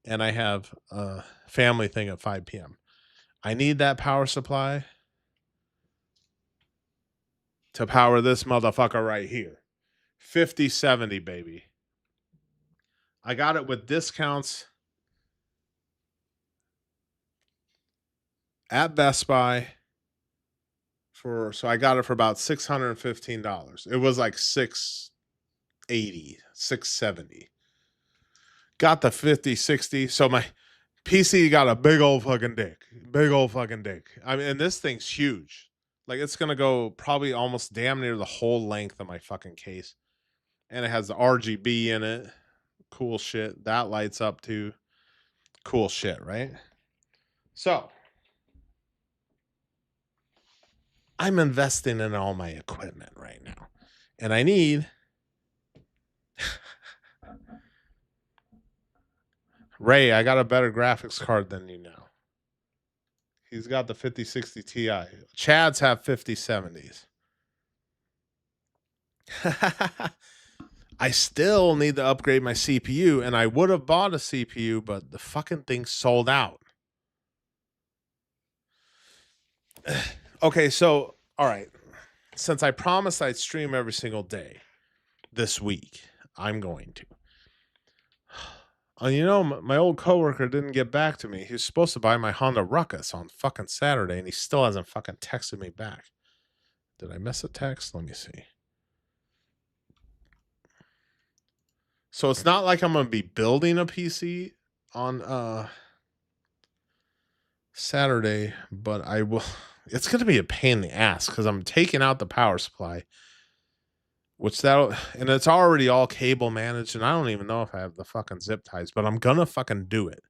and I have a family thing at 5 p.m. I need that power supply to power this motherfucker right here. 5070, baby. I got it with discounts at Best Buy so I got it for about $615. It was like $680, $670. Got the 5060. So my PC got a big old fucking dick. Big old fucking dick. I mean, and this thing's huge. Like, it's gonna go probably almost damn near the whole length of my fucking case. And it has the RGB in it. Cool shit. That lights up too. Cool shit, right? So I'm investing in all my equipment right now. And I need Ray, I got a better graphics card than you now. He's got the 5060 Ti. Chad's have 5070s. I still need to upgrade my CPU, and I would have bought a CPU, but the fucking thing sold out. Okay, so all right. Since I promised I'd stream every single day this week, I'm going to. You know, my old coworker didn't get back to me. He was supposed to buy my Honda Ruckus on fucking Saturday, and he still hasn't fucking texted me back. Did I miss a text? Let me see. So it's not like I'm gonna be building a PC on Saturday, but I will. It's gonna be a pain in the ass because I'm taking out the power supply, which and it's already all cable managed, and I don't even know if I have the fucking zip ties, but I'm gonna fucking do it.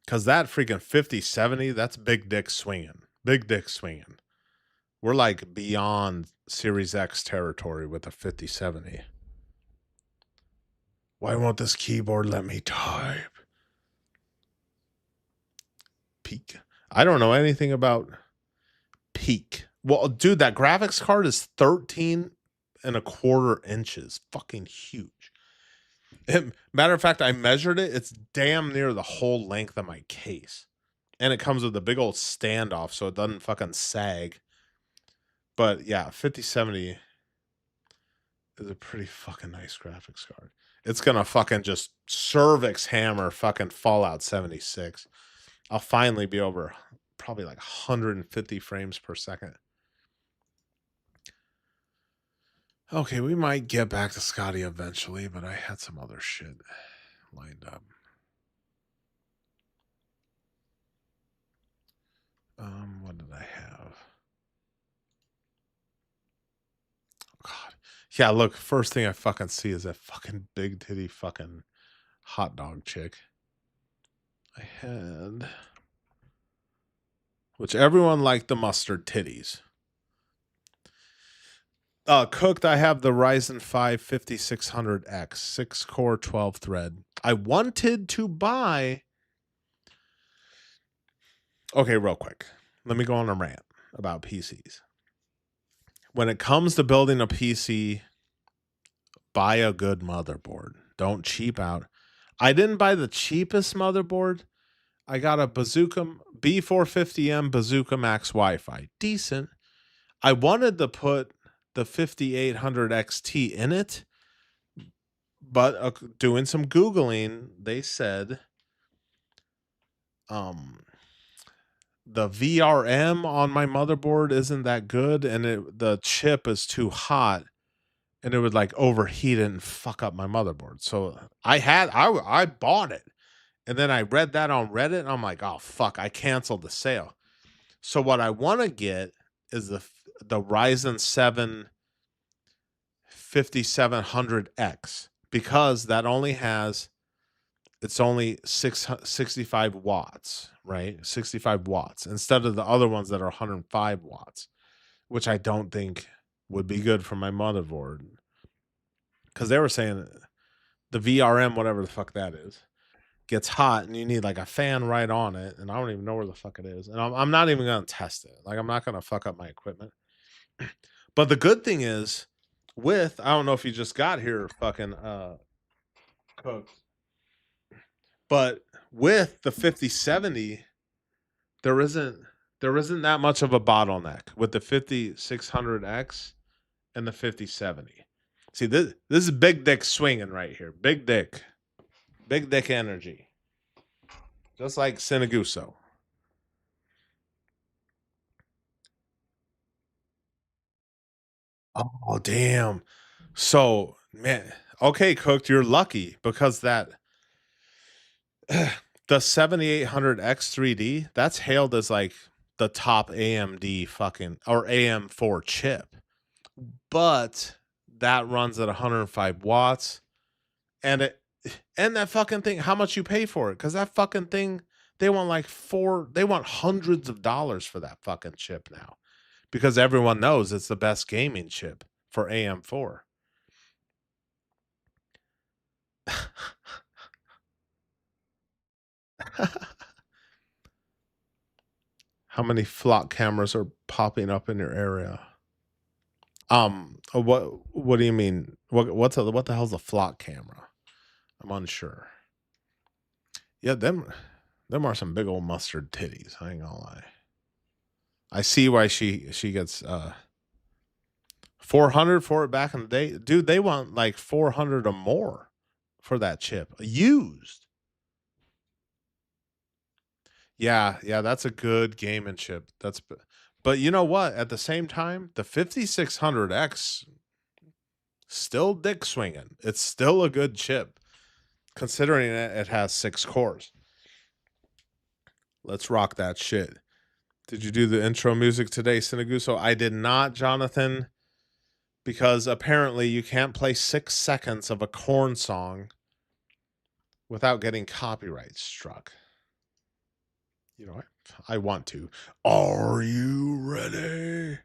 Cause that freaking 5070, that's big dick swinging. Big dick swinging. We're like beyond Series X territory with a 5070. Why won't this keyboard let me type? Peak. I don't know anything about Peak. Well, dude, that graphics card is 13.25 inches. Fucking huge. Matter of fact, I measured it. It's damn near the whole length of my case. And it comes with a big old standoff so it doesn't fucking sag. But yeah, 5070 is a pretty fucking nice graphics card. It's gonna fucking just cervix hammer fucking Fallout 76. I'll finally be over probably like 150 frames per second. Okay, we might get back to Scotty eventually, but I had some other shit lined up. What did I have? God. Yeah, look, first thing I fucking see is that fucking big titty fucking hot dog chick. I had, which everyone liked the mustard titties. Cooked, I have the Ryzen 5 5600X, 6-core, 12-thread. I wanted to buy. Okay, real quick. Let me go on a rant about PCs. When it comes to building a PC, buy a good motherboard. Don't cheap out. I didn't buy the cheapest motherboard. I got a Bazooka B450M Bazooka Max Wi-Fi. Decent. I wanted to put the 5800 XT in it, but doing some Googling, they said the VRM on my motherboard isn't that good, and the chip is too hot, and it would like overheat it and fuck up my motherboard. So I bought it, and then I read that on Reddit, and I'm like, oh fuck, I canceled the sale. So what I want to get is the Ryzen 7 5700X, because that only has, it's only 65 watts, right? 65 watts instead of the other ones that are 105 watts, which I don't think would be good for my motherboard. Because they were saying the VRM, whatever the fuck that is, gets hot and you need like a fan right on it. And I don't even know where the fuck it is. And I'm not even going to test it. Like, I'm not going to fuck up my equipment. But the good thing is, I don't know if you just got here fucking cooked, but with the 5070, there isn't that much of a bottleneck with the 5600X and the 5070. See, this is big dick swinging right here. Big dick energy, just like Sinaguso. Oh damn! So man, okay, cooked. You're lucky because that the 7800X3D, that's hailed as like the top AMD fucking or AM4 chip, but that runs at 105 watts, and that fucking thing. How much you pay for it? Because that fucking thing, they want hundreds of dollars for that fucking chip now, because everyone knows it's the best gaming chip for AM4. How many flock cameras are popping up in your area? What do you mean? What the hell's a flock camera? I'm unsure. Yeah, them are some big old mustard titties. I ain't gonna lie. I see why she gets 400 for it back in the day. Dude, they want like 400 or more for that chip. Used. Yeah, that's a good gaming chip. But you know what? At the same time, the 5600X still dick swinging. It's still a good chip considering it has 6 cores. Let's rock that shit. Did you do the intro music today, Sinaguso? I did not, Jonathan, because apparently you can't play 6 seconds of a corn song without getting copyright struck. You know, I want to. Are you ready?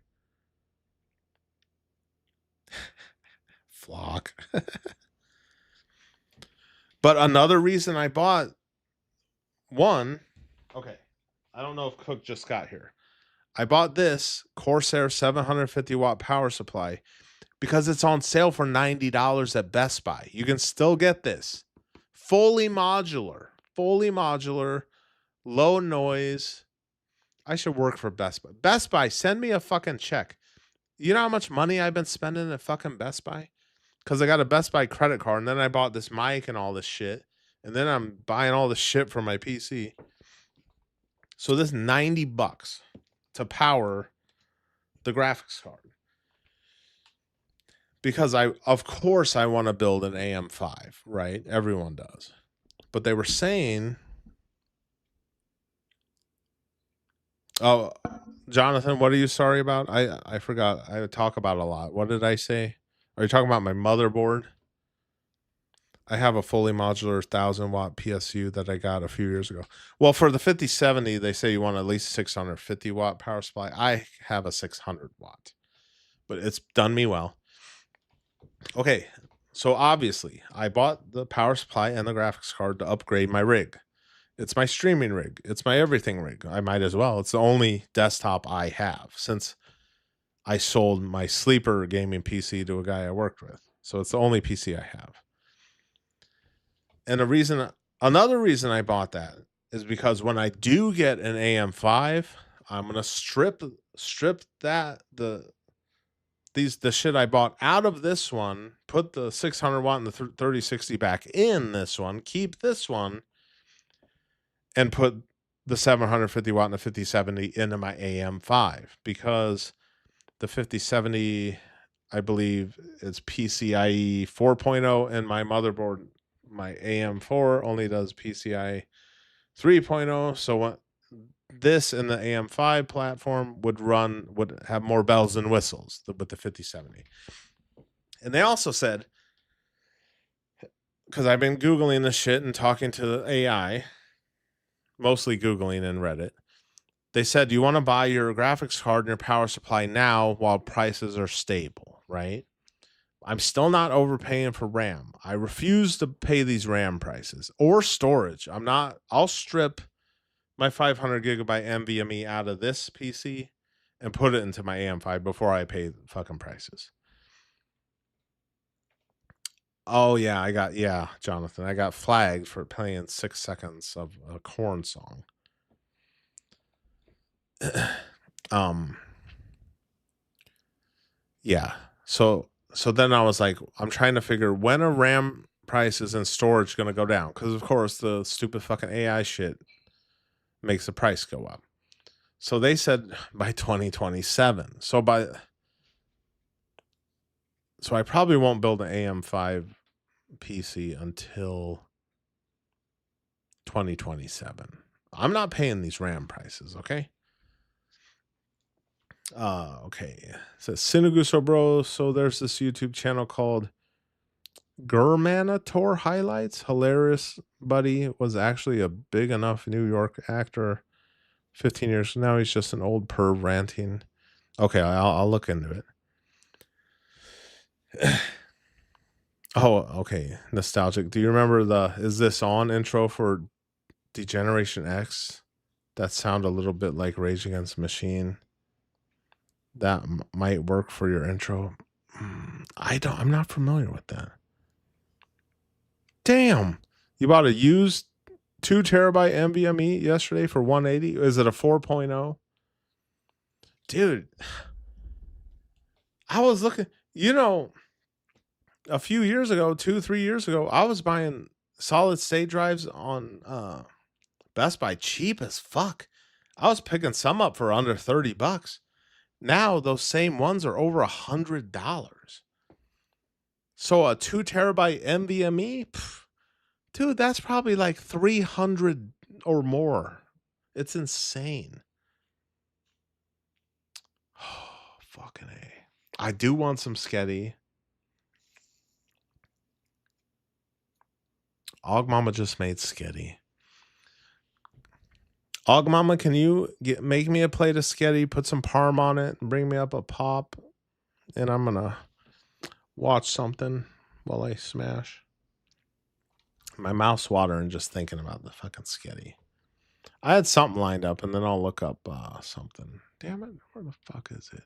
Flock. But another reason I bought one, okay, I don't know if Cook just got here. I bought this Corsair 750 watt power supply because it's on sale for $90 at Best Buy. You can still get this. Fully modular, low noise. I should work for Best Buy. Best Buy, send me a fucking check. You know how much money I've been spending at fucking Best Buy? Because I got a Best Buy credit card, and then I bought this mic and all this shit. And then I'm buying all this shit for my PC. So this $90 to power the graphics card. Because of course I want to build an AM5, right? Everyone does. But they were saying, oh, Jonathan, what are you sorry about? I forgot. I talk about a lot. What did I say? Are you talking about my motherboard? I have a fully modular 1000 watt PSU that I got a few years ago. Well, for the 5070, they say you want at least 650 watt power supply. I have a 600 watt, but it's done me well. Okay, so obviously I bought the power supply and the graphics card to upgrade my rig. It's my streaming rig. It's my everything rig. I might as well. It's the only desktop I have since I sold my sleeper gaming PC to a guy I worked with. So it's the only PC I have. And another reason I bought that is because when I do get an AM5, I'm gonna strip the shit I bought out of this one, put the 600 watt and the 3060 back in this one, keep this one, and put the 750 watt and the 5070 into my AM5 because the 5070, I believe, is PCIe 4.0, and my motherboard, my AM4, only does PCIe 3.0. So what this and the AM5 platform would have more bells and whistles with the 5070. And they also said, because I've been Googling this shit and talking to the AI, mostly Googling and Reddit, they said you want to buy your graphics card and your power supply now while prices are stable, right? I'm still not overpaying for RAM. I refuse to pay these RAM prices or storage. I'll strip my 500 gigabyte NVMe out of this PC and put it into my AM5 before I pay the fucking prices. Oh yeah, Jonathan, I got flagged for playing 6 seconds of a corn song. Yeah. So then I was like, I'm trying to figure when are RAM prices and storage going to go down? Because of course the stupid fucking AI shit makes the price go up. So they said by 2027. So I probably won't build an AM5 PC until 2027. I'm not paying these RAM prices, okay? Okay. It says Sinaguso Bro. So there's this YouTube channel called Germanator Highlights. Hilarious buddy was actually a big enough New York actor 15 years now. He's just an old perv ranting. Okay, I'll look into it. Oh, okay. Nostalgic. Do you remember the Is This On intro for Degeneration X? That sound a little bit like Rage Against the Machine. That might work for your intro. I'm not familiar with that. Damn. You bought a used 2 terabyte NVMe yesterday for 180. Is it a 4.0? Dude, I was looking, a few years ago, 2-3 years ago, I was buying solid state drives on Best Buy cheap as fuck. I was picking some up for under $30. Now those same ones are over $100. So a 2 terabyte NVMe, dude, that's probably like 300 or more. It's insane. Oh, fucking A. I do want some Sketty. Og Mama just made Sketty. Og Mama, can you make me a plate of Sketty, put some parm on it, and bring me up a pop? And I'm gonna watch something while I smash. My mouth's watering just thinking about the fucking Sketty. I had something lined up, and then I'll look up something. Damn it, where the fuck is it?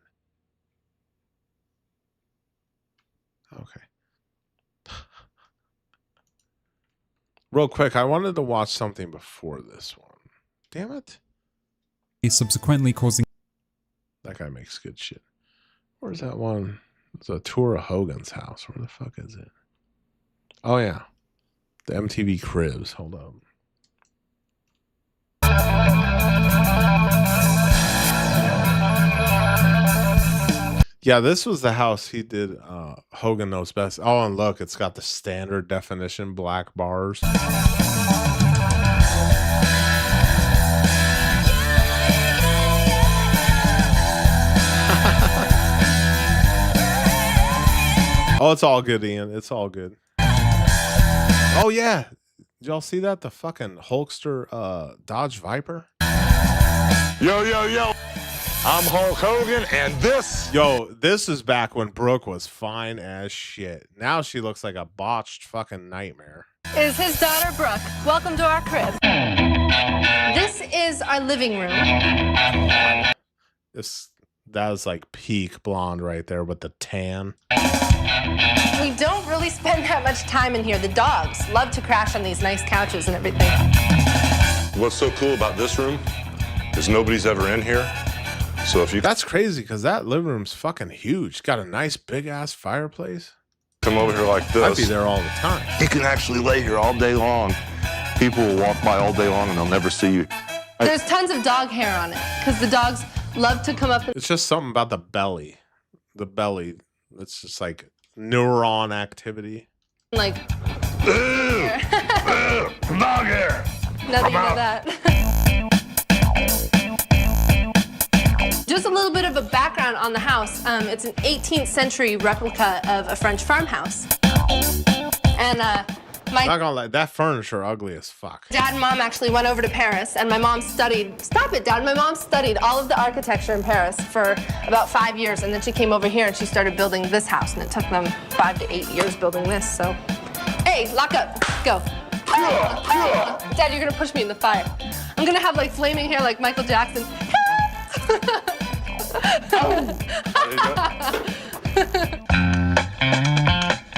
Okay. Real quick, I wanted to watch something before this one. Damn it. Subsequently causing That guy makes good shit. Where's that one? It's a tour of Hogan's house. Where the fuck is it? Oh, yeah. The MTV Cribs. Hold up. Yeah, this was the house he did Hogan Knows Best. Oh, and look, it's got the standard definition black bars. Oh, it's all good, Ian. It's all good. Oh, yeah. Did y'all see that? The fucking Hulkster Dodge Viper? Yo, yo, yo. I'm Hulk Hogan, and this... Yo, this is back when Brooke was fine as shit. Now she looks like a botched fucking nightmare. Is his daughter Brooke. Welcome to our crib. This is our living room. That was like peak blonde right there with the tan. We don't really spend that much time in here. The dogs love to crash on these nice couches and everything. What's so cool about this room is nobody's ever in here. So if you That's crazy because that living room's fucking huge. Got a nice big ass fireplace. come over here like this, I'd be there all the time. you can actually lay here all day long. People will walk by all day long and they'll never see you. There's tons of dog hair on it because the dogs love to come up and It's just something about the belly. The belly. It's just like neuron activity. like, Dog hair! now that you know that. Just a little bit of a background on the house. It's an 18th century replica of a French farmhouse. And my Not gonna lie, that furniture ugly as fuck. dad and mom actually went over to Paris, and my mom studied, stop it, Dad, my mom studied all of the architecture in Paris for about 5 years, and then she came over here and she started building this house, and it took them 5 to 8 years building this, so. Hey, lock up, go. Dad, you're gonna push me in the fire. I'm gonna have like flaming hair like Michael Jackson.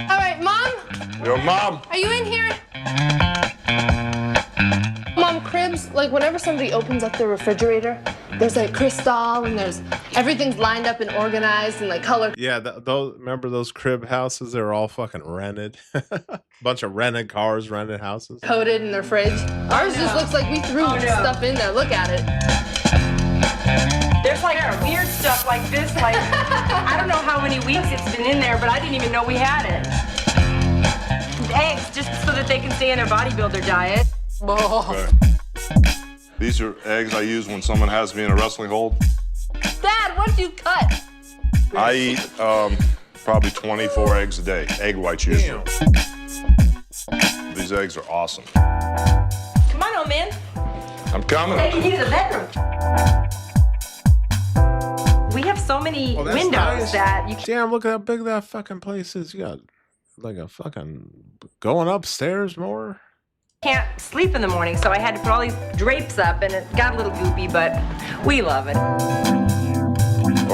All right, Mom, Yo, Mom! are you in here? Mom, cribs, like whenever somebody opens up their refrigerator, there's like crystal and there's everything's lined up and organized and like colored. Yeah, remember those crib houses? They were all fucking rented. Bunch of rented cars, rented houses. Coated in their fridge. Ours just looks like we threw stuff in there. Look at it. There's like weird stuff like this, like, I don't know how many weeks it's been in there, but I didn't even know we had it. Eggs, just so that they can stay in their bodybuilder diet. Oh. These are eggs I use when someone has me in a wrestling hold. Dad, what did you cut? I eat probably 24 eggs a day, egg whites usually. These eggs are awesome. Come on, old man. I'm coming. Taking you to the bedroom. We have so many Oh, that's windows nice. that you can't. Damn, look how big that fucking place is. You got like a fucking going upstairs more. Can't sleep in the morning, so I had to put all these drapes up, and it got a little goopy, but we love it.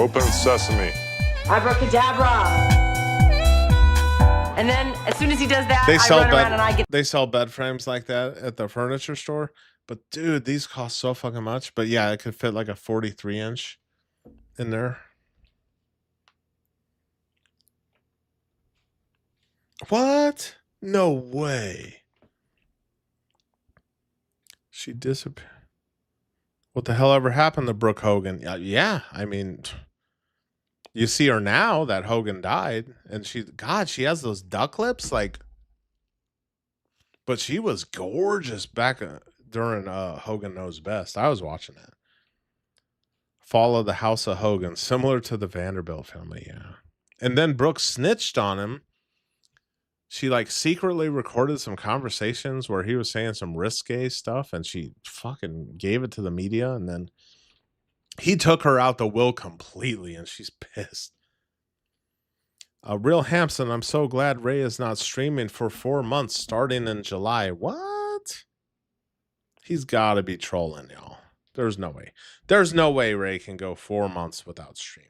Open sesame. Abracadabra. And then as soon as he does that, They I sell run around and I get. they sell bed frames like that at the furniture store. But dude, these cost so fucking much. But yeah, it could fit like a 43-inch in there. What? No way. She disappeared. What the hell ever happened to Brooke Hogan? Yeah, I mean, you see her now that Hogan died, and she has those duck lips, like. But she was gorgeous back during Hogan Knows Best. I was watching that. Fall of the House of Hogan, similar to the Vanderbilt family, yeah. And then Brooke snitched on him. She like secretly recorded some conversations where he was saying some risque stuff, and she fucking gave it to the media, and then he took her out the will completely, and she's pissed. Real Hampson, I'm so glad Ray is not streaming for 4 months starting in July. What? He's got to be trolling, y'all. There's no way. There's no way Ray can go 4 months without streaming.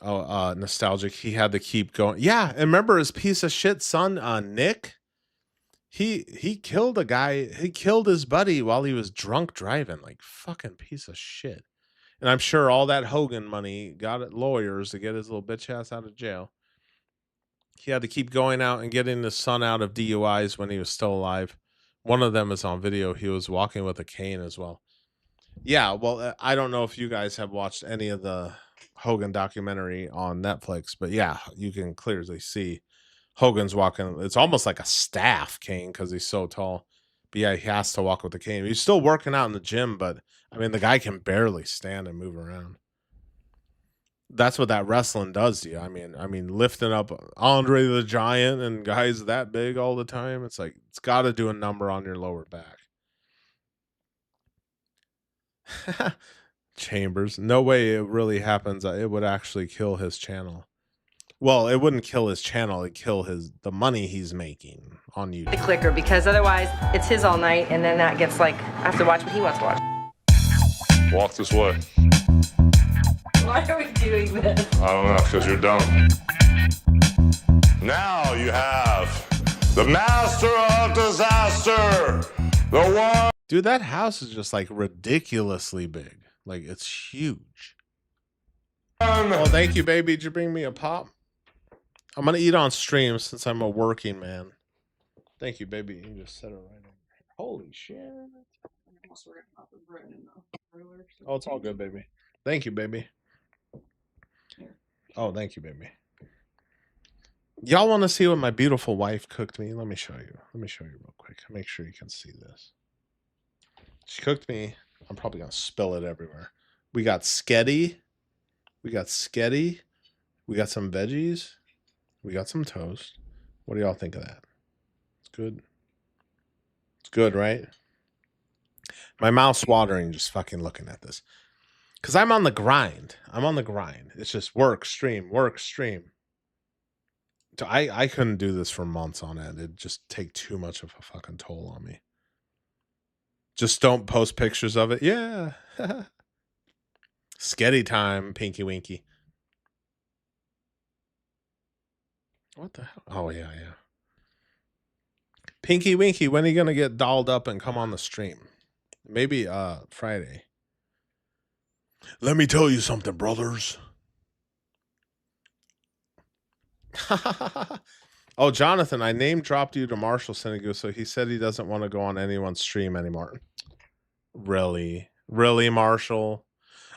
Oh, nostalgic. He had to keep going. Yeah, and remember his piece of shit son, Nick? He killed a guy. He killed his buddy while he was drunk driving. Like, fucking piece of shit. And I'm sure all that Hogan money got at lawyers to get his little bitch ass out of jail. He had to keep going out and getting his son out of DUIs when he was still alive. One of them is on video. He was walking with a cane as well. Yeah, well, I don't know if you guys have watched any of the Hogan documentary on Netflix, but yeah, you can clearly see Hogan's walking. It's almost like a staff cane because he's so tall. But yeah, he has to walk with the cane. He's still working out in the gym, but I mean, the guy can barely stand and move around. That's what that wrestling does to you. I mean, lifting up Andre the Giant and guys that big all the time. It's like, it's got to do a number on your lower back. Chambers. No way it really happens. It would actually kill his channel. Well, it wouldn't kill his channel. It'd kill the money he's making on YouTube. The clicker, because otherwise it's his all night, and then that gets like, I have to watch what he wants to watch. Walk this way. Why are we doing this? I don't know, because you're dumb. Now you have the master of disaster. The one. Dude, that house is just like ridiculously big. Like, it's huge. Oh, thank you, baby. Did you bring me a pop? I'm going to eat on stream since I'm a working man. Thank you, baby. You can just set it right in. Holy shit. Oh, it's all good, baby. Thank you, baby. Oh, thank you, baby. Y'all want to see what my beautiful wife cooked me? Let me show you. Let me show you real quick. Make sure you can see this. She cooked me. I'm probably going to spill it everywhere. We got sketty. We got sketty. We got some veggies. We got some toast. What do y'all think of that? It's good. It's good, right? My mouth's watering just fucking looking at this. Because I'm on the grind. I'm on the grind. It's just work, stream, work, stream. So I couldn't do this for months on end. It'd just take too much of a fucking toll on me. Just don't post pictures of it. Yeah. Sketty time, Pinky Winky. What the hell? Oh, yeah, yeah. Pinky Winky, when are you going to get dolled up and come on the stream? Maybe Friday. Let me tell you something, brothers. Oh, Jonathan, I name dropped you to Marshall Sinaguso, so he said he doesn't want to go on anyone's stream anymore. Really? Really, Marshall?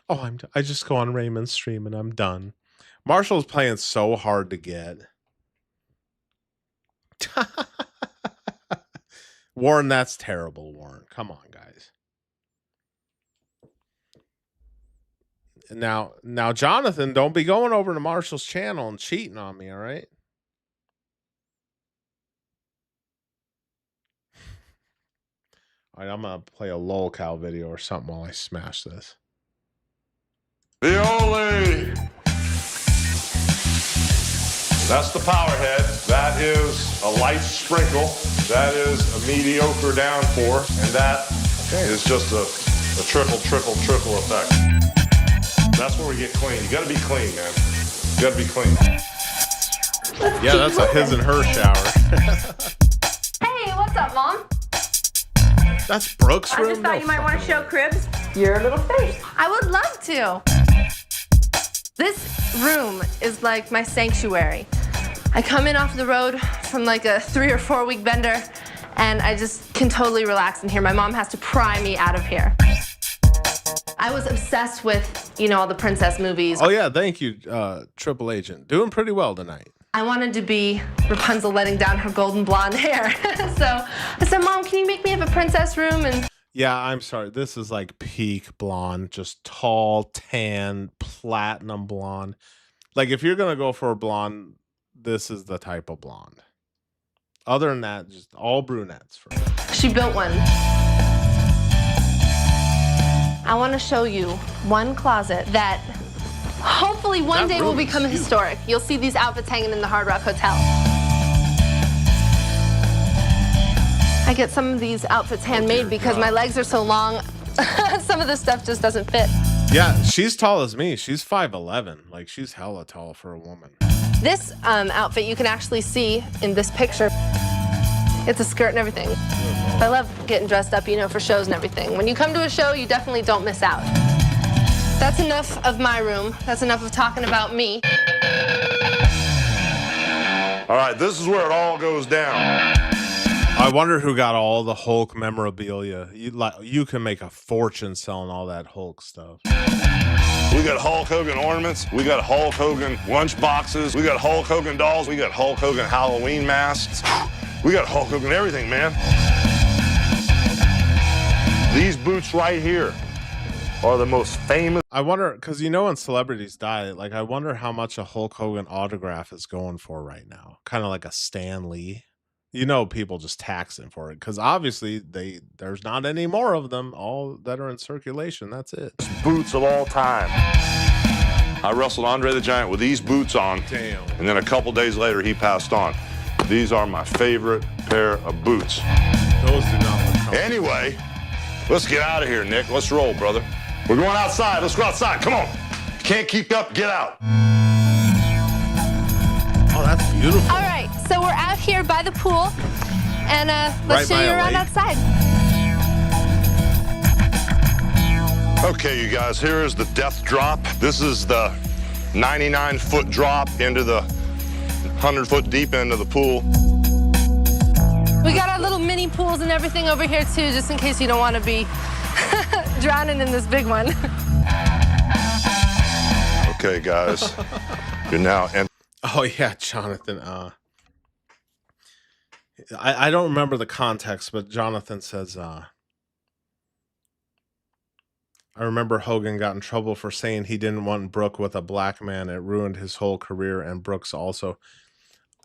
Oh, I just go on Raymond's stream and I'm done. Marshall's playing so hard to get. Warren, that's terrible, Warren. Come on, guys. Now, Jonathan, don't be going over to Marshall's channel and cheating on me, all right? All right, I'm going to play a lolcow video or something while I smash this. The only. That's the power head. That is a light sprinkle. That is a mediocre downpour. And that is just a A triple effect. That's where we get clean. You gotta be clean, man. You gotta be clean. Yeah, that's a his and her shower. Hey, what's up, Mom? That's Brooke's I room. just thought No you might want to fucking show Cribs your little face. I would love to. This room is like my sanctuary. I come in off the road from like a 3 or 4 week bender, and I just can totally relax in here. My mom has to pry me out of here. I was obsessed with, all the princess movies. Oh yeah, thank you, Triple Agent. Doing pretty well tonight. I wanted to be Rapunzel letting down her golden blonde hair. So I said, Mom, can you make me have a princess room? And Yeah, I'm sorry. This is like peak blonde, just tall, tan, platinum blonde. Like if you're gonna go for a blonde, this is the type of blonde. Other than that, just all brunettes for me. she built one. I want to show you one closet that hopefully one That day will room is become huge. historic. You'll see these outfits hanging in the Hard Rock Hotel. I get some of these outfits handmade because my legs are so long. Some of this stuff just doesn't fit. Yeah, she's tall as me. She's 5'11". Like she's hella tall for a woman. This outfit you can actually see in this picture. It's a skirt and everything. I love getting dressed up, for shows and everything. When you come to a show, you definitely don't miss out. That's enough of my room. That's enough of talking about me. All right, this is where it all goes down. I wonder who got all the Hulk memorabilia. You can make a fortune selling all that Hulk stuff. We got Hulk Hogan ornaments. We got Hulk Hogan lunch boxes. We got Hulk Hogan dolls. We got Hulk Hogan Halloween masks. We got Hulk Hogan everything, man. These boots right here are the most famous. I wonder, because when celebrities die, like I wonder how much a Hulk Hogan autograph is going for right now. Kind of like a Stan Lee. People just taxing for it because obviously there's not any more of them. All that are in circulation. That's it. Boots of all time. I wrestled Andre the Giant with these boots on. Damn. And then a couple days later, he passed on. These are my favorite pair of boots. Those do not look comfortable. Anyway, let's get out of here, Nick. Let's roll, brother. We're going outside. Let's go outside. Come on. Can't keep up. Get out. Oh, that's beautiful. All right, so we're out here by the pool, and let's show Right by you a around lake? outside. Okay, you guys, here is the death drop. This is the 99-foot drop into the 100-foot deep end of the pool. We got our little mini pools and everything over here too, just in case you don't want to be drowning in this big one. Okay, guys, you're now in. Oh yeah, Jonathan. I don't remember the context, but Jonathan says, I remember Hogan got in trouble for saying he didn't want Brooke with a black man. It ruined his whole career, and Brooks also.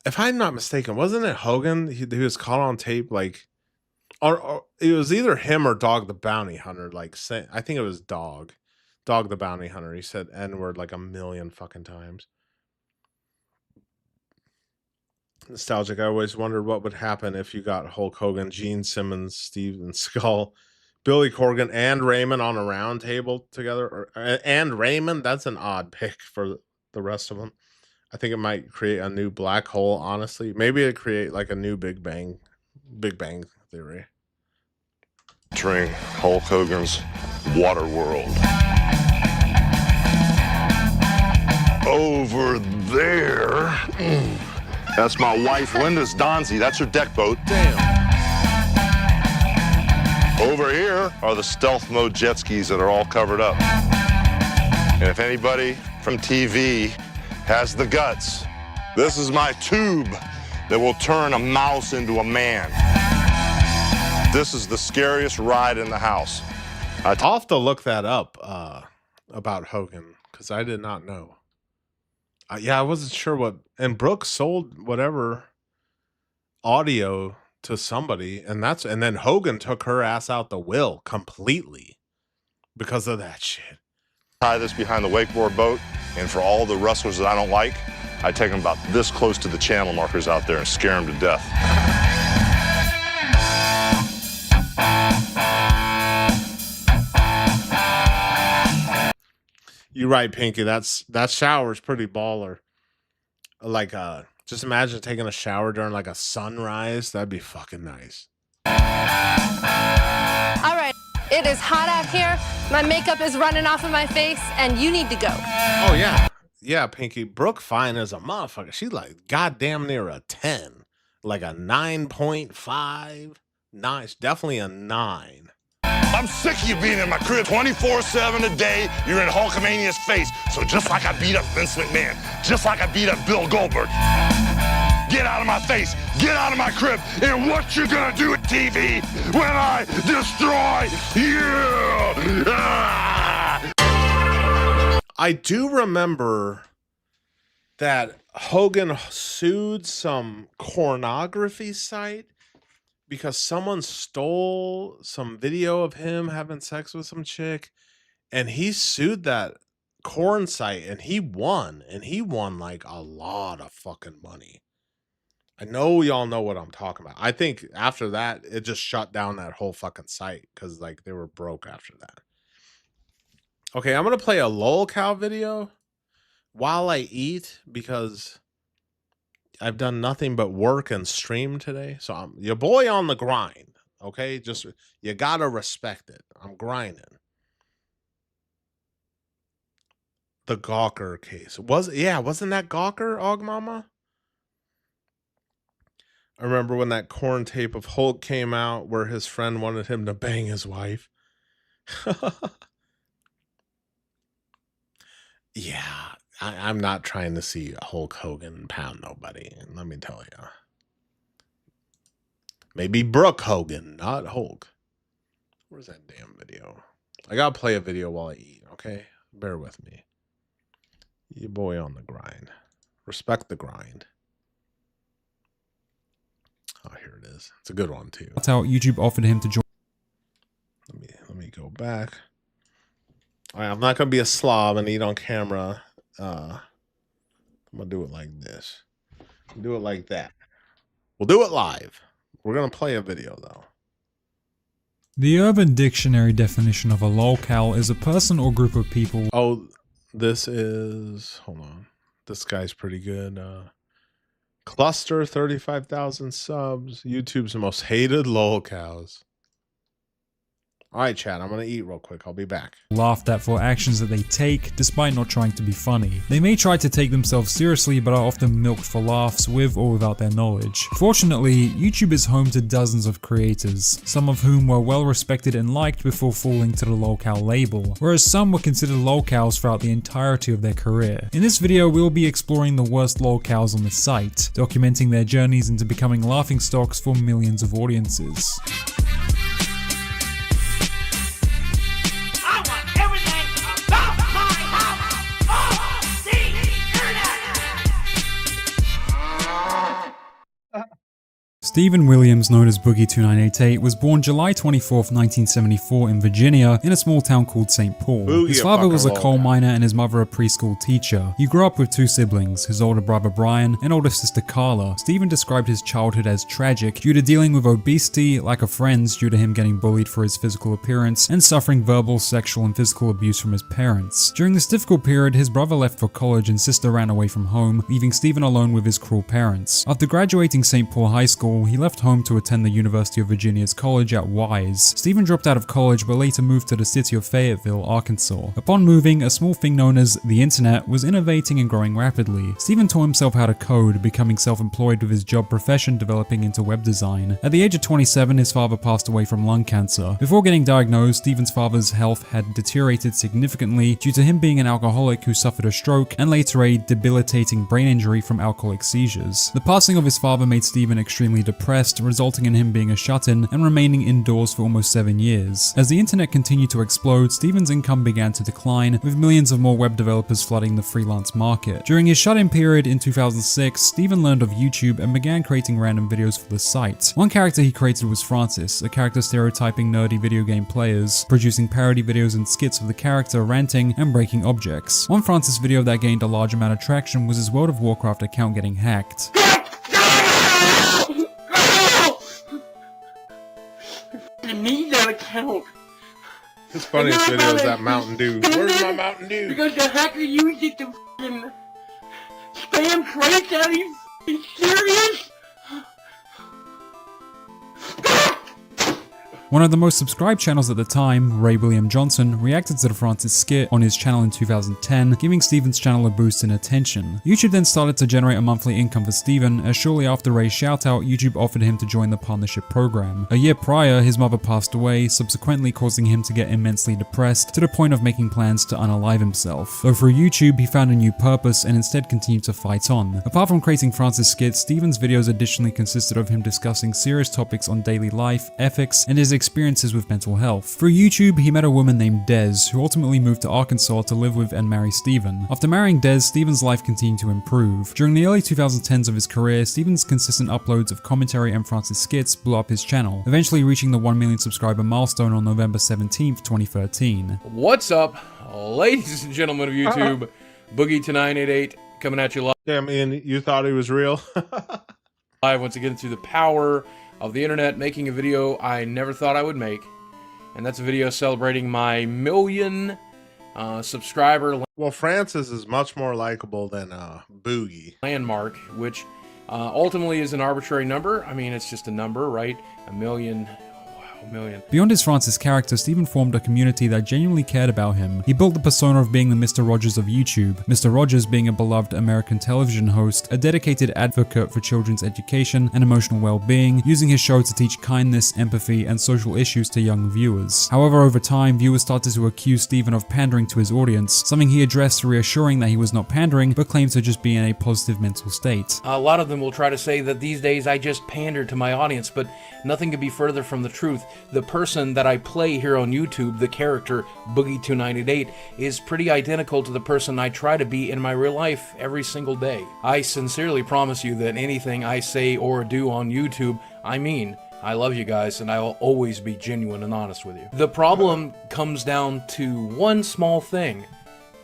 If I'm not mistaken, wasn't it Hogan? He was caught on tape, like, or it was either him or Dog the Bounty Hunter. Like, I think it was Dog the Bounty Hunter. He said N-word like a million fucking times. Nostalgic. I always wondered what would happen if you got Hulk Hogan, Gene Simmons, Steven Skull, Billy Corgan, and Raymond on a round table together. And Raymond, that's an odd pick for the rest of them. I think it might create a new black hole, honestly. Maybe it'd create like a new Big Bang Theory. Entering Hulk Hogan's water world. Over there, that's my wife Linda's Donzi. That's her deck boat. Damn. Over here are the stealth mode jet skis that are all covered up. And if anybody from TV has the guts, this is my tube that will turn a mouse into a man. This is the scariest ride in the house. I'll have to look that up about Hogan because I did not know. Yeah, I wasn't sure what. And Brooks sold whatever audio to somebody, and then Hogan took her ass out the will completely because of that shit. Tie this behind the wakeboard boat, and for all the wrestlers that I don't like, I take them about this close to the channel markers out there and scare them to death. You're right, Pinky. That shower's pretty baller. Like, just imagine taking a shower during like a sunrise. That'd be fucking nice. All right, it is hot out here. My makeup is running off of my face, and you need to go. Oh yeah, yeah, Pinky. Brooke fine as a motherfucker. She's like goddamn near a 10, like a 9.5. Nice, definitely a 9. I'm sick of you being in my crib 24/7 a day. You're in Hulkamania's face. So just like I beat up Vince McMahon, just like I beat up Bill Goldberg, get out of my face, get out of my crib, and what you gonna do at TV when I destroy you? Ah! I do remember that Hogan sued some pornography site because someone stole some video of him having sex with some chick, and he sued that corn site and he won like a lot of fucking money. I know y'all know what I'm talking about. I think after that it just shut down that whole fucking site because like they were broke after that. Okay, I'm gonna play a lolcow video while I eat because I've done nothing but work and stream today. So I'm your boy on the grind. Okay, just you gotta respect it. I'm grinding. The Gawker case wasn't that Gawker, Og Mama? I remember when that corn tape of Hulk came out where his friend wanted him to bang his wife. Yeah, I'm not trying to see Hulk Hogan pound nobody. Let me tell you. Maybe Brooke Hogan, not Hulk. Where's that damn video? I gotta play a video while I eat, okay? Bear with me. Your boy on the grind. Respect the grind. Oh, here it is. It's a good one too. That's how YouTube offered him to join. Let me go back. All right, I'm not gonna be a slob and eat on camera. I'm gonna do it like this. Do it like that. We'll do it live. We're gonna play a video though. The Urban Dictionary definition of a lolcow is a person or group of people. Oh, this is, hold on. This guy's pretty good. Cluster, 35,000 subs. YouTube's most hated lolcows. All right, chat, I'm going to eat real quick. I'll be back. Laughed at for actions that they take, despite not trying to be funny. They may try to take themselves seriously, but are often milked for laughs with or without their knowledge. Fortunately, YouTube is home to dozens of creators, some of whom were well respected and liked before falling to the lolcow label, whereas some were considered lolcows throughout the entirety of their career. In this video, we'll be exploring the worst lolcows on the site, documenting their journeys into becoming laughingstocks for millions of audiences. Stephen Williams, known as Boogie2988, was born July 24th, 1974 in Virginia, in a small town called St. Paul. Boogie His father was a fucking coal lolcow. miner and his mother a preschool teacher. He grew up with two siblings, his older brother Brian and older sister Carla. Stephen described his childhood as tragic due to dealing with obesity, lack of friends due to him getting bullied for his physical appearance, and suffering verbal, sexual, and physical abuse from his parents. During this difficult period, his brother left for college and sister ran away from home, leaving Stephen alone with his cruel parents. After graduating St. Paul High School, he left home to attend the University of Virginia's college at Wise. Stephen dropped out of college but later moved to the city of Fayetteville, Arkansas. Upon moving, a small thing known as the internet was innovating and growing rapidly. Stephen taught himself how to code, becoming self-employed with his job profession developing into web design. At the age of 27, his father passed away from lung cancer. Before getting diagnosed, Stephen's father's health had deteriorated significantly due to him being an alcoholic who suffered a stroke and later a debilitating brain injury from alcoholic seizures. The passing of his father made Stephen extremely depressed, resulting in him being a shut-in and remaining indoors for almost 7 years. As the internet continued to explode, Stephen's income began to decline, with millions of more web developers flooding the freelance market. During his shut-in period in 2006, Stephen learned of YouTube and began creating random videos for the site. One character he created was Francis, a character stereotyping nerdy video game players, producing parody videos and skits of the character ranting and breaking objects. One Francis video that gained a large amount of traction was his World of Warcraft account getting hacked. I need that account. His funniest video is that Mountain Dew. Where's my Mountain Dew? Because the hacker used it to f***ing spam credits out. Are you f***ing serious? One of the most subscribed channels at the time, Ray William Johnson, reacted to the Francis skit on his channel in 2010, giving Steven's channel a boost in attention. YouTube then started to generate a monthly income for Steven, as shortly after Ray's shoutout, YouTube offered him to join the partnership program. A year prior, his mother passed away, subsequently causing him to get immensely depressed, to the point of making plans to unalive himself. Though through YouTube, he found a new purpose and instead continued to fight on. Apart from creating Francis skits, Steven's videos additionally consisted of him discussing serious topics on daily life, ethics, and his experiences with mental health. Through YouTube, he met a woman named Des, who ultimately moved to Arkansas to live with and marry Steven. After marrying Des, Steven's life continued to improve. During the early 2010s of his career, Steven's consistent uploads of commentary and Francis skits blew up his channel, eventually reaching the 1 million subscriber milestone on November 17th, 2013. What's up, ladies and gentlemen of YouTube? Boogie2988 coming at you live. Damn, Ian, you thought he was real? Live once again through the power of the internet, making a video I never thought I would make, and that's a video celebrating my 1 million subscriber Well, Francis is much more likable than Boogie. landmark, which ultimately is an arbitrary number. I mean, it's just a number, right? 1 million. Wow, 1 million. Beyond his Francis character, Steven formed a community that genuinely cared about him. He built the persona of being the Mr. Rogers of YouTube, Mr. Rogers being a beloved American television host, a dedicated advocate for children's education and emotional well-being, using his show to teach kindness, empathy, and social issues to young viewers. However, over time, viewers started to accuse Steven of pandering to his audience, something he addressed reassuring that he was not pandering, but claimed to just be in a positive mental state. A lot of them will try to say that these days I just pander to my audience, but nothing could be further from the truth. The person that I play here on YouTube, the character Boogie2988, is pretty identical to the person I try to be in my real life every single day. I sincerely promise you that anything I say or do on YouTube, I mean. I love you guys, and I will always be genuine and honest with you. The problem comes down to one small thing.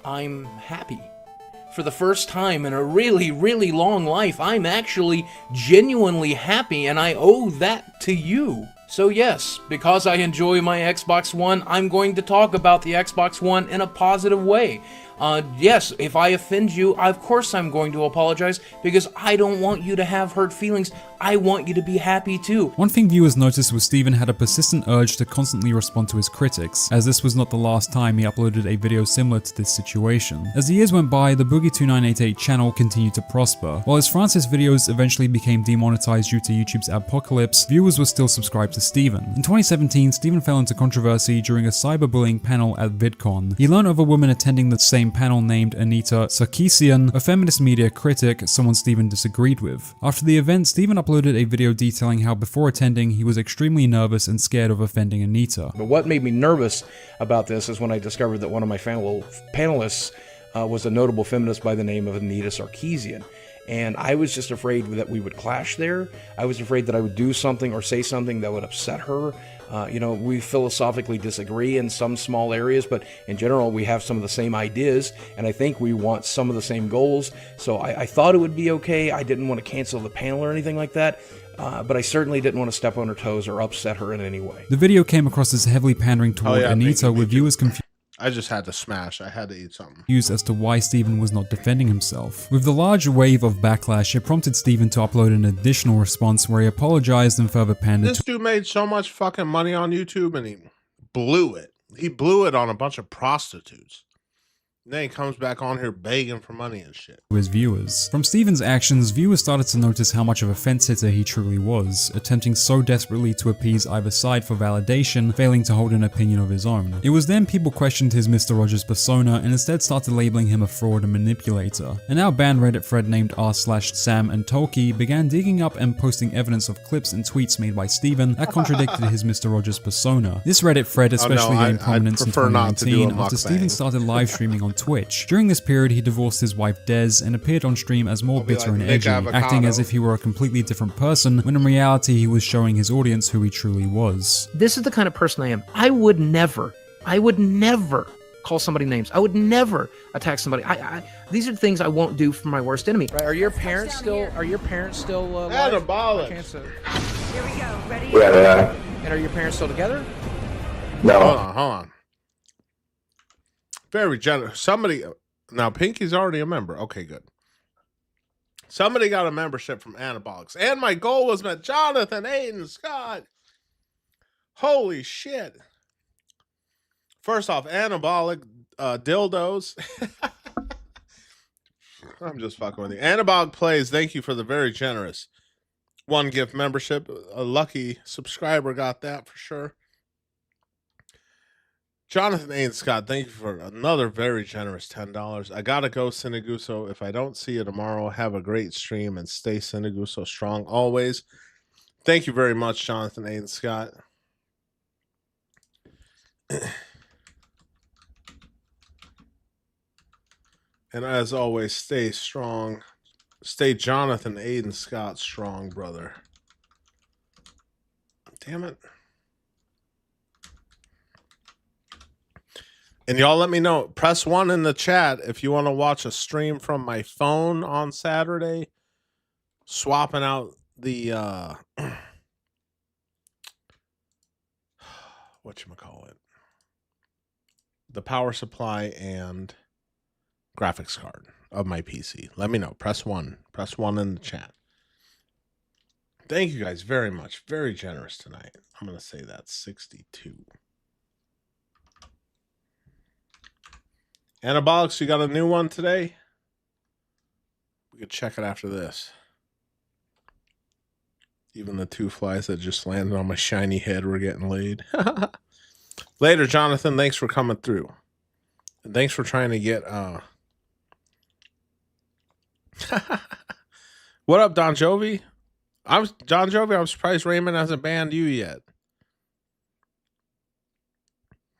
I'm happy. For the first time in a really, really long life, I'm actually genuinely happy, and I owe that to you. So yes, because I enjoy my Xbox One, I'm going to talk about the Xbox One in a positive way. Yes, if I offend you, of course I'm going to apologize, because I don't want you to have hurt feelings. I want you to be happy too. One thing viewers noticed was Steven had a persistent urge to constantly respond to his critics, as this was not the last time he uploaded a video similar to this situation. As the years went by, the Boogie2988 channel continued to prosper. While his Francis videos eventually became demonetized due to YouTube's apocalypse, viewers were still subscribed to Steven. In 2017, Steven fell into controversy during a cyberbullying panel at VidCon. He learned of a woman attending the same panel named Anita Sarkeesian, a feminist media critic, someone Steven disagreed with. After the event, Steven uploaded a video detailing how before attending he was extremely nervous and scared of offending Anita. But what made me nervous about this is when I discovered that one of my panelists was a notable feminist by the name of Anita Sarkeesian. And I was just afraid that we would clash there. I was afraid that I would do something or say something that would upset her. You know, we philosophically disagree in some small areas, but in general, we have some of the same ideas, and I think we want some of the same goals. So I thought it would be okay. I didn't want to cancel the panel or anything like that. But I certainly didn't want to step on her toes or upset her in any way. The video came across as heavily pandering toward Anita, with viewers confused. I just had to smash. I had to eat something. As to why Steven was not defending himself. With the large wave of backlash, it prompted Steven to upload an additional response where he apologized and further pandered This dude made so much fucking money on YouTube and he blew it. He blew it on a bunch of prostitutes. And then he comes back on here begging for money and shit. to his viewers. From Steven's actions, viewers started to notice how much of a fence sitter he truly was, attempting so desperately to appease either side for validation, failing to hold an opinion of his own. It was then people questioned his Mr. Rogers persona and instead started labeling him a fraud and manipulator. An now banned Reddit thread named r/Sam and Tolkien began digging up and posting evidence of clips and tweets made by Steven that contradicted his Mr. Rogers persona. This Reddit thread especially gained prominence in 2019 after Steven started live streaming on Twitch. During this period, he divorced his wife Des and appeared on stream as more bitter and edgy, acting as if he were a completely different person, when in reality he was showing his audience who he truly was. This is the kind of person I am. I would never call somebody names. I would never attack somebody. These are things I won't do for my worst enemy. Right, are your parents still alive? Here we go. Ready? And are your parents still together? No. Hold on. Very generous. Somebody, now Pinky's already a member. Okay, good. Somebody got a membership from Anabolics. And my goal was met. Jonathan, Aiden, Scott. Holy shit. First off, anabolic dildos. I'm just fucking with you. Anabolic Plays, thank you for the very generous 1 gift membership. A lucky subscriber got that for sure. Jonathan A. and Scott, thank you for another very generous $10. I gotta go, Sinaguso. If I don't see you tomorrow, have a great stream and stay Sinaguso strong always. Thank you very much, Jonathan A. and Scott. And as always, stay strong. Stay Jonathan Aiden Scott strong, brother. Damn it. And y'all let me know. Press 1 in the chat if you want to watch a stream from my phone on Saturday. Swapping out the whatchamacallit? The power supply and graphics card of my PC. Let me know. Press 1. Press 1 in the chat. Thank you guys very much. Very generous tonight. I'm going to say that's 62. Anabolics, you got a new one today? We could check it after this. Even the 2 flies that just landed on my shiny head were getting laid. Later, Jonathan. Thanks for coming through. And thanks for trying to get... What up, Don Jovi? John Jovi. I'm surprised Raymond hasn't banned you yet.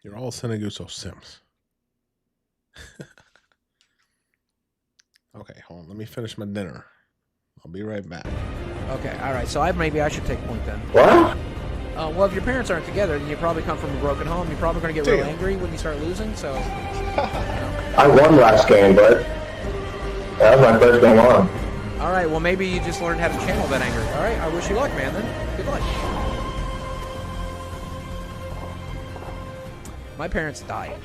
You're all Sinaguso Sims. Okay, hold on. Let me finish my dinner. I'll be right back. Okay, all right. So maybe I should take point then. What? Well, if your parents aren't together, then you probably come from a broken home. You're probably going to get real angry when you start losing. So. I won last game, but that was my first game on. All right. Well, maybe you just learned how to channel that anger. All right. I wish you luck, man. Then good luck. My parents died.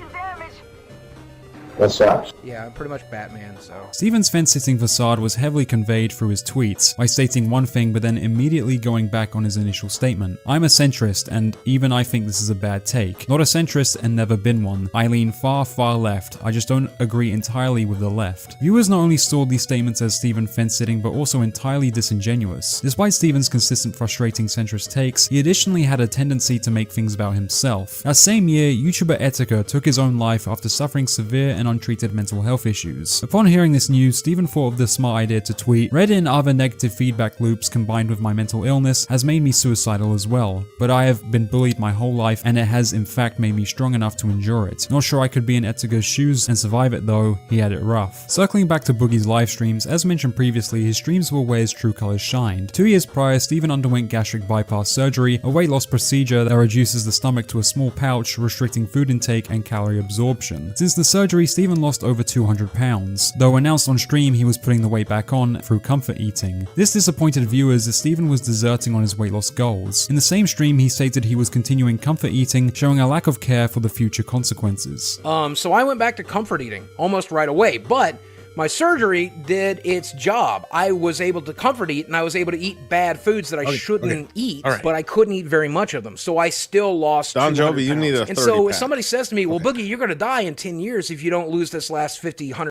That sucks. Yeah, I'm pretty much Batman, so. Steven's fence-sitting facade was heavily conveyed through his tweets, by stating one thing but then immediately going back on his initial statement. I'm a centrist, and even I think this is a bad take. Not a centrist and never been one. I lean far, far left. I just don't agree entirely with the left. Viewers not only saw these statements as Steven fence-sitting, but also entirely disingenuous. Despite Steven's consistent frustrating centrist takes, he additionally had a tendency to make things about himself. That same year, YouTuber Etika took his own life after suffering severe and untreated mental health issues. Upon hearing this news, Steven thought of the smart idea to tweet, Reddit and other negative feedback loops combined with my mental illness has made me suicidal as well, but I have been bullied my whole life and it has in fact made me strong enough to endure it. Not sure I could be in Etika's shoes and survive it though, he had it rough. Circling back to Boogie's live streams, as mentioned previously, his streams were where his true colors shined. 2 years prior, Steven underwent gastric bypass surgery, a weight loss procedure that reduces the stomach to a small pouch, restricting food intake and calorie absorption. Since the surgery, Steven lost over 200 pounds, though announced on stream he was putting the weight back on through comfort eating. This disappointed viewers as Steven was deserting on his weight loss goals. In the same stream, he stated he was continuing comfort eating, showing a lack of care for the future consequences. So I went back to comfort eating almost right away, but my surgery did its job. I was able to comfort eat, and I was able to eat bad foods that I shouldn't eat, but I couldn't eat very much of them. So I still lost Don 200 Jovi, you pounds. need a 30 And so if pack. somebody says to me, well, Boogie, you're going to die in 10 years if you don't lose this last 50, 100.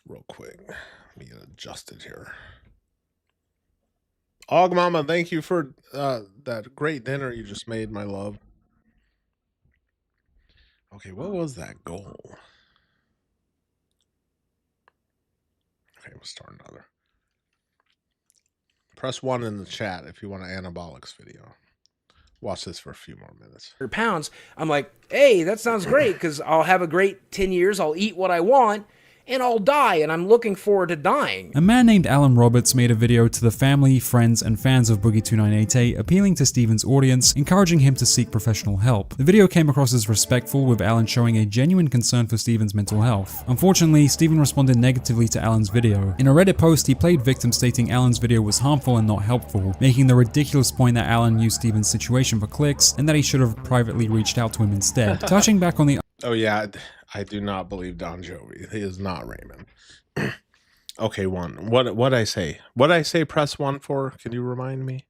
Real quick. Let me get adjusted here. Og Mama, thank you for that great dinner you just made, my love. Okay, what was that goal? Okay, we'll start another. Press 1 in the chat if you want an anabolics video. Watch this for a few more minutes. Pounds. I'm like, hey, that sounds great because I'll have a great 10 years. I'll eat what I want. And I'll die, and I'm looking forward to dying. A man named Alan Roberts made a video to the family, friends, and fans of Boogie2988 appealing to Steven's audience, encouraging him to seek professional help. The video came across as respectful, with Alan showing a genuine concern for Steven's mental health. Unfortunately, Steven responded negatively to Alan's video. In a Reddit post, he played victim, stating Alan's video was harmful and not helpful, making the ridiculous point that Alan used Steven's situation for clicks, and that he should have privately reached out to him instead. Touching back on the Oh yeah, I do not believe Don Jovi. He is not Raymond. Okay, one. What I say? What I say? Press one for? Can you remind me?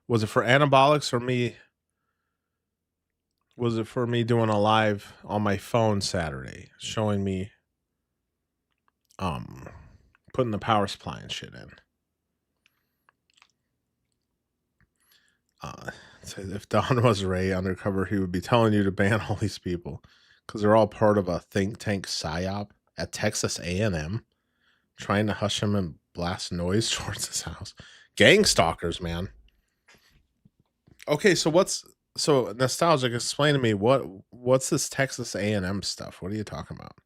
Was it for anabolics or me? Was it for me doing a live on my phone Saturday, showing me putting the power supply and shit in? Says if Don was Ray undercover, he would be telling you to ban all these people because they're all part of a think tank psyop at Texas A&M, trying to hush him and blast noise towards his house. Gang stalkers, man. Okay, so nostalgic? Explain to me what's this Texas A&M stuff? What are you talking about?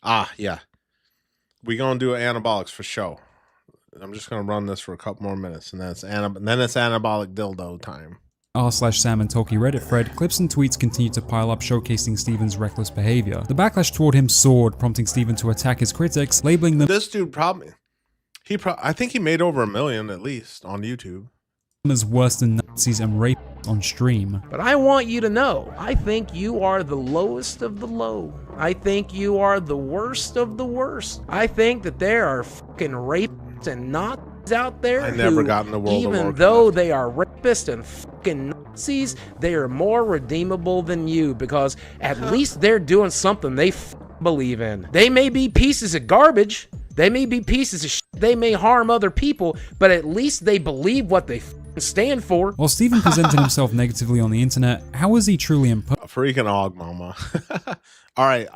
Ah, yeah, we gonna do anabolics for show. I'm just gonna run this for a couple more minutes, and then it's anabolic dildo time. r/Sam and Tolkien Reddit thread, clips and tweets continue to pile up showcasing Steven's reckless behavior. The backlash toward him soared, prompting Steven to attack his critics, labeling them This dude I think he made over $1 million at least on YouTube as worse than Nazis and rapists on stream. But I want you to know, I think you are the lowest of the low. I think you are the worst of the worst. I think that there are fucking rapists and Nazis out there I never who, got in the World of even Warcraft. though they are rapists and fucking Nazis, they are more redeemable than you because at least they're doing something they believe in. They may be pieces of garbage. They may be pieces of shit. They may harm other people, but at least they believe what they stand for. While Steven presented himself negatively on the internet, how was he truly in person? Freaking og mama. All right.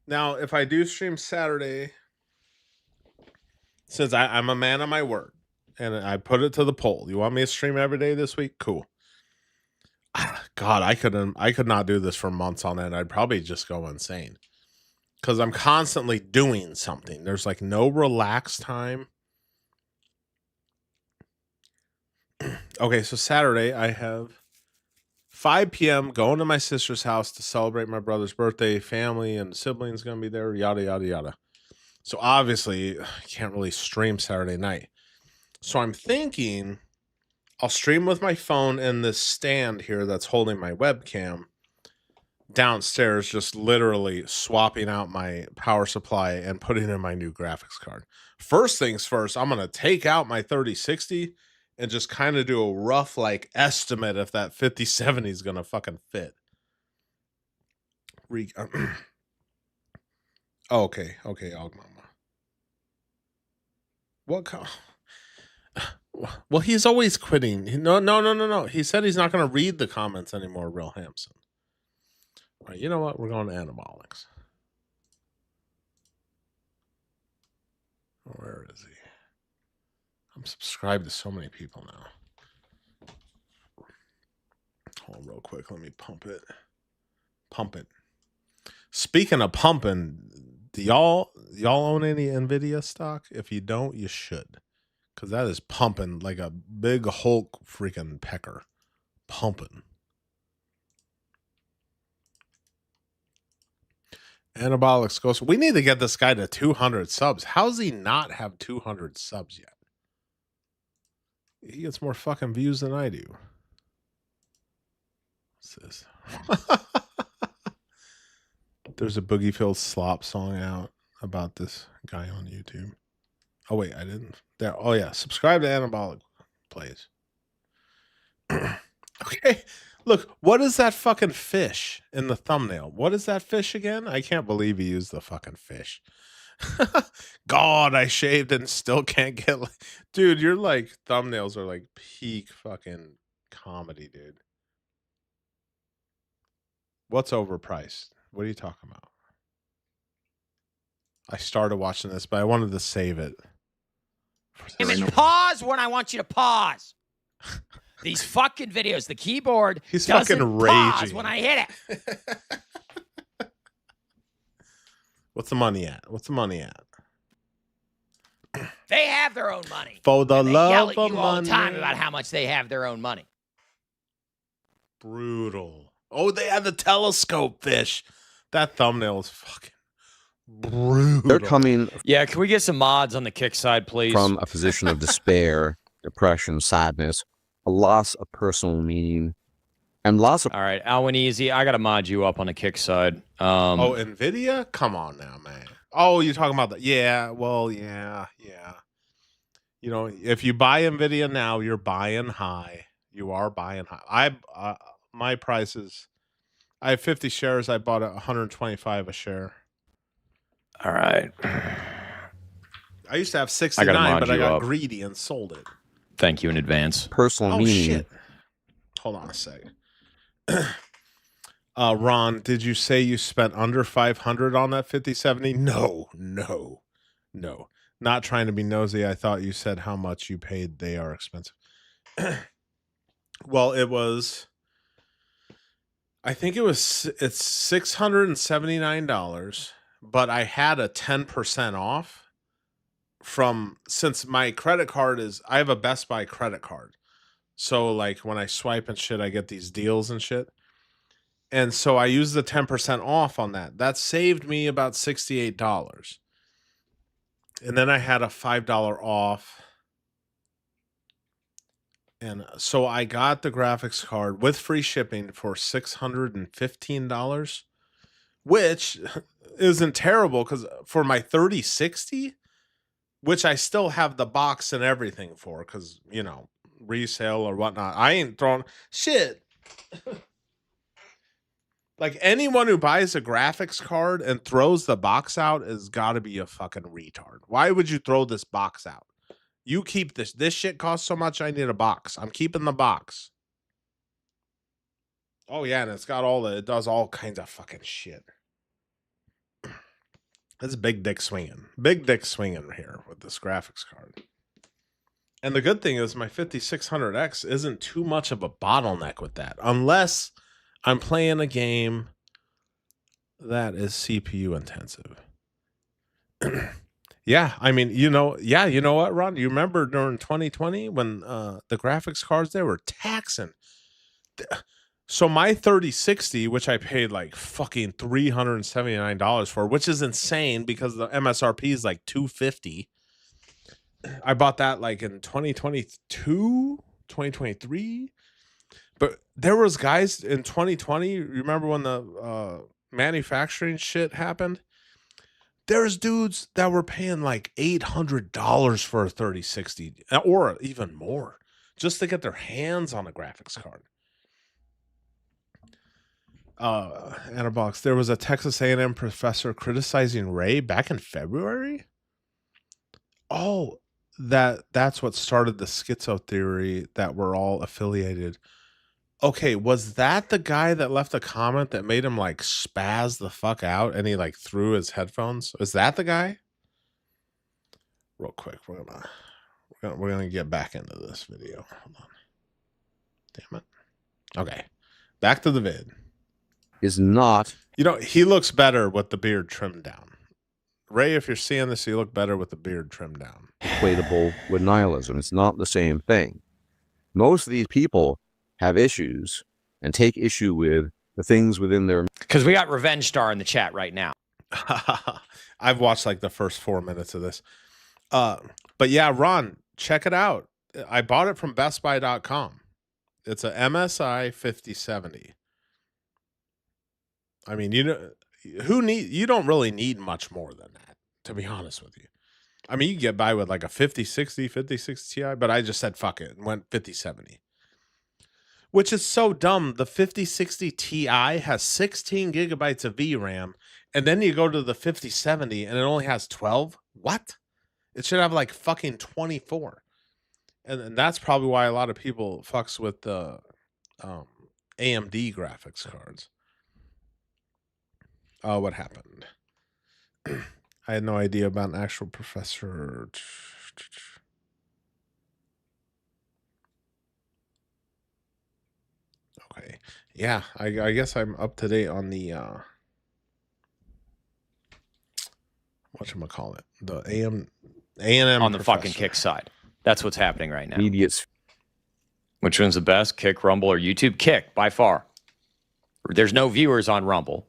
Now, if I do stream Saturday, since I'm a man of my word, and I put it to the poll, you want me to stream every day this week? Cool. God, I could not do this for months on end. I'd probably just go insane because I'm constantly doing something. There's like no relaxed time. Okay, so Saturday I have 5 p.m. going to my sister's house to celebrate my brother's birthday. Family and siblings going to be there, yada, yada, yada. So obviously, I can't really stream Saturday night. So I'm thinking I'll stream with my phone and this stand here that's holding my webcam downstairs, just literally swapping out my power supply and putting in my new graphics card. First things first, I'm going to take out my 3060 and just kind of do a rough like estimate if that 5070 is going to fucking fit. Okay, Og Mama. What? Well, he's always quitting. No. He said he's not going to read the comments anymore, Real Hampson. All right, you know what? We're going to anabolics. Where is he? I'm subscribed to so many people now. Hold on real quick. Let me pump it. Pump it. Speaking of pumping, do y'all own any NVIDIA stock? If you don't, you should. Because that is pumping like a big Hulk freaking pecker. Pumping. Anabolics goes. We need to get this guy to 200 subs. How does he not have 200 subs yet? He gets more fucking views than I do. What's this? There's a Boogie Phil slop song out about this guy on YouTube. Oh wait, I didn't. There. Oh yeah, subscribe to Anabolic Plays. Okay, look. What is that fucking fish in the thumbnail? What is that fish again? I can't believe he used the fucking fish. God, I shaved and still can't get. Dude, your like thumbnails are like peak fucking comedy, dude. What's overpriced? What are you talking about? I started watching this, but I wanted to save it. Pause when I want you to pause. These fucking videos, the keyboard He's doesn't fucking pause raging. when I hit it. What's the money at? What's the money at? They have their own money. For the They yell love at of you all the time money. about how much they have their own money. Brutal. Oh, they had the telescope fish. That thumbnail is fucking brutal. They're coming Yeah, can we get some mods on the kick side, please? from a position of despair, depression, sadness, a loss of personal meaning, And lots of... All right, Alwyn Easy, I got to mod you up on the Kick side. Oh, NVIDIA? Come on now, man. Oh, you're talking about that. Yeah, well, yeah. You know, if you buy NVIDIA now, you're buying high. You are buying high. My price is, I have 50 shares. I bought at 125 a share. All right. I used to have 69, but I got greedy and sold it. Thank you in advance. Personal Oh, meaning. shit. Hold on a second. Ron, did you say you spent under 500 on that 5070? No. Not trying to be nosy. I thought you said how much you paid. They are expensive. Well, it's $679, but I had a 10% off since my credit card I have a Best Buy credit card. So like when I swipe and shit, I get these deals and shit. And so I used the 10% off on that. That saved me about $68. And then I had a $5 off. And so I got the graphics card with free shipping for $615, which isn't terrible because for my 3060, which I still have the box and everything for because, you know, resale or whatnot. I ain't throwing shit. Like anyone who buys a graphics card and throws the box out has got to be a fucking retard. Why would you throw this box out? You keep this. This shit costs so much. I need a box. I'm keeping the box. Oh yeah, and it does all kinds of fucking shit. It's big dick swinging here with this graphics card. And the good thing is my 5600X isn't too much of a bottleneck with that, unless I'm playing a game that is CPU intensive. Yeah, I mean, you know what, Ron? You remember during 2020 when the graphics cards, they were taxing. So my 3060, which I paid like fucking $379 for, which is insane because the MSRP is like $250. I bought that like in 2022, 2023. But there was guys in 2020, remember when the manufacturing shit happened? There's dudes that were paying like $800 for a 3060 or even more just to get their hands on a graphics card. Annabox, there was a Texas A&M professor criticizing Ray back in February. Oh, that's what started the schizo theory that we're all affiliated. Okay, was that the guy that left a comment that made him like spaz the fuck out and he like threw his headphones? Is that the guy? Real quick, we're gonna get back into this video. Hold on. Damn it. Okay, back to the vid. Is not. You know, he looks better with the beard trimmed down. Ray, if you're seeing this, you look better with the beard trimmed down. Equatable with nihilism. It's not the same thing. Most of these people have issues and take issue with the things within their... Because we got Revenge Star in the chat right now. I've watched like the first 4 minutes of this. But yeah, Ron, check it out. I bought it from bestbuy.com. It's a MSI 5070. I mean, you know, you don't really need much more than that, to be honest with you. I mean, you can get by with like a 5060, 5060 Ti, but I just said fuck it and went 5070. Which is so dumb. The 5060 Ti has 16 gigabytes of VRAM, and then you go to the 5070 and it only has 12? What? It should have like fucking 24. And that's probably why a lot of people fucks with the AMD graphics cards. Oh, what happened? I had no idea about an actual professor. Okay. Yeah, I guess I'm up to date on the whatchamacallit? The A&M on the fucking Kick side. That's what's happening right now. Idiots. Which one's the best? Kick, Rumble, or YouTube? Kick, by far. There's no viewers on Rumble.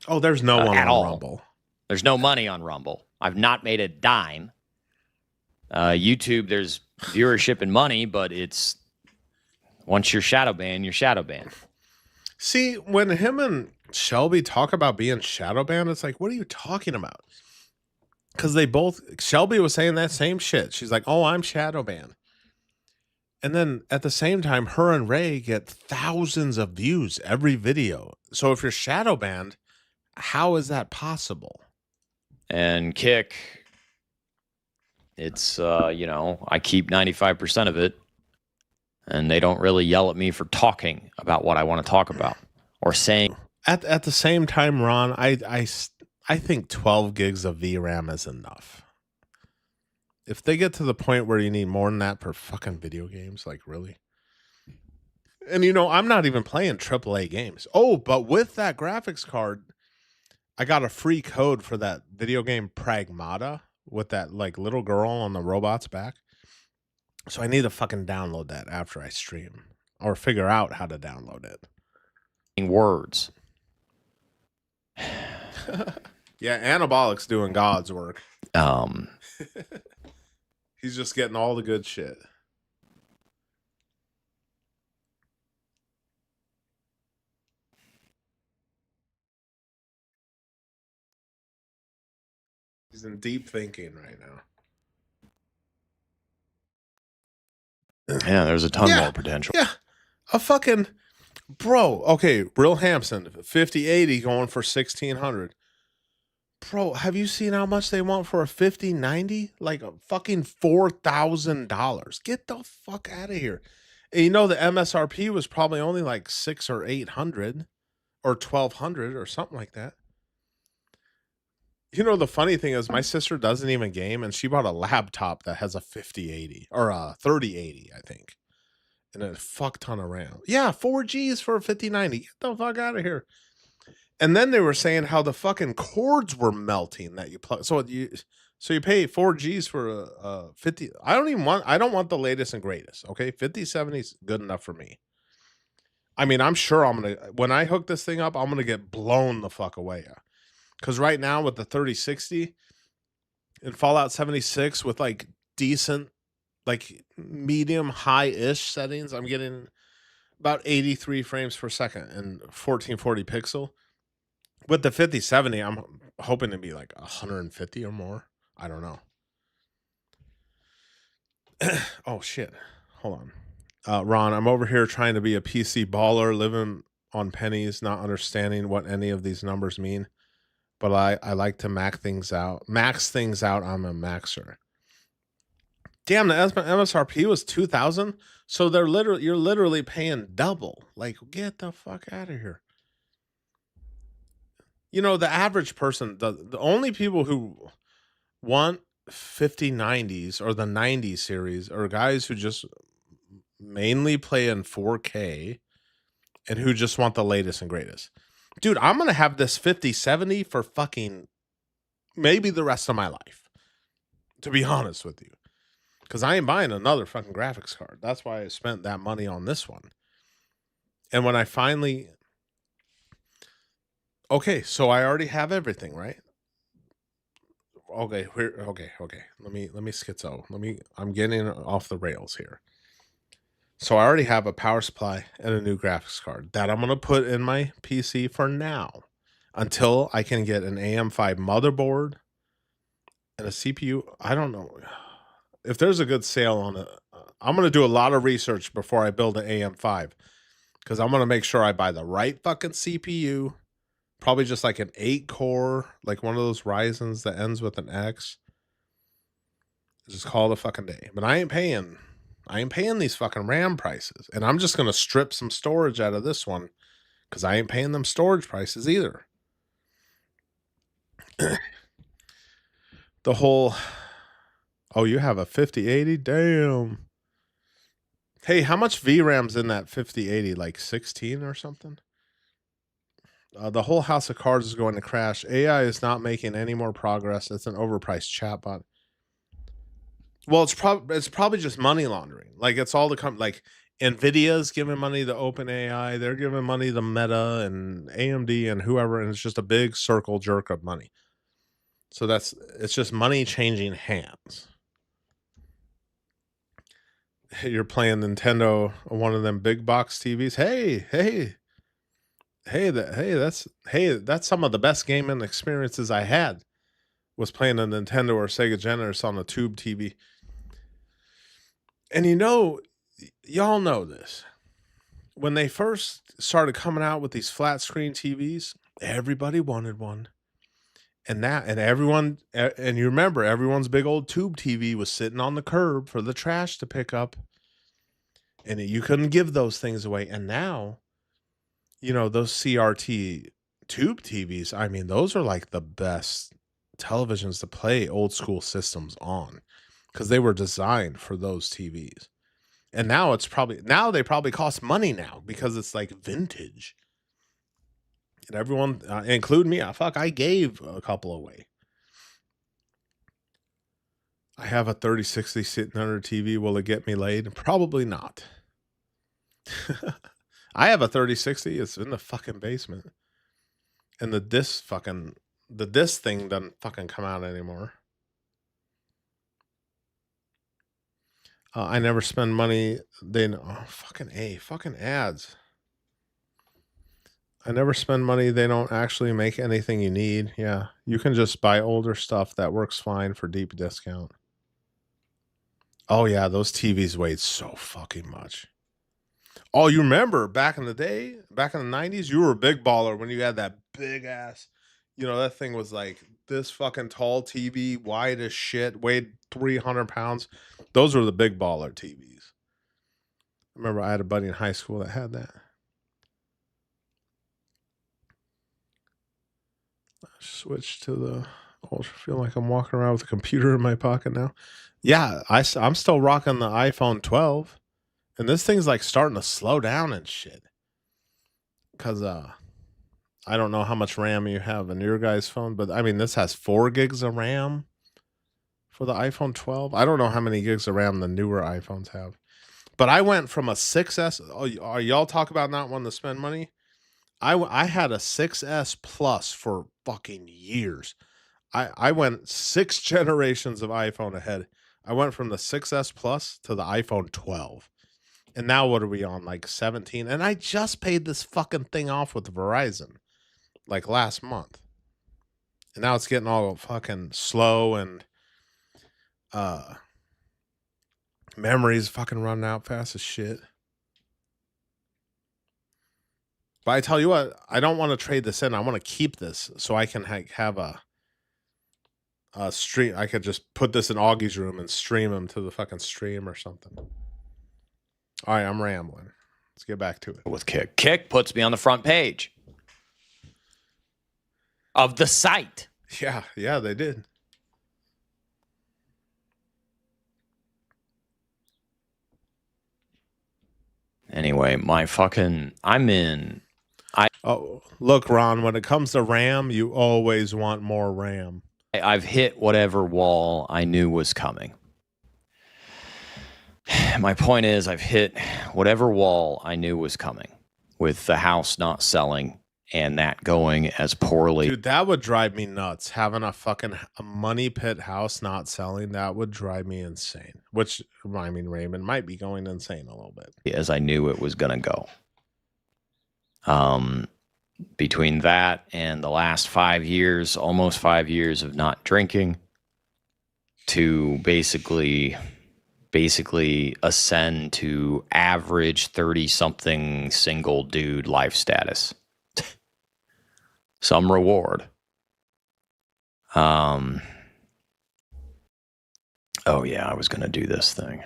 Oh, there's no one at on all. Rumble. There's no money on Rumble. I've not made a dime. YouTube, there's viewership and money, but it's once you're shadow banned, you're shadow banned. See, when him and Shelby talk about being shadow banned, it's like, what are you talking about? Because Shelby was saying that same shit. She's like, oh, I'm shadow banned. And then at the same time, her and Ray get thousands of views every video. So if you're shadow banned, how is that possible? And Kick, it's, I keep 95% of it. And they don't really yell at me for talking about what I want to talk about or saying. At the same time, Ron, I think 12 gigs of VRAM is enough. If they get to the point where you need more than that for fucking video games, like really? And I'm not even playing AAA games. Oh, but with that graphics card, I got a free code for that video game Pragmata with that like little girl on the robot's back. So I need to fucking download that after I stream or figure out how to download it. Words. Yeah, Anabolic's doing God's work. He's just getting all the good shit. He's in deep thinking right now. Yeah, there's a ton more potential. Yeah. A fucking bro. Okay, Real Hampson, 5080 going for 1600. Bro, have you seen how much they want for a 5090? Like a fucking $4,000. Get the fuck out of here. And the MSRP was probably only like 600 or 800 or 1200 or something like that. The funny thing is my sister doesn't even game, and she bought a laptop that has a 5080 or a 3080, I think. And a fuck ton of RAM. Yeah, 4Gs for a 5090. Get the fuck out of here. And then they were saying how the fucking cords were melting that you plug. So you pay 4Gs for a 50. I don't want the latest and greatest. Okay, 5070 is good enough for me. I mean, I'm sure when I hook this thing up, I'm gonna get blown the fuck away. Because right now with the 3060 and Fallout 76 with like decent, like medium high-ish settings, I'm getting about 83 frames per second and 1440 pixel. With the 5070, I'm hoping to be like 150 or more. I don't know. Oh shit. Hold on. Ron, I'm over here trying to be a PC baller, living on pennies, not understanding what any of these numbers mean. But I like to max things out. I'm a maxer. Damn, the MSRP was 2,000. So you're literally paying double. Like, get the fuck out of here. The average person, the only people who want 5090s or the 90 series are guys who just mainly play in 4K and who just want the latest and greatest. Dude, I'm going to have this 5070 for fucking maybe the rest of my life, to be honest with you. Because I ain't buying another fucking graphics card. That's why I spent that money on this one. And when I finally... Okay, so I already have everything, right? Okay. Let me schizo. I'm getting off the rails here. So I already have a power supply and a new graphics card that I'm going to put in my PC for now until I can get an AM5 motherboard and a CPU. I don't know if there's a good sale on it. I'm going to do a lot of research before I build an AM5 because I'm going to make sure I buy the right fucking CPU. Probably just like an 8-core, like one of those Ryzens that ends with an X. Just call it a fucking day. But I ain't paying these fucking RAM prices. And I'm just going to strip some storage out of this one because I ain't paying them storage prices either. The whole, oh, you have a 5080? Damn. Hey, how much VRAM's in that 5080? Like 16 or something? The whole house of cards is going to crash. AI is not making any more progress. It's an overpriced chatbot. Well, it's probably just money laundering. Like it's all like Nvidia's giving money to OpenAI. They're giving money to Meta and AMD and whoever, and it's just a big circle jerk of money. So it's just money changing hands. You're playing Nintendo, one of them big box TVs. Hey. that's some of the best gaming experiences I had was playing a Nintendo or Sega Genesis on a tube TV. And y'all know this. When they first started coming out with these flat screen TVs, everybody wanted one. And you remember everyone's big old tube TV was sitting on the curb for the trash to pick up. And you couldn't give those things away. And now, those CRT tube TVs, I mean, those are like the best televisions to play old school systems on because they were designed for those TVs. And now they probably cost money now because it's like vintage. And everyone, include me, I gave a couple away. I have a 3060 sitting under TV. Will it get me laid? Probably not. I have a 3060. It's in the fucking basement. And the disc thing doesn't fucking come out anymore. I never spend money. Fucking ads. I never spend money. They don't actually make anything you need. Yeah. You can just buy older stuff that works fine for deep discount. Oh yeah, those TVs weighed so fucking much. Oh, you remember back in the day, back in the 90s, you were a big baller when you had that big ass, that thing was like this fucking tall TV, wide as shit, weighed 300 pounds. Those were the big baller TVs. I remember I had a buddy in high school that had that. Switch to the ultra. Feel like I'm walking around with a computer in my pocket now. Yeah, I'm still rocking the iPhone 12. And this thing's like starting to slow down and shit. Because I don't know how much RAM you have in your guys' phone, but I mean, this has 4 gigs of RAM for the iPhone 12. I don't know how many gigs of RAM the newer iPhones have. But I went from a 6S. Oh, y'all talk about not wanting to spend money? I had a 6S Plus for fucking years. I went 6 generations of iPhone ahead. I went from the 6S Plus to the iPhone 12. And now what are we on? Like 17? And I just paid this fucking thing off with Verizon like last month. And now it's getting all fucking slow and memories fucking running out fast as shit. But I tell you what, I don't want to trade this in. I want to keep this so I can have a stream. I could just put this in Augie's room and stream him to the fucking stream or something. All right, I'm rambling. Let's get back to it. With Kick. Kick puts me on the front page of the site. Yeah, they did. Anyway, Oh, look, Ron, when it comes to RAM, you always want more RAM. I've hit whatever wall I knew was coming. My point is, I've hit whatever wall I knew was coming with the house not selling and that going as poorly. Dude, that would drive me nuts. Having a money pit house not selling, that would drive me insane. Which, I mean, Raymond might be going insane a little bit. As I knew it was going to go. Between that and the last 5 years, almost 5 years of not drinking, to basically ascend to average 30-something single dude life status. Some reward. Oh yeah, I was going to do this thing.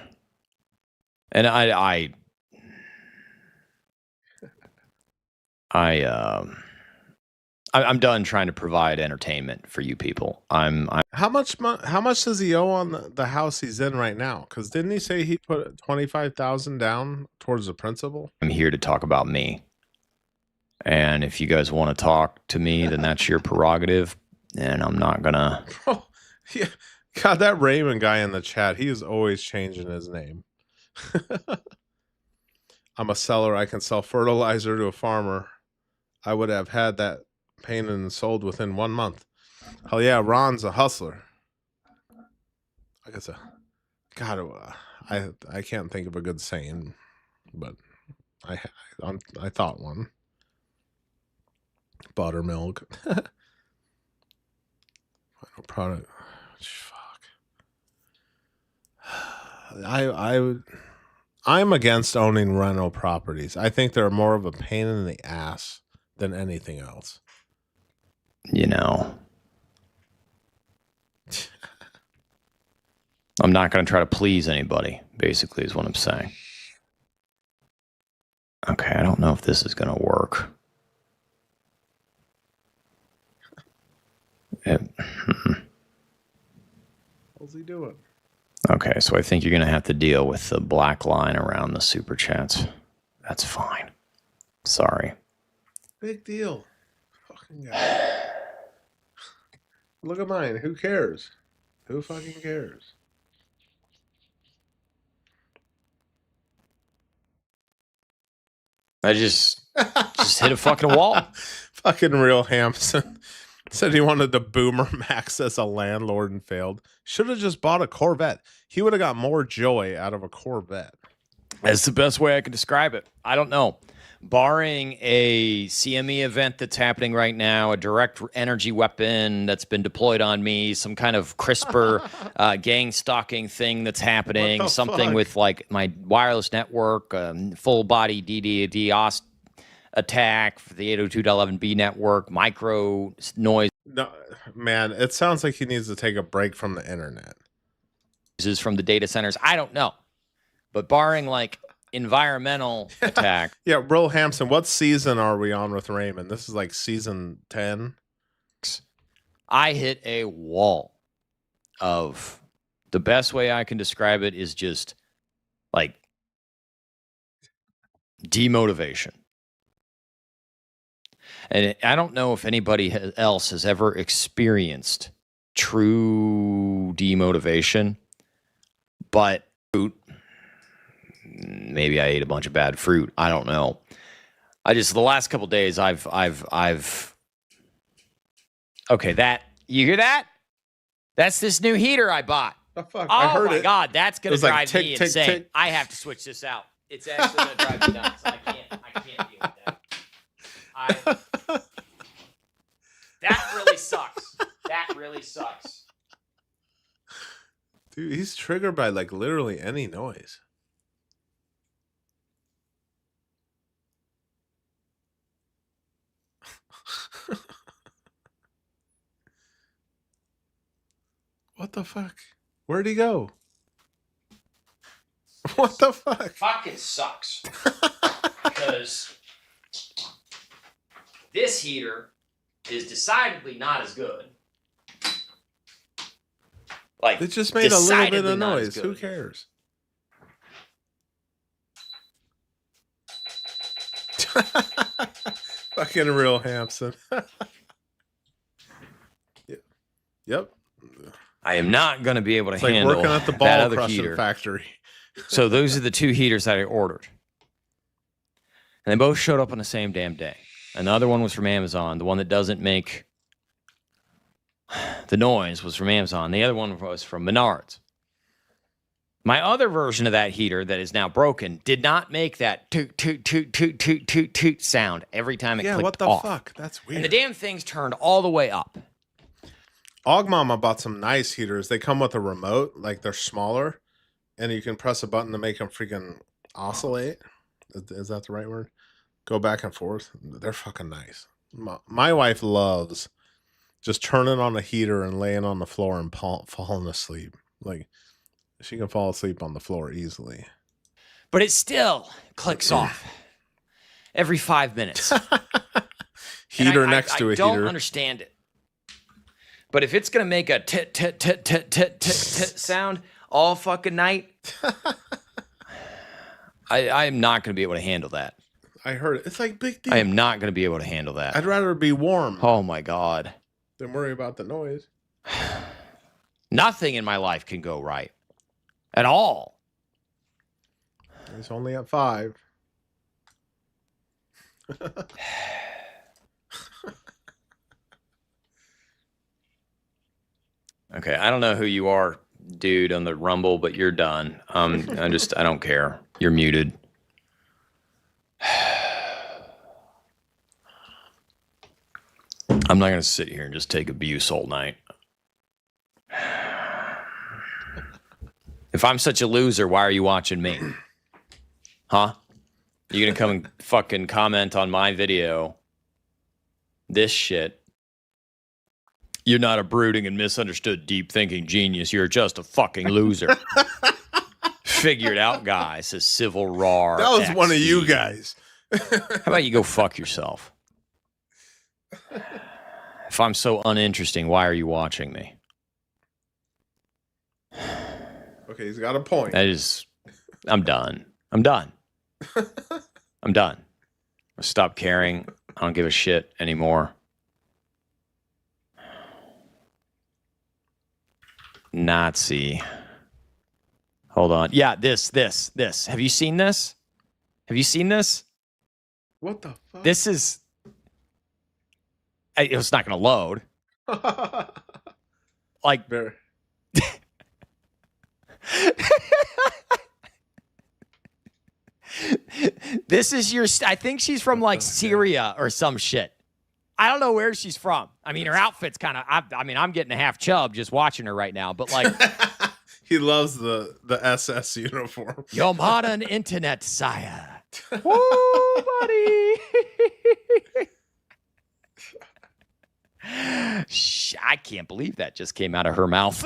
And I'm done trying to provide entertainment for you people. How much does he owe on the house he's in right now? Because didn't he say he put 25,000 down towards the principal? I'm here to talk about me. And if you guys want to talk to me, then that's your prerogative. And I'm not gonna. Oh, yeah. God, that Raymond guy in the chat, he is always changing his name. I'm a seller. I can sell fertilizer to a farmer. I would have had that painted and sold within 1 month. Hell yeah, Ron's a hustler. I guess I can't think of a good saying, but I thought one. Buttermilk. Final product. Fuck. I'm against owning rental properties. I think they're more of a pain in the ass than anything else. You know, I'm not going to try to please anybody, basically, is what I'm saying. Okay, I don't know if this is going to work. What's he doing? Okay, so I think you're going to have to deal with the black line around the super chats. That's fine. Sorry. Big deal. Fucking guy. Look at mine. Who cares? Who fucking cares? I just hit a fucking wall. Fucking real Hampson said he wanted to boomer max as a landlord and failed. Should have just bought a Corvette. He would have got more joy out of a Corvette. That's the best way I can describe it. I don't know. Barring a CME event that's happening right now, a direct energy weapon that's been deployed on me, some kind of CRISPR gang stalking thing that's happening, something with like my wireless network, full body DDoS attack for the 802.11b network, micro noise. No, man, it sounds like he needs to take a break from the internet. Is from the data centers. I don't know. But barring like environmental attack. Yeah, Real Hampson, what season are we on with Raymond? This is like season 10. I hit a wall of, the best way I can describe it is just like demotivation. And I don't know if anybody else has ever experienced true demotivation, but maybe I ate a bunch of bad fruit. I don't know. The last couple days I've okay, that, you hear that? That's this new heater I bought. Oh, fuck, oh I heard my it. God, that's going to drive like tick, me tick, insane. tick. I have to switch this out. It's actually going to drive me nuts. I can't deal with that. That really sucks. That really sucks. Dude, he's triggered by like literally any noise. What the fuck? Where'd he go? What the fuck? Fucking sucks. Because this heater is decidedly not as good. Like, it just made a little bit decidedly of not as noise. good. Who cares? Fucking Real Hampson. Yep. I am not going to be able to It's like handle working at the that ball other crushing heater. factory. So those are the two heaters that I ordered. And they both showed up on the same damn day. Another one was from Amazon. The one that doesn't make the noise was from Amazon. The other one was from Menards. My other version of that heater that is now broken did not make that toot, toot, toot, toot, toot, toot, toot sound every time it clicked off. Yeah, what the fuck? That's weird. And the damn thing's turned all the way up. Ogmama bought some nice heaters. They come with a remote, like they're smaller, and you can press a button to make them freaking oscillate. Is that the right word? Go back and forth. They're fucking nice. My wife loves just turning on a heater and laying on the floor and falling asleep. Like, she can fall asleep on the floor easily. But it still clicks off every 5 minutes. Heater next to a heater. I don't understand it. But if it's going to make a tit, tit, tit, tit, tit, tit, tit sound all fucking night, I am not going to be able to handle that. I heard it. It's like big deal. I am not going to be able to handle that. I'd rather be warm. Oh my God. Than worry about the noise. Nothing in my life can go right. At all. He's only at 5. Okay, I don't know who you are, dude, on the Rumble, but you're done. I don't care. You're muted. I'm not going to sit here and just take abuse all night. If I'm such a loser, why are you watching me? Huh? You going to come and fucking comment on my video? This shit. You're not a brooding and misunderstood deep thinking genius. You're just a fucking loser. Figured out guy, says Civil Raw. That was XD. one of you guys. How about you go fuck yourself? If I'm so uninteresting, why are you watching me? Okay, he's got a point. I'm done. I'm done. I'm done. I stop caring. I don't give a shit anymore. Nazi. Hold on. Yeah, this. Have you seen this? Have you seen this? What the fuck? This is... It's not going to load. Like... This is your... I think she's from, like, Syria or some shit. I don't know where she's from. I mean, her outfit's kind of... I mean, I'm getting a half chub just watching her right now, but, like... He loves the SS uniform. Your modern internet sire. Woo, buddy. I can't believe that just came out of her mouth.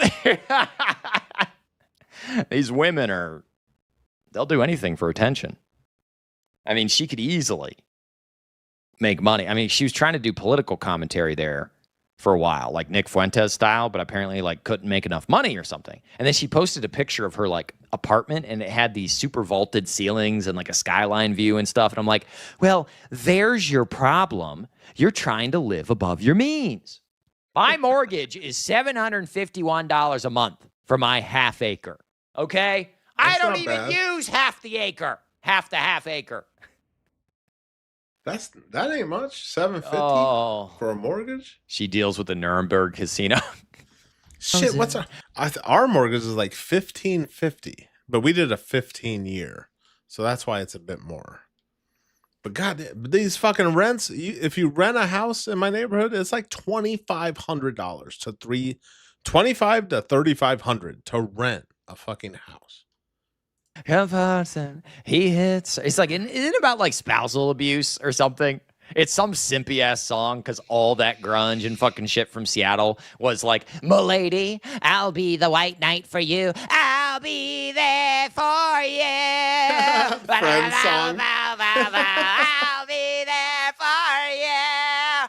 These women are... They'll do anything for attention. I mean, she could easily make money. I mean, she was trying to do political commentary there for a while, like Nick Fuentes style, but apparently like couldn't make enough money or something. And then she posted a picture of her like apartment and it had these super vaulted ceilings and like a skyline view and stuff. And I'm like, well, there's your problem. You're trying to live above your means. My mortgage is $751 a month for my half acre. Okay? I don't even use half the acre. Half the half acre. That ain't much. $750 for a mortgage. She deals with the Nuremberg casino. Shit, what's our mortgage is like $1,550, but we did a 15-year, so that's why it's a bit more. But God, these fucking rents. If you rent a house in my neighborhood, it's like $2,500 to $2,500 to $3,500 to rent a fucking house. He hits. It's like, isn't it about like spousal abuse or something? It's some simpy ass song because all that grunge and fucking shit from Seattle was like, "Milady, I'll be the white knight for you. I'll be there for you." Friend song. I'll be there for you.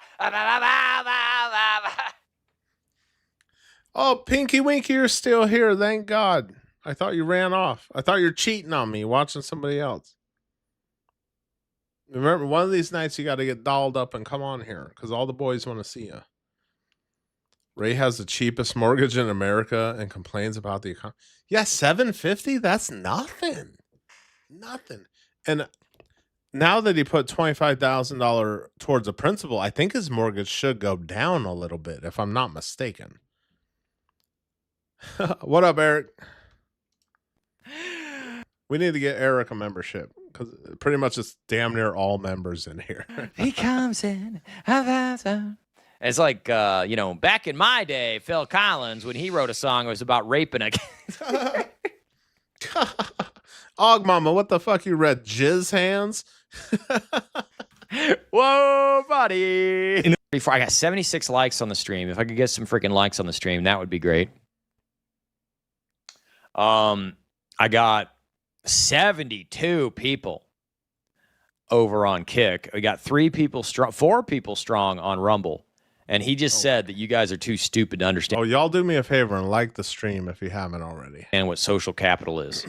Oh, Pinky Winky, you're still here. Thank God. I thought you ran off. I thought you were cheating on me, watching somebody else. Remember, one of these nights you got to get dolled up and come on here because all the boys want to see you. Ray has the cheapest mortgage in America and complains about the economy. Yeah, $750. That's nothing. Nothing. And now that he put $25,000 towards a principal, I think his mortgage should go down a little bit, if I'm not mistaken. What up, Eric? We need to get Eric a membership because pretty much it's damn near all members in here. He comes in. It's like, back in my day, Phil Collins, when he wrote a song, it was about raping a Og Mama, what the fuck you read? Jizz Hands? Whoa, buddy. Before I got 76 likes on the stream. If I could get some freaking likes on the stream, that would be great. I got 72 people over on Kick. We got 4 people strong on Rumble. And he just said that you guys are too stupid to understand. Oh, y'all do me a favor and like the stream if you haven't already. And what social capital is.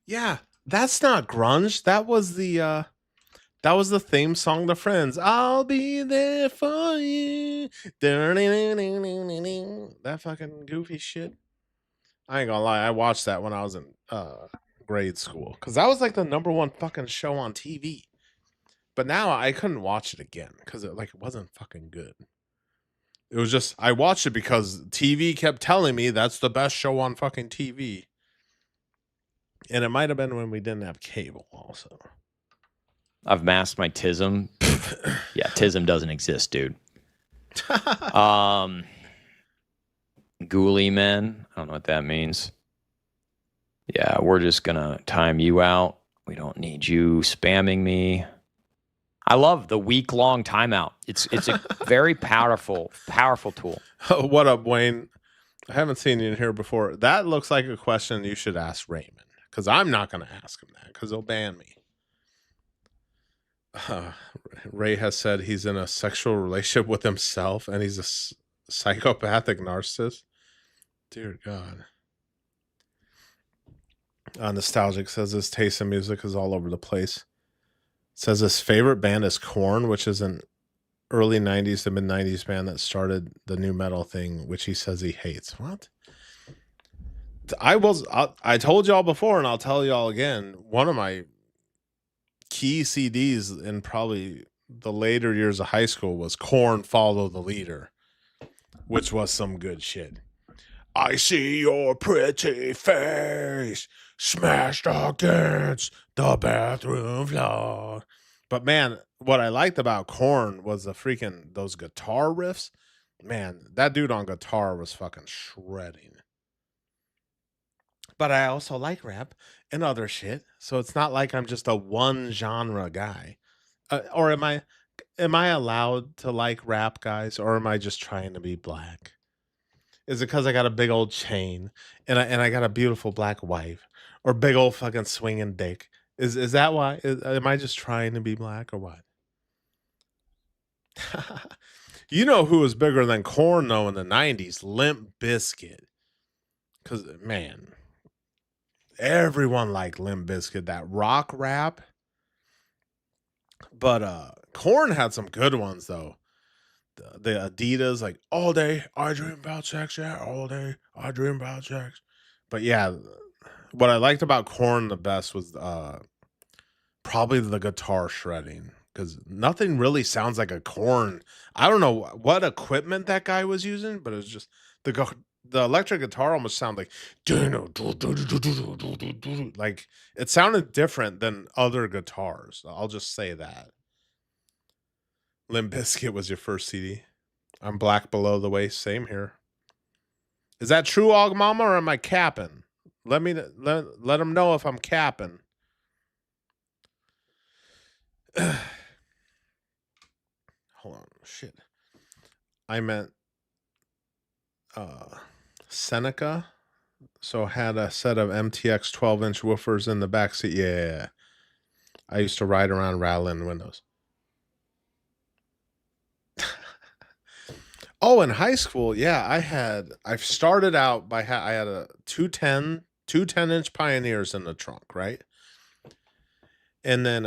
Yeah, that's not grunge. That was the theme song to Friends. I'll be there for you. That fucking goofy shit. I ain't gonna lie. I watched that when I was in grade school because that was like the #1 fucking show on TV. But now I couldn't watch it again because it wasn't fucking good. It was just I watched it because TV kept telling me that's the best show on fucking TV. And it might have been when we didn't have cable also. I've masked my tism. Yeah, tism doesn't exist, dude. Ghoulie men. I don't know what that means. Yeah, we're just gonna time you out. We don't need you spamming me. I love the week-long timeout. It's a very powerful tool. What up, Wayne? I haven't seen you in here before. That looks like a question you should ask Raymond, because I'm not going to ask him that because he'll ban me. Ray has said he's in a sexual relationship with himself and he's a psychopathic narcissist. Dear God. Nostalgic says his taste in music is all over the place. Says his favorite band is Korn, which is an early 90s to mid 90s band that started the new metal thing, which he says he hates. What? I told y'all before and I'll tell y'all again, one of my key CDs in probably the later years of high school was Korn Follow the Leader, which was some good shit. I see your pretty face smashed against the bathroom floor. But man, what I liked about Korn was those guitar riffs. Man, that dude on guitar was fucking shredding. But I also like rap and other shit, so it's not like I'm just a one genre guy. Or am I allowed to like rap, guys, or am I just trying to be black? Is it because I got a big old chain and I got a beautiful black wife or big old fucking swinging dick? Is that why? Am I just trying to be black or what? You know who was bigger than Korn though in the 90s? Limp Bizkit. Because man, everyone liked Limp Bizkit, that rock rap. But Korn had some good ones though. The Adidas, like all day I dream about sex, yeah, all day I dream about sex. But yeah, what I liked about Korn the best was probably the guitar shredding, because nothing really sounds like a Korn. I don't know what equipment that guy was using, but it was just the electric guitar almost sounded like it sounded different than other guitars. I'll just say that. Limp Bizkit was your first CD. I'm black below the waist. Same here. Is that true, Og Mama, or am I capping? Let them know if I'm capping. Hold on. Shit. I meant Seneca. So had a set of MTX 12-inch woofers in the backseat. Yeah. I used to ride around rattling windows. Oh, in high school, yeah, I started out by I had a two 10-inch Pioneers in the trunk, right? And then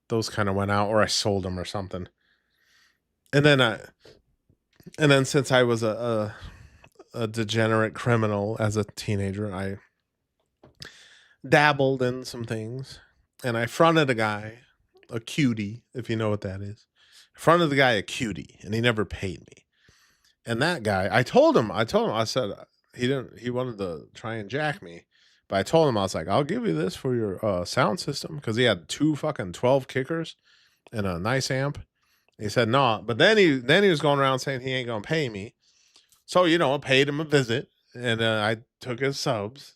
those kind of went out, or I sold them or something. And then since I was a degenerate criminal as a teenager, I dabbled in some things, and I fronted a guy, a cutie, if you know what that is. I fronted the guy a cutie, and he never paid me. And that guy, I told him, I said he wanted to try and jack me, but I told him, I was like, I'll give you this for your sound system, because he had 2 fucking 12 kickers and a nice amp. He said no, but then he was going around saying he ain't gonna pay me. So I paid him a visit, and I took his subs.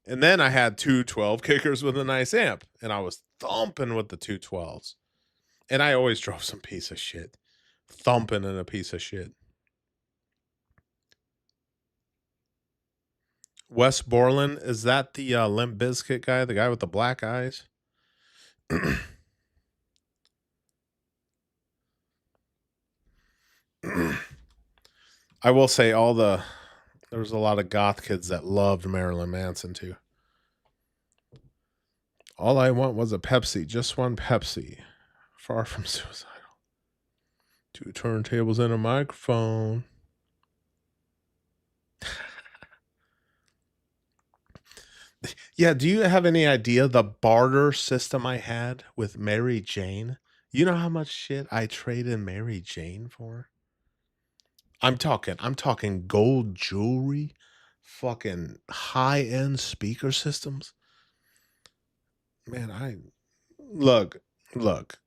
And then I had 2 12 kickers with a nice amp, and I was thumping with the 2 12s. And I always drove some piece of shit. Thumping in a piece of shit. Wes Borland, is that the Limp Bizkit guy, the guy with the black eyes? I will say there was a lot of goth kids that loved Marilyn Manson too. All I want was a Pepsi, just one Pepsi. Far from suicidal. 2 turntables and a microphone. Yeah, do you have any idea the barter system I had with Mary Jane? You know how much shit I traded Mary Jane for? I'm talking gold jewelry, fucking high-end speaker systems. Man, look, look.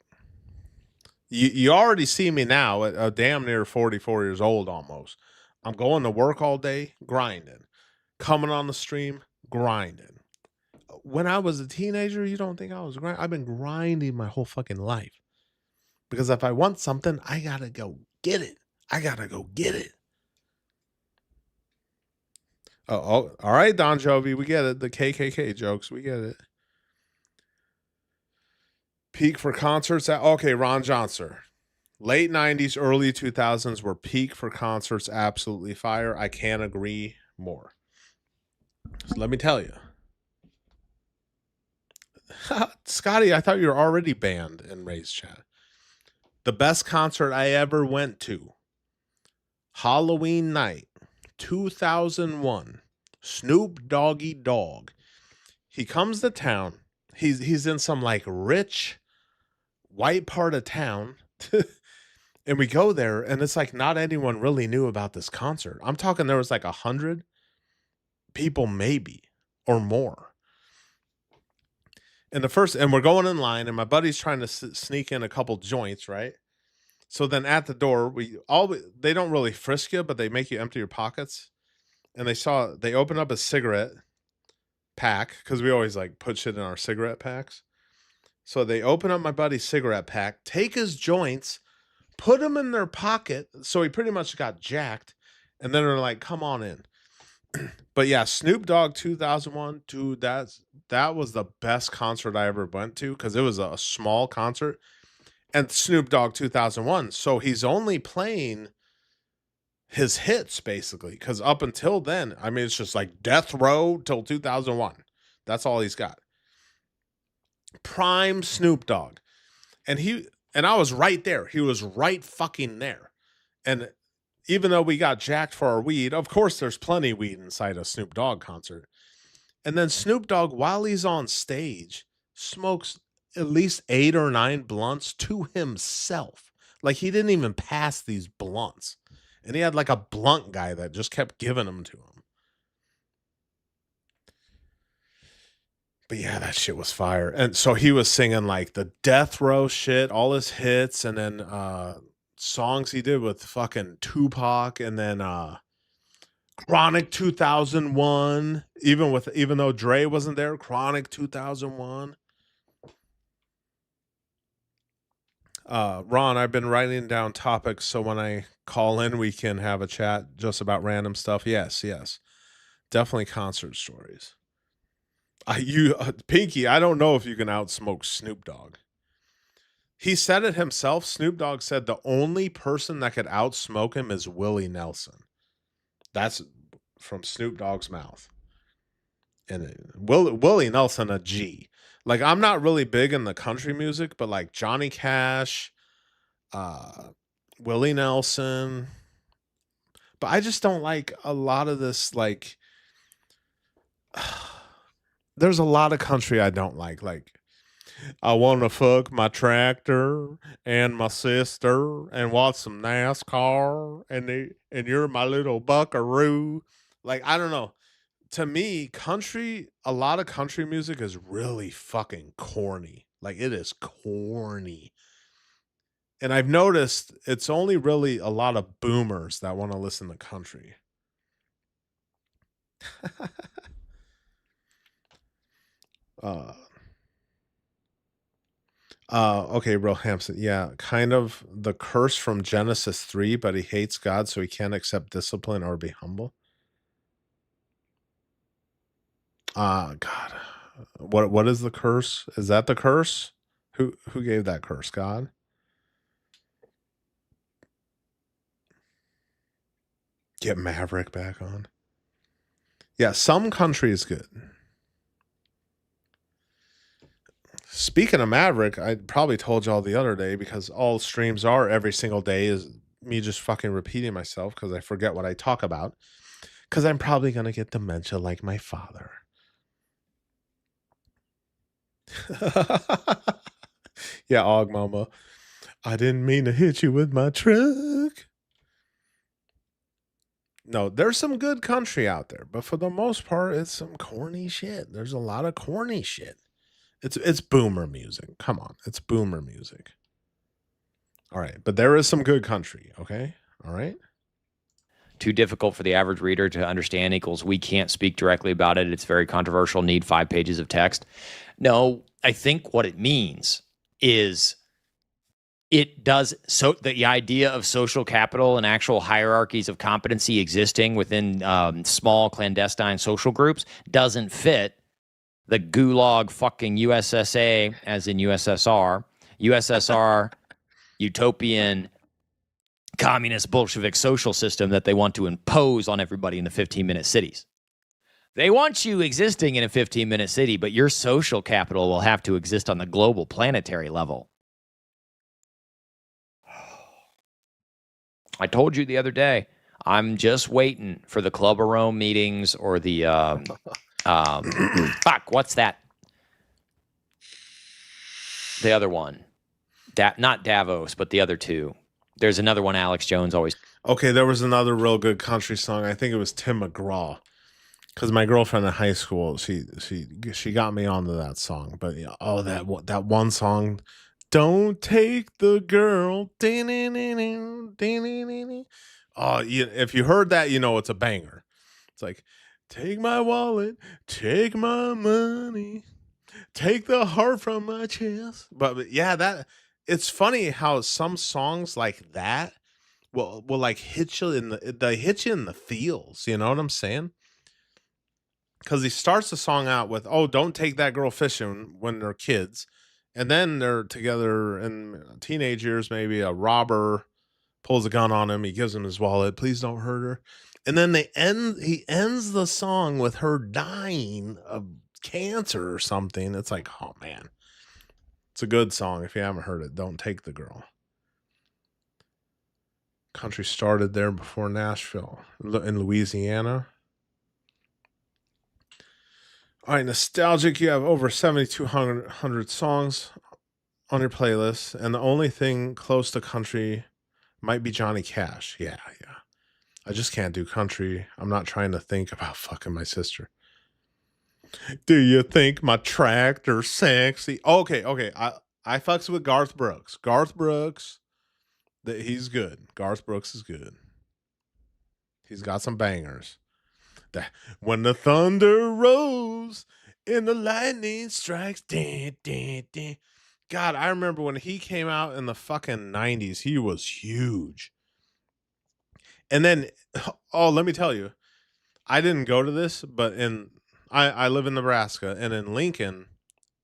You already see me now at damn near 44 years old almost. I'm going to work all day, grinding. Coming on the stream, grinding. When I was a teenager, you don't think I was grinding? I've been grinding my whole fucking life. Because if I want something, I gotta go get it. I gotta go get it. Oh, all right, Don Jovi, we get it. The KKK jokes, we get it. Peak for concerts. Okay, Ron Johnson. Late 90s, early 2000s were peak for concerts. Absolutely fire. I can't agree more. So let me tell you. Scotty, I thought you were already banned in Ray's chat. The best concert I ever went to. Halloween night, 2001. Snoop Doggy Dogg. He comes to town. He's in some like rich white part of town. And we go there, and it's like not anyone really knew about this concert. I'm talking there was like 100 people maybe or more. And we're going in line, and my buddy's trying to sneak in a couple joints, right? So then at the door, they don't really frisk you, but they make you empty your pockets. And they open up a cigarette pack, because we always like put shit in our cigarette packs. So they open up my buddy's cigarette pack, take his joints, put them in their pocket. So he pretty much got jacked. And then they're like, come on in. But yeah, Snoop Dogg 2001, dude, that was the best concert I ever went to, because it was a small concert. And Snoop Dogg 2001. So he's only playing his hits, basically, because up until then, I mean, it's just like Death Row till 2001. That's all he's got. Prime Snoop Dogg. And I was right there. He was right fucking there. And even though we got jacked for our weed, of course there's plenty of weed inside a Snoop Dogg concert. And then Snoop Dogg, while he's on stage, smokes at least 8 or 9 blunts to himself. Like he didn't even pass these blunts. And he had like a blunt guy that just kept giving them to him. But yeah, that shit was fire. And so he was singing like the Death Row shit, all his hits, and then songs he did with fucking Tupac, and then Chronic 2001, even though Dre wasn't there, Chronic 2001. Ron, I've been writing down topics so when I call in, we can have a chat just about random stuff. Yes. Definitely concert stories. Pinky, I don't know if you can outsmoke Snoop Dogg. He said it himself. Snoop Dogg said the only person that could outsmoke him is Willie Nelson. That's from Snoop Dogg's mouth. And Willie Nelson, a G. Like, I'm not really big in the country music, but like Johnny Cash, Willie Nelson. But I just don't like a lot of this, like, there's a lot of country I don't like. Like, I want to fuck my tractor and my sister and watch some NASCAR and you're my little buckaroo. Like, I don't know. To me, a lot of country music is really fucking corny. Like, it is corny. And I've noticed it's only really a lot of boomers that want to listen to country. Okay, Real Hampson. Yeah, kind of the curse from Genesis 3, but he hates God, so he can't accept discipline or be humble. God. What is the curse? Is that the curse? Who gave that curse? God? Get Maverick back on. Yeah, some country is good. Speaking of Maverick, I probably told y'all the other day, because all streams are every single day is me just fucking repeating myself because I forget what I talk about. Because I'm probably going to get dementia like my father. Yeah, Og Mama. I didn't mean to hit you with my truck. No, there's some good country out there, but for the most part, it's some corny shit. There's a lot of corny shit. It's boomer music. Come on, it's boomer music. All right, but there is some good country. Okay, all right. Too difficult for the average reader to understand equals we can't speak directly about it. It's very controversial. Need 5 pages of text. No, I think what it means is it does. So the idea of social capital and actual hierarchies of competency existing within small clandestine social groups doesn't fit the gulag fucking USSA, as in USSR, utopian communist Bolshevik social system that they want to impose on everybody in the 15-minute cities. They want you existing in a 15-minute city, but your social capital will have to exist on the global planetary level. I told you the other day, I'm just waiting for the Club of Rome meetings or the fuck, what's that? The other one. Not Davos, but the other two. There's another one Alex Jones always. Okay, there was another real good country song. I think it was Tim McGraw. Because my girlfriend in high school, she got me onto that song. But yeah, that one song, "Don't Take the Girl." Oh, if you heard that, you know it's a banger. It's like, take my wallet, take my money, take the heart from my chest. But yeah, it's funny how some songs like that will like hit you they hit you in the feels. You know what I'm saying? Because he starts the song out with, "Oh, don't take that girl fishing," when they're kids, and then they're together in teenage years. Maybe a robber pulls a gun on him. He gives him his wallet. "Please don't hurt her." And then he ends the song with her dying of cancer or something. It's like, oh man, it's a good song. If you haven't heard it, "Don't Take the Girl." Country started there before Nashville, in Louisiana. All right, nostalgic. You have over 7,200 songs on your playlist, and the only thing close to country might be Johnny Cash. Yeah. I just can't do country. I'm not trying to think about fucking my sister. Do you think my tractor's sexy? Okay. I fucks with Garth Brooks. He's good. Garth Brooks is good. He's got some bangers. When the thunder rolls and the lightning strikes. Din, din, din. God, I remember when he came out in the fucking 90s, he was huge. And then, let me tell you, I didn't go to this, but I live in Nebraska, and in Lincoln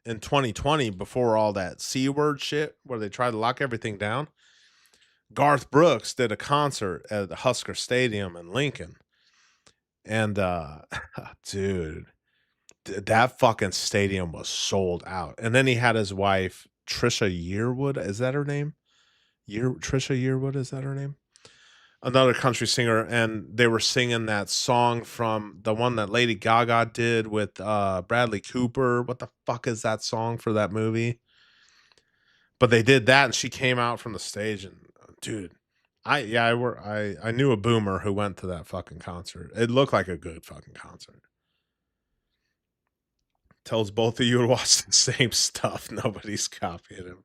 in 2020, before all that C-word shit where they tried to lock everything down, Garth Brooks did a concert at the Husker Stadium in Lincoln. And dude, that fucking stadium was sold out. And then he had his wife, Trisha Yearwood. Is that her name? Trisha Yearwood, is that her name? Another country singer. And they were singing that song from the one that Lady Gaga did with Bradley Cooper. What the fuck is that song for that movie? But they did that, and she came out from the stage, and dude, I knew a boomer who went to that fucking concert. It looked like a good fucking concert. Tells both of you to watch the same stuff. Nobody's copying him.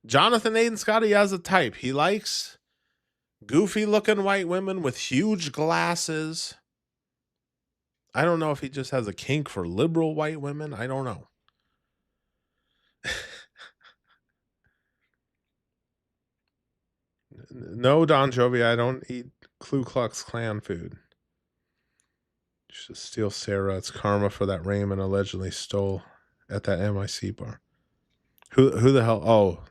Jonathan Aiden Scotty has a type. He likes goofy looking white women with huge glasses. I don't know if he just has a kink for liberal white women. I don't know. No, Don Jovi, I don't eat Ku Klux Klan food. You should steal Sarah. It's karma for that Raymond allegedly stole at that MIC bar. Who the hell? Oh,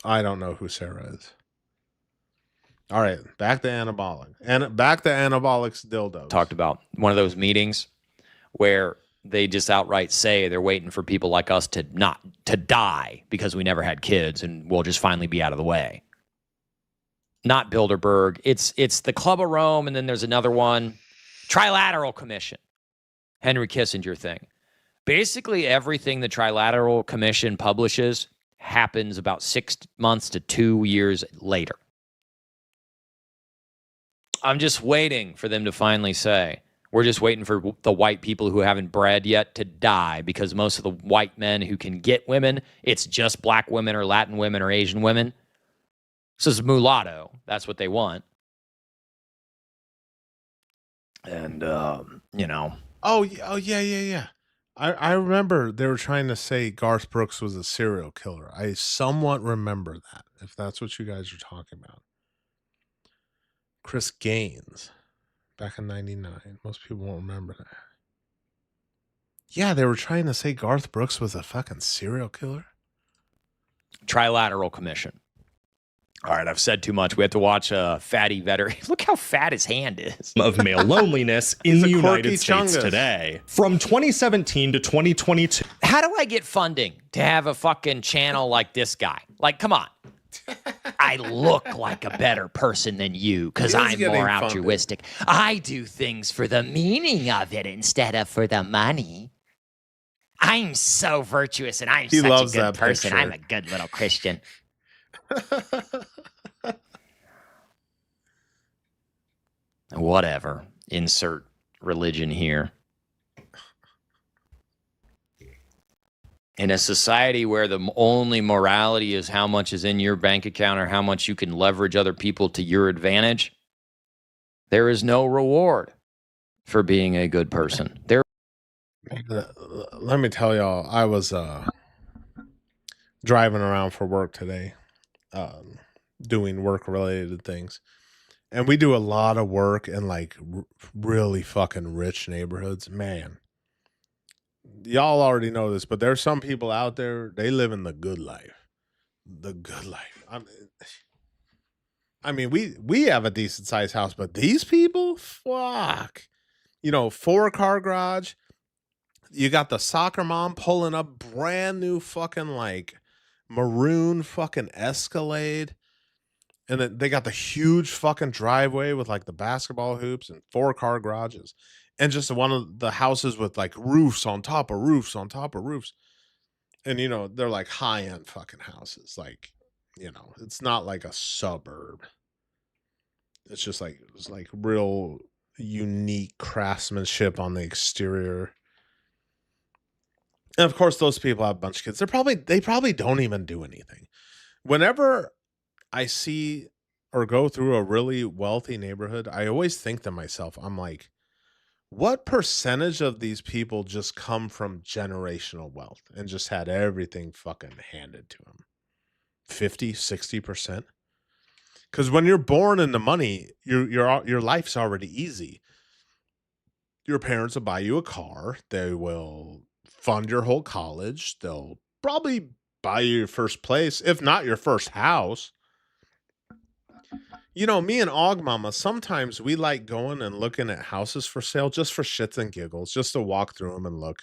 I don't know who Sarah is. All right, back to anabolic. And back to anabolics dildos. Talked about one of those meetings where they just outright say they're waiting for people like us to die because we never had kids and we'll just finally be out of the way. Not Bilderberg. It's the Club of Rome, and then there's another one, Trilateral Commission. Henry Kissinger thing. Basically, everything the Trilateral Commission publishes happens about 6 months to 2 years later. I'm just waiting for them to finally say, We're just waiting for the white people who haven't bred yet to die, because most of the white men who can get women, it's just black women or Latin women or Asian women. So it's mulatto. That's what they want. And, you know. Oh, yeah. I remember they were trying to say Garth Brooks was a serial killer. I somewhat remember that, if that's what you guys are talking about. Chris Gaines, back in 99. Most people won't remember that. Yeah, they were trying to say Garth Brooks was a fucking serial killer. Trilateral Commission. All right, I've said too much. We have to watch a fatty veteran. Look how fat his hand is. Of male loneliness in the United States today. From 2017 to 2022. How do I get funding to have a fucking channel like this guy? Like, come on. I look like a better person than you because I'm more altruistic. I do things for the meaning of it instead of for the money. I'm so virtuous and I'm such a good person. I'm a good little Christian. Whatever. Insert religion here. In a society where the only morality is how much is in your bank account or how much you can leverage other people to your advantage, there is no reward for being a good person. Let me tell y'all, I was driving around for work today, doing work-related things. And we do a lot of work in like really fucking rich neighborhoods. Man, y'all already know this, but there's some people out there, they live in the good life. The good life. I mean, we have a decent sized house, but these people, fuck. You know, 4-car garage. You got the soccer mom pulling up brand new fucking like maroon fucking Escalade. And then they got the huge fucking driveway with like the basketball hoops and 4-car garages. And just one of the houses with like roofs on top of roofs on top of roofs. And, you know, they're like high-end fucking houses. Like, you know, it's not like a suburb. It's just like, it's like real unique craftsmanship on the exterior. And of course, those people have a bunch of kids. They probably don't even do anything. Whenever I see or go through a really wealthy neighborhood, I always think to myself, I'm like, what percentage of these people just come from generational wealth and just had everything fucking handed to them? 50, 60%? Because when you're born into money, your life's already easy. Your parents will buy you a car. They will fund your whole college. They'll probably buy you your first place, if not your first house. You know, me and Og Mama, sometimes we like going and looking at houses for sale just for shits and giggles, just to walk through them and look.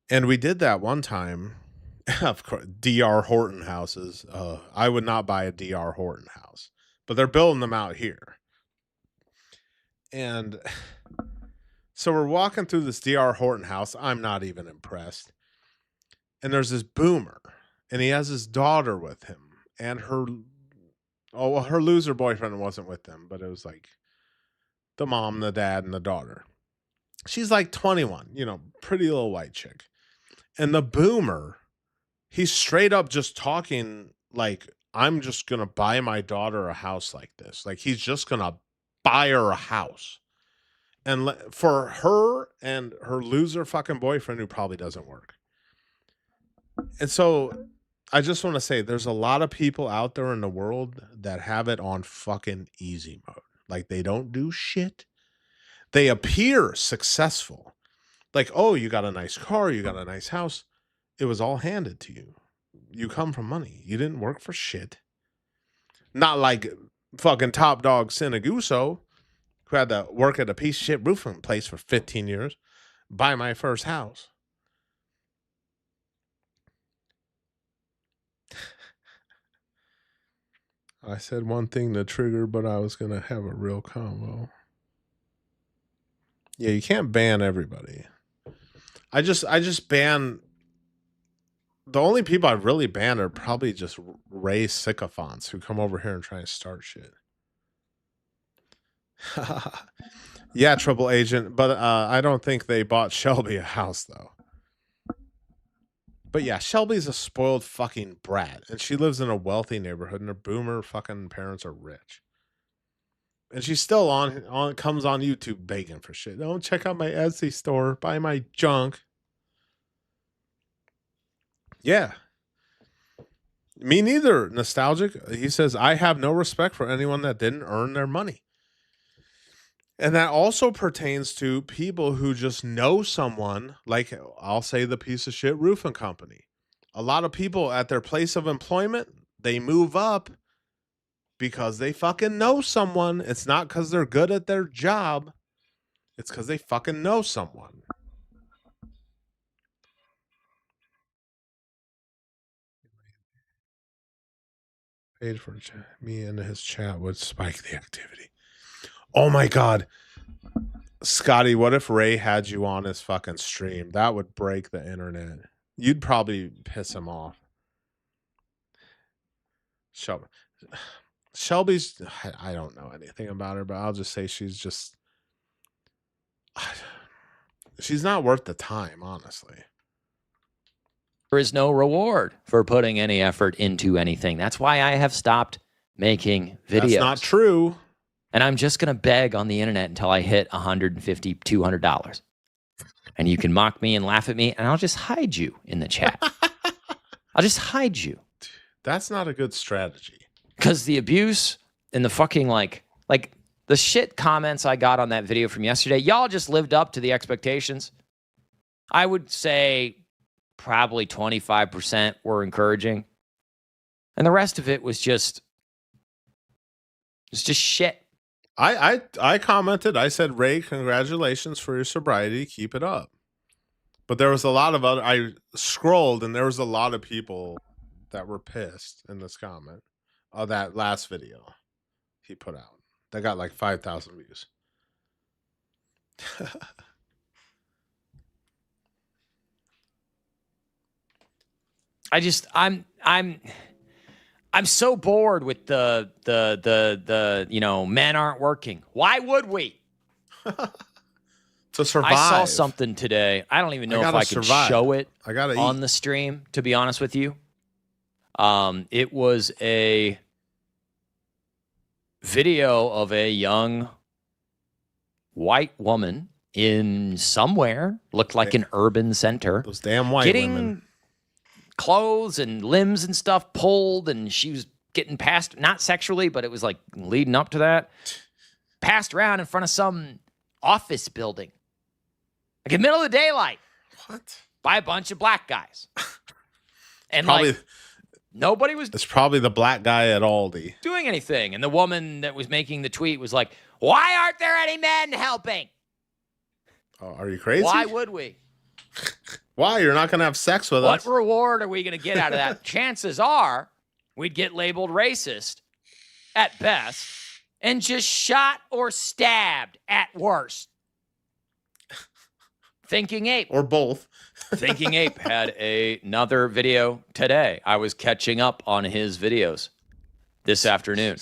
And we did that one time. Of course, D.R. Horton houses. I would not buy a D.R. Horton house, but they're building them out here. And so we're walking through this D.R. Horton house. I'm not even impressed. And there's this boomer, and he has his daughter with him, and her loser boyfriend wasn't with them, but it was like the mom, the dad, and the daughter. She's like 21, you know, pretty little white chick. And the boomer, he's straight up just talking like, I'm just going to buy my daughter a house like this. Like, he's just going to buy her a house. And for her and her loser fucking boyfriend who probably doesn't work. And so I just want to say there's a lot of people out there in the world that have it on fucking easy mode. Like, they don't do shit. They appear successful. Like, oh, you got a nice car, you got a nice house. It was all handed to you. You come from money. You didn't work for shit. Not like fucking top dog Sinaguso, who had to work at a piece of shit roofing place for 15 years, buy my first house. I said one thing to trigger, but I was going to have a real convo. Yeah, you can't ban everybody. I just ban... The only people I really ban are probably just Ray sycophants who come over here and try and start shit. Yeah, Triple Agent, but I don't think they bought Shelby a house though. But yeah, Shelby's a spoiled fucking brat, and she lives in a wealthy neighborhood, and her boomer fucking parents are rich. And she's still on comes on YouTube begging for shit. Don't check out my Etsy store, buy my junk. Yeah. Me neither. Nostalgic. He says, I have no respect for anyone that didn't earn their money. And that also pertains to people who just know someone, like I'll say the piece of shit roofing company. A lot of people at their place of employment, they move up because they fucking know someone. It's not because they're good at their job. It's because they fucking know someone. Paid for me and his chat would spike the activity. Oh my God. Scotty, what if Ray had you on his fucking stream? That would break the internet. You'd probably piss him off. Shelby's, I don't know anything about her, but I'll just say she's not worth the time, honestly. There is no reward for putting any effort into anything. That's why I have stopped making videos. That's not true. And I'm just going to beg on the internet until I hit $150, $200. And you can mock me and laugh at me, and I'll just hide you in the chat. I'll just hide you. That's not a good strategy. Because the abuse and the fucking like the shit comments I got on that video from yesterday, y'all just lived up to the expectations. I would say probably 25% were encouraging. And the rest of it was just shit. I commented, I said, Ray, congratulations for your sobriety. Keep it up. But there was a lot of other, I scrolled and there was a lot of people that were pissed in this comment of that last video he put out. That got like 5,000 views. I'm so bored with the men aren't working. Why would we? To survive. I saw something today. I don't even know if I can show it on the stream, to be honest with you. It was a video of a young white woman in somewhere, looked like an urban center. Those damn white women. Clothes and limbs and stuff pulled, and she was getting passed, not sexually, but it was like leading up to that, passed around in front of some office building, like in the middle of the daylight. What? By a bunch of black guys. And probably, nobody was. It's probably the black guy at Aldi doing anything. And the woman that was making the tweet was like, why aren't there any men helping? Oh, are you crazy? Why would we? Why? You're not going to have sex with us? What reward are we going to get out of that? Chances are we'd get labeled racist at best and just shot or stabbed at worst. Thinking Ape. Or both. Thinking Ape had another video today. I was catching up on his videos this afternoon.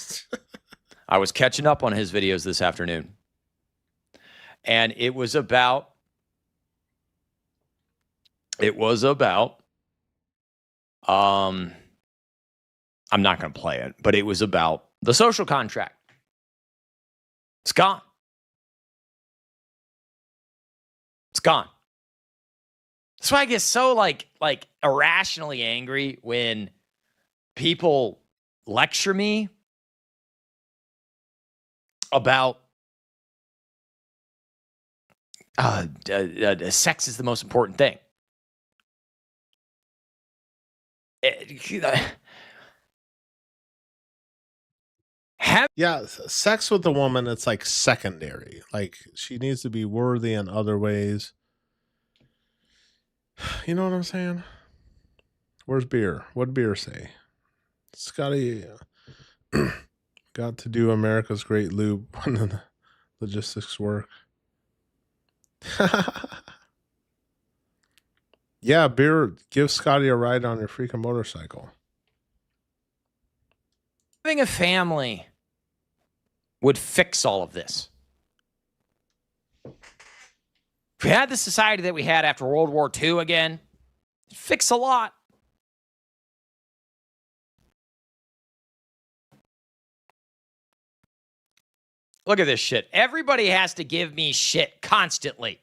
And it was about I'm not going to play it, but it was about the social contract. It's gone. It's gone. That's why I get so like irrationally angry when people lecture me about sex is the most important thing. Yeah, sex with a woman, it's like secondary. Like she needs to be worthy in other ways. You know what I'm saying? Where's beer? What'd beer say? Scotty got to do America's Great Lube when the logistics work. Yeah, beer, give Scotty a ride on your freaking motorcycle. Having a family would fix all of this. If we had the society that we had after World War II again, it'd fix a lot. Look at this shit. Everybody has to give me shit constantly.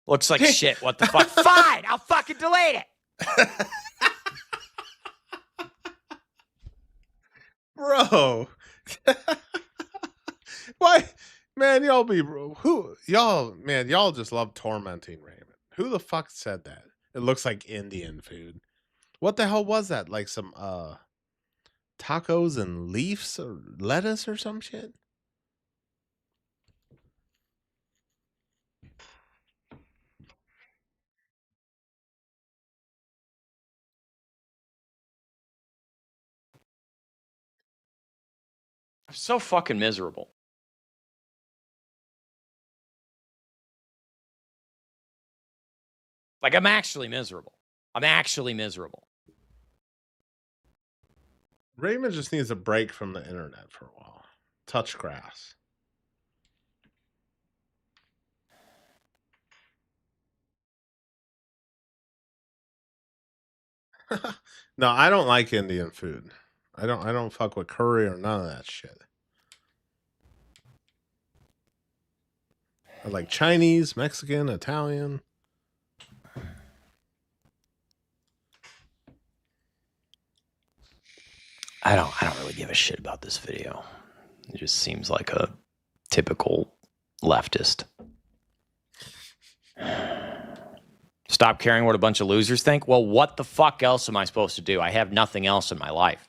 Looks like shit. What the fuck? Fine, I'll fucking delete it. Bro. Why? Man, y'all just love tormenting Raymond. Who the fuck said that? It looks like Indian food. What the hell was that? Like some tacos and leaves or lettuce or some shit? I'm so fucking miserable. Like, I'm actually miserable. I'm actually miserable. Raymond just needs a break from the internet for a while. Touch grass. No, I don't like Indian food. I don't fuck with curry or none of that shit. I like Chinese, Mexican, Italian. I don't really give a shit about this video. It just seems like a typical leftist. Stop caring what a bunch of losers think? Well, what the fuck else am I supposed to do? I have nothing else in my life.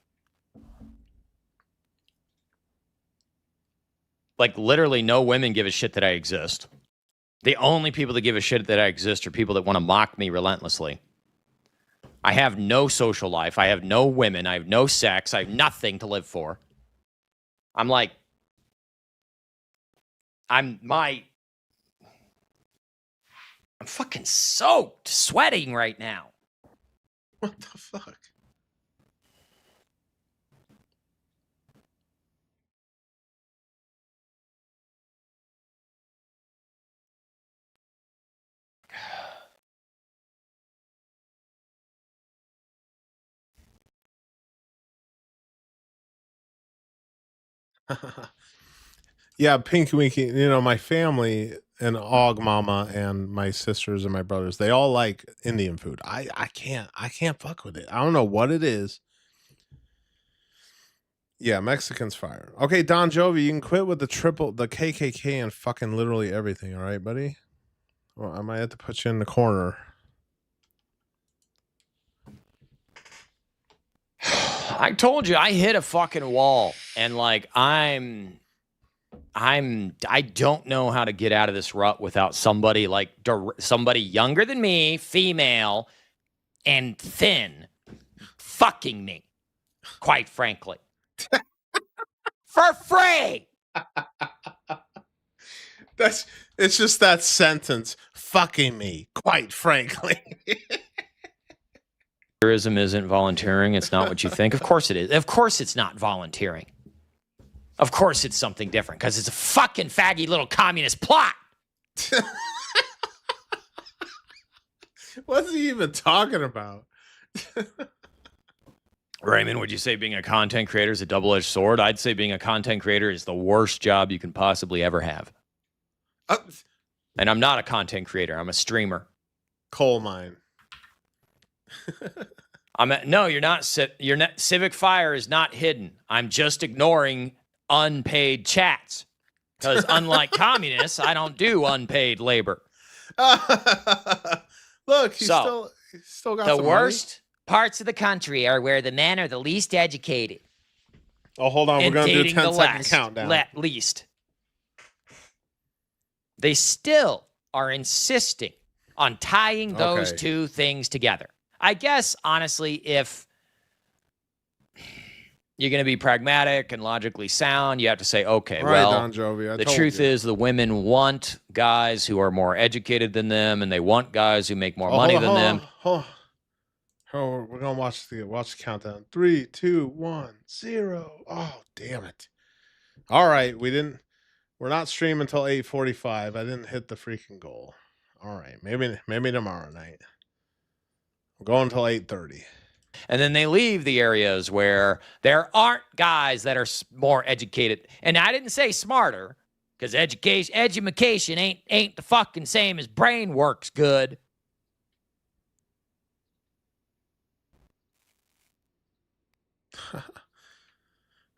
Like, literally no women give a shit that I exist. The only people that give a shit that I exist are people that want to mock me relentlessly. I have no social life. I have no women. I have no sex. I have nothing to live for. I'm fucking soaked, sweating right now. What the fuck? Yeah, Pinky Winky, my family and Og Mama and my sisters and my brothers, they all like Indian food. I can't fuck with it. I don't know what it is. Yeah, Mexicans fire. Okay, Don Jovi, you can quit with the KKK and fucking literally everything, all right, buddy? Well, I might have to put you in the corner. I told you I hit a fucking wall, and like I don't know how to get out of this rut without somebody somebody younger than me, female, and thin, fucking me. Quite frankly, for free. It's just that sentence, fucking me, quite frankly. Volunteerism isn't volunteering. It's not what you think. Of course it is. Of course it's not volunteering. Of course it's something different because it's a fucking faggy little communist plot. What's he even talking about? Raymond, would you say being a content creator is a double-edged sword? I'd say being a content creator is the worst job you can possibly ever have. And I'm not a content creator. I'm a streamer. Coal mine. No, you're not. Civic Fire is not hidden. I'm just ignoring unpaid chats because, unlike communists, I don't do unpaid labor. Look, he's still got the some worst parts of the country are where the men are the least educated. Oh, hold on, we're gonna do a 10-second countdown. Least. They still are insisting on tying those two things together. I guess, honestly, if you're going to be pragmatic and logically sound, you have to say, okay, well, Don Jovi, the truth is the women want guys who are more educated than them, and they want guys who make more money than them. We're going to watch the countdown. 3, 2, 1, 0. Oh, damn it. All right, we didn't We're not streaming until 8:45. I didn't hit the freaking goal. All right, maybe tomorrow night. I'm going until 8:30. And then they leave the areas where there aren't guys that are more educated. And I didn't say smarter, because education ain't the fucking same as brain works good.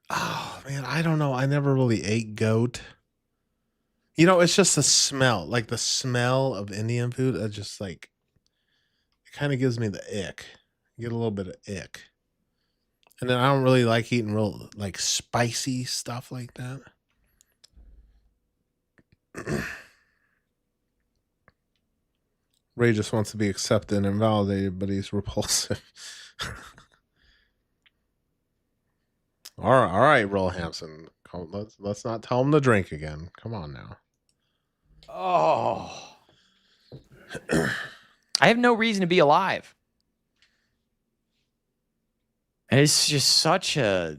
Oh man, I don't know. I never really ate goat. You know, it's just the smell. Like the smell of Indian food, it just like it kind of gives me the ick. I get a little bit of ick. And then I don't really like eating real like spicy stuff like that. Ray just wants to be accepted and validated, but he's repulsive. all right, Roll Hampson. Let's not tell him to drink again. Come on now. Oh. I have no reason to be alive. And it's just such a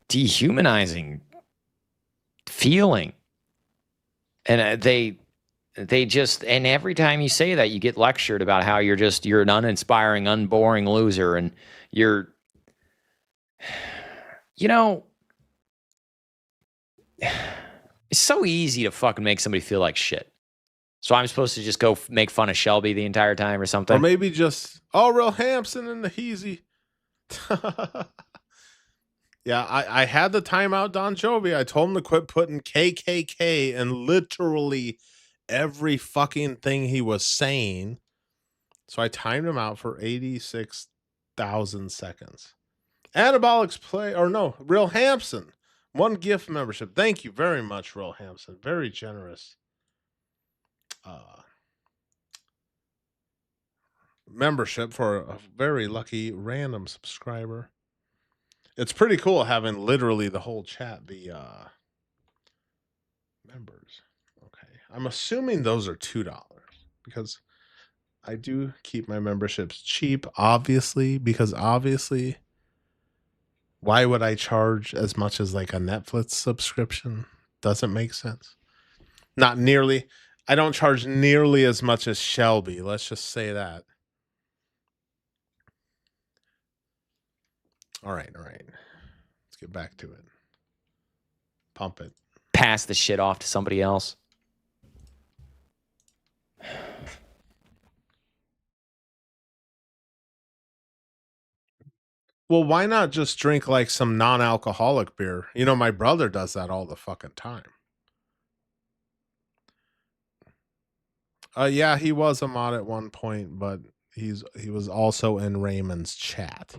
dehumanizing feeling. And they just, and every time you say that, you get lectured about how you're an uninspiring, unboring loser. And you're, you know, it's so easy to fucking make somebody feel like shit. So I'm supposed to just go make fun of Shelby the entire time or something? Or maybe just, Real Hampson and the Heezy. Yeah, I had the timeout Don Jovi. I told him to quit putting KKK and literally every fucking thing he was saying. So I timed him out for 86,000 seconds. Anabolics play, or no, Real Hampson. 1 gift membership. Thank you very much, Real Hampson. Very generous. Membership for a very lucky random subscriber. It's pretty cool having literally the whole chat be members. Okay. I'm assuming those are $2 because I do keep my memberships cheap, obviously, because obviously why would I charge as much as like a Netflix subscription? Doesn't make sense. Not nearly. I don't charge nearly as much as Shelby. Let's just say that. All right. Let's get back to it. Pump it. Pass the shit off to somebody else. Well, why not just drink like some non-alcoholic beer? You know, my brother does that all the fucking time. Yeah, he was a mod at one point, but he was also in Raymond's chat.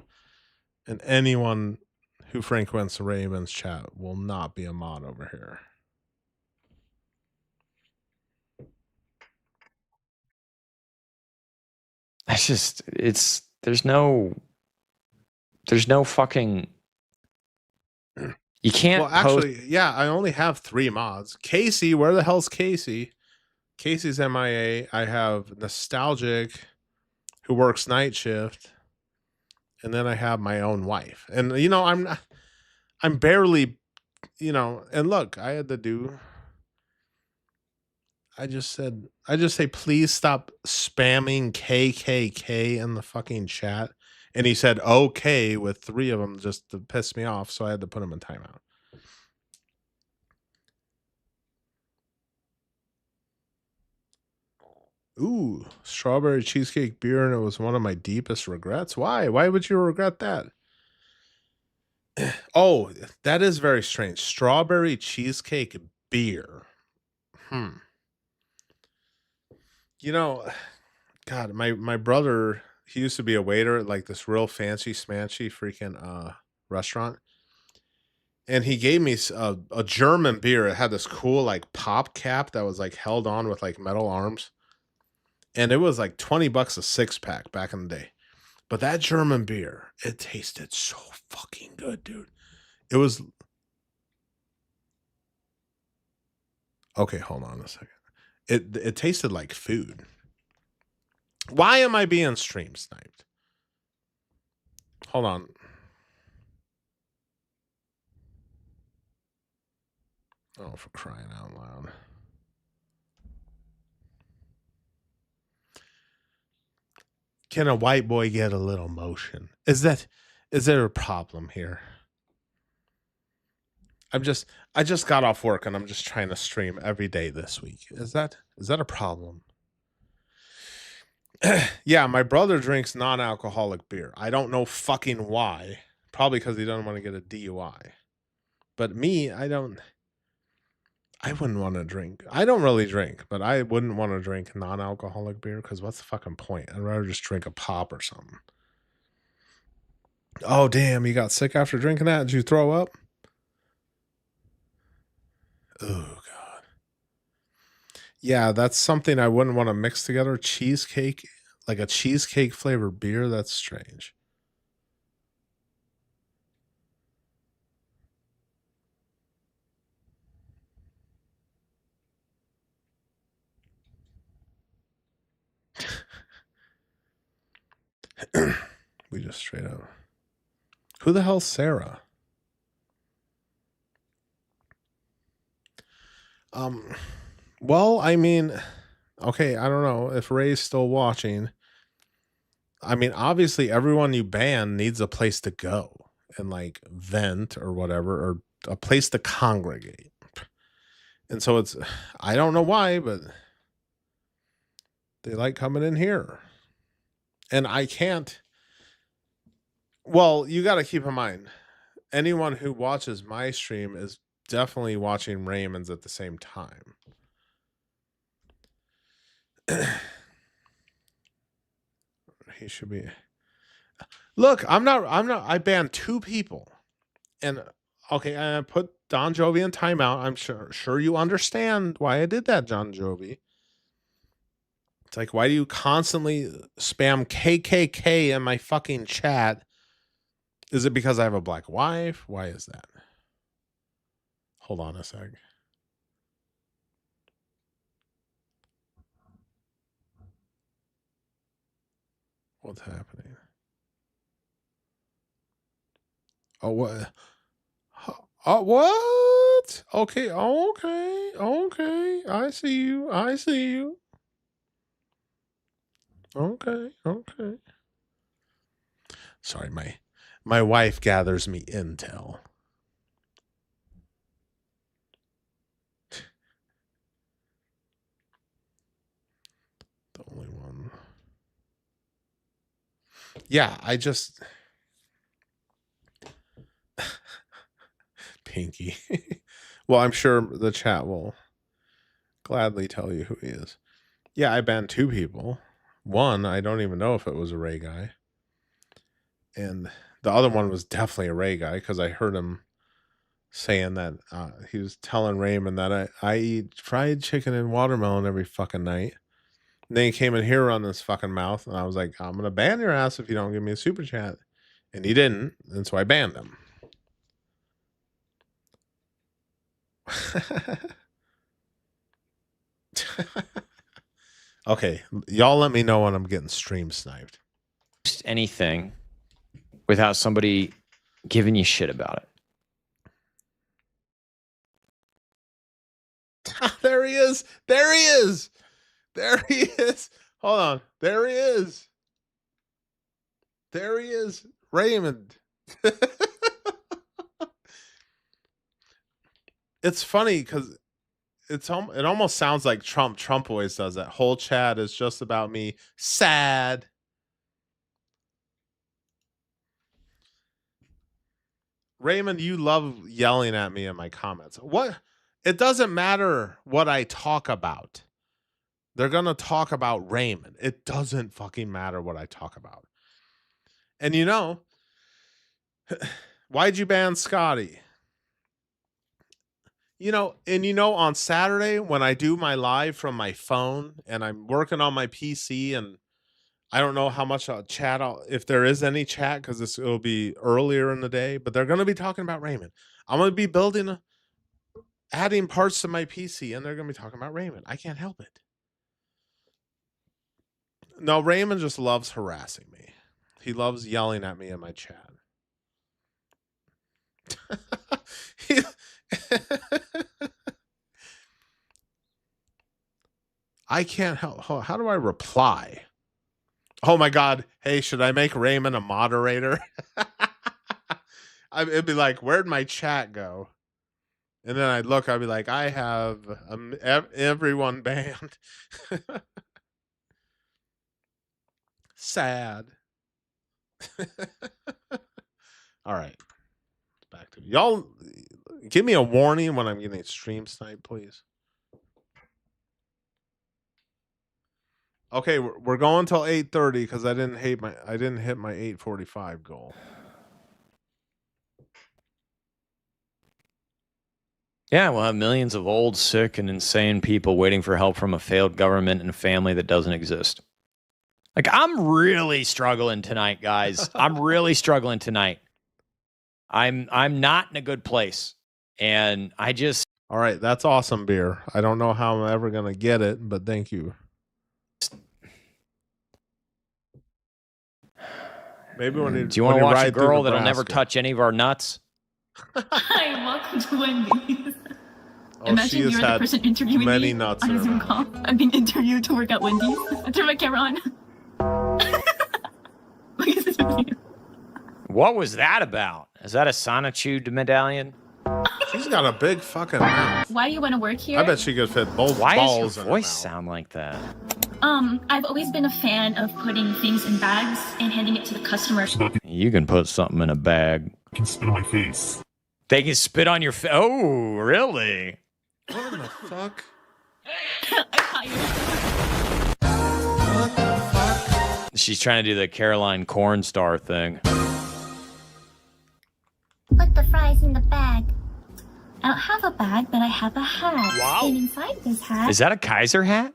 And anyone who frequents Raymond's chat will not be a mod over here. That's just, there's no fucking, you can't. Well, actually, yeah, I only have 3 mods. Casey, where the hell's Casey? Casey's MIA. I have Nostalgic, who works night shift. And then I have my own wife. And, you know, I'm barely, you know, and look, I just say, please stop spamming KKK in the fucking chat. And he said, okay, with 3 of them just to piss me off. So I had to put him in timeout. Ooh, strawberry cheesecake beer. And it was one of my deepest regrets. Why? Why would you regret that? Oh, that is very strange. Strawberry cheesecake beer. You know, God, my brother, he used to be a waiter at like this real fancy smanchy freaking restaurant. And he gave me a German beer. It had this cool like pop cap that was like held on with like metal arms. And it was like $20 a 6-pack back in the day. But that German beer, it tasted so fucking good, dude. It was okay, hold on a second. It tasted like food. Why am I being stream sniped? Hold on. Oh, for crying out loud. Can a white boy get a little motion? Is there a problem here? I just got off work and I'm just trying to stream every day this week. Is that a problem? Yeah, my brother drinks non-alcoholic beer. I don't know fucking why. Probably because he doesn't want to get a DUI. But me, I wouldn't want to drink. I don't really drink, but I wouldn't want to drink non-alcoholic beer because what's the fucking point? I'd rather just drink a pop or something. Oh, damn, you got sick after drinking that? Did you throw up? Oh, God. Yeah, that's something I wouldn't want to mix together. Cheesecake, like a cheesecake flavored beer, that's strange. We just straight up. Who the hell's Sarah? Well, I mean, okay, I don't know if Ray's still watching. I mean, obviously everyone you ban needs a place to go and like vent or whatever, or a place to congregate. And so it's, I don't know why, but they like coming in here. And I can't. Well, you got to keep in mind, anyone who watches my stream is definitely watching Raymond's at the same time. He should be. Look, I banned 2 people. And okay, I put Don Jovi in timeout. I'm sure you understand why I did that, John Jovi. It's like, why do you constantly spam KKK in my fucking chat? Is it because I have a black wife? Why is that? Hold on a sec. What's happening? Oh, what? What? Okay. I see you. Okay. Sorry, my wife gathers me intel. The only one. Yeah, I just Pinky. Well, I'm sure the chat will gladly tell you who he is. Yeah, I banned 2 people. One, I don't even know if it was a Ray guy. And the other one was definitely a Ray guy because I heard him saying that he was telling Raymond that I eat fried chicken and watermelon every fucking night. And then he came in here on his fucking mouth, and I was like, I'm going to ban your ass if you don't give me a super chat. And he didn't, and so I banned him. Okay, y'all let me know when I'm getting stream sniped. Just anything without somebody giving you shit about it. There he is. Hold on. There he is. Raymond. It's funny because it almost sounds like Trump. Trump always does that. Whole chat is just about me. Sad. Raymond, you love yelling at me in my comments. What? It doesn't matter what I talk about. They're going to talk about Raymond. It doesn't fucking matter what I talk about. And you know, why'd you ban Scotty? You know, on Saturday when I do my live from my phone and I'm working on my PC and I don't know how much chat, if there is any chat, because it'll be earlier in the day, but they're going to be talking about Raymond. I'm going to be adding parts to my PC and they're going to be talking about Raymond. I can't help it. No, Raymond just loves harassing me. He loves yelling at me in my chat. I can't help. How do I reply? Oh my God. Hey, should I make Raymond a moderator? It'd be like, where'd my chat go? And then I'd look, I'd be like, I have everyone banned. Sad. All right. Back to y'all. Give me a warning when I'm getting stream snipe, please. Okay, we're going till 8:30 because I didn't hit my 8:45 goal. Yeah, we'll have millions of old, sick, and insane people waiting for help from a failed government and a family that doesn't exist. Like, I'm really struggling tonight, guys. I'm really struggling tonight. I'm not in a good place. And I just... All right, that's awesome beer. I don't know how I'm ever going to get it, but thank you. Maybe when you... Do you want to watch a girl that'll never touch any of our nuts? Hi, welcome to Wendy's. Oh, Imagine you're the person interviewing many me nuts on a Zoom call. I'm being interviewed to work at Wendy's. I turn my camera on. Look at this video. What was that about? Is that a Sinaguso medallion? She's got a big fucking mouth. Why do you want to work here? I bet she could fit both Why balls does your in voice her mouth. sound like that? I've always been a fan of putting things in bags and handing it to the customer. You can put something in a bag. I can spit on my face. They can spit on your face. Oh, really? What the fuck? She's trying to do the Caroline Cornstar thing. Put the fries in the bag. I don't have a bag, but I have a hat. Wow. And inside this hat Is that a Kaiser hat?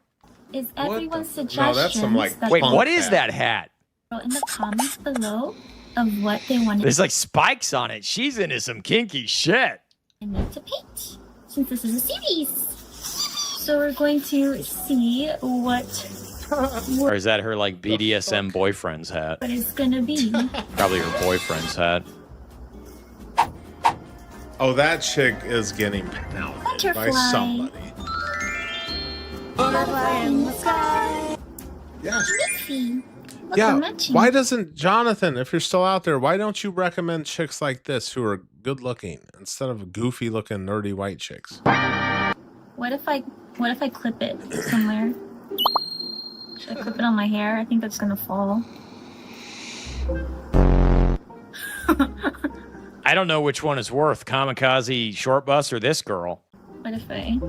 is everyone's No, suggestions. that's some like. that Wait, punk what is hat. that hat? wrote in the comments below of what they wanted There's like spikes on it. She's into some kinky shit. me to paint, since this is a series. So we're going to see Or is that her like BDSM boyfriend's hat? what it's gonna be. Probably her boyfriend's hat. Oh, that chick is getting pounded by Butterfly. somebody. Butterfly in the sky. Yes. Miffy. Look, Yeah. I'm matching. Why doesn't Jonathan, if you're still out there, why don't you recommend chicks like this who are good looking instead of goofy looking nerdy white chicks? What if I clip it somewhere? Should I clip it on my hair? I think that's gonna fall. I don't know which one is worth, Kamikaze Short Bus or this girl. What if I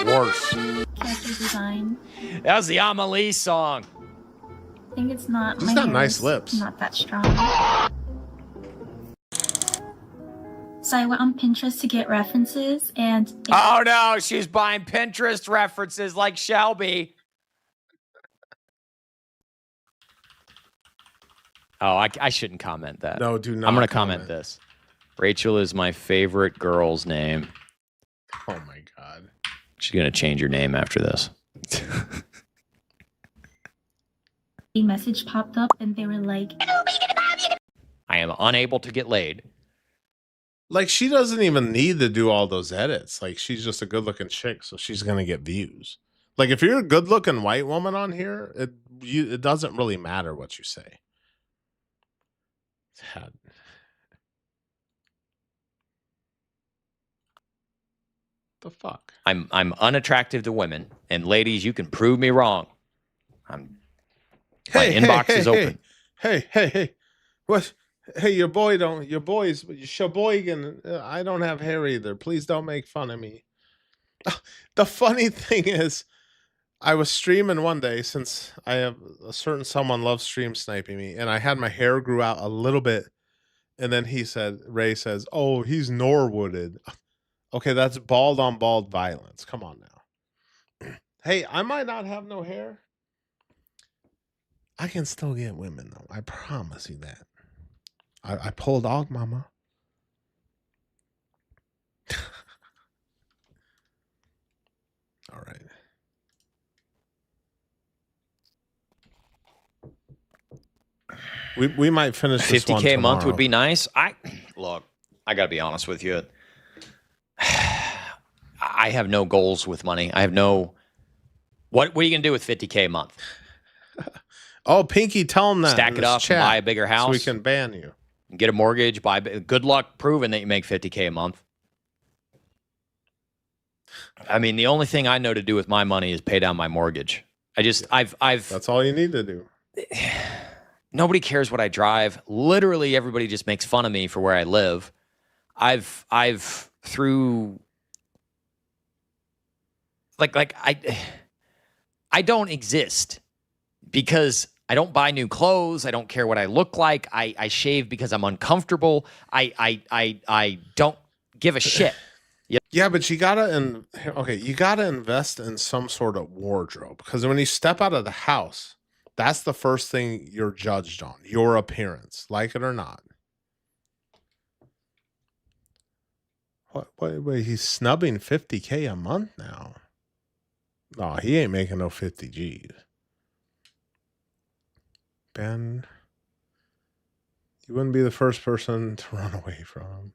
Worse. character design? That was the Amelie song. I think it's not. She's my got hair nice is lips. Not that strong. So I went on Pinterest to get references, and Oh no, she's buying Pinterest references like Shelby. Oh, I shouldn't comment that. No, do not. I'm going to comment this. Rachel is my favorite girl's name. Oh my God. She's going to change her name after this. a message popped up, and they were like, I am unable to get laid. Like, she doesn't even need to do all those edits. Like, she's just a good looking chick, so she's going to get views. Like, if you're a good looking white woman on here, it doesn't really matter what you say. The fuck? I'm unattractive to women, and ladies, you can prove me wrong. My inbox is open. Hey. What? Hey, your boy's Sheboygan. I don't have hair either. Please don't make fun of me. The funny thing is, I was streaming one day, since I have a certain someone loves stream sniping me, and I had my hair grew out a little bit, and then Ray says, "Oh, he's Norwooded." Okay, that's bald on bald violence. Come on now. Hey, I might not have no hair. I can still get women though. I promise you that. I pulled dog mama. All right. We might finish this 50K a month tomorrow. would be nice. Look, I got to be honest with you. I have no goals with money. I have no What are you gonna do with 50K a month? Oh, Pinky, tell him that. Stack it up and buy a bigger house. So we can ban you. Get a mortgage. Good luck proving that you make 50K a month. I mean, the only thing I know to do with my money is pay down my mortgage. I've. That's all you need to do. Nobody cares what I drive. Literally, everybody just makes fun of me for where I live. I've through I don't exist because I don't buy new clothes. I don't care what I look like. I shave because I'm uncomfortable. I don't give a shit. Yeah, but you gotta you gotta invest in some sort of wardrobe because when you step out of the house, that's the first thing you're judged on, your appearance, like it or not. Wait, he's snubbing 50K a month now. No, he ain't making no 50 G's. Ben, you wouldn't be the first person to run away from him.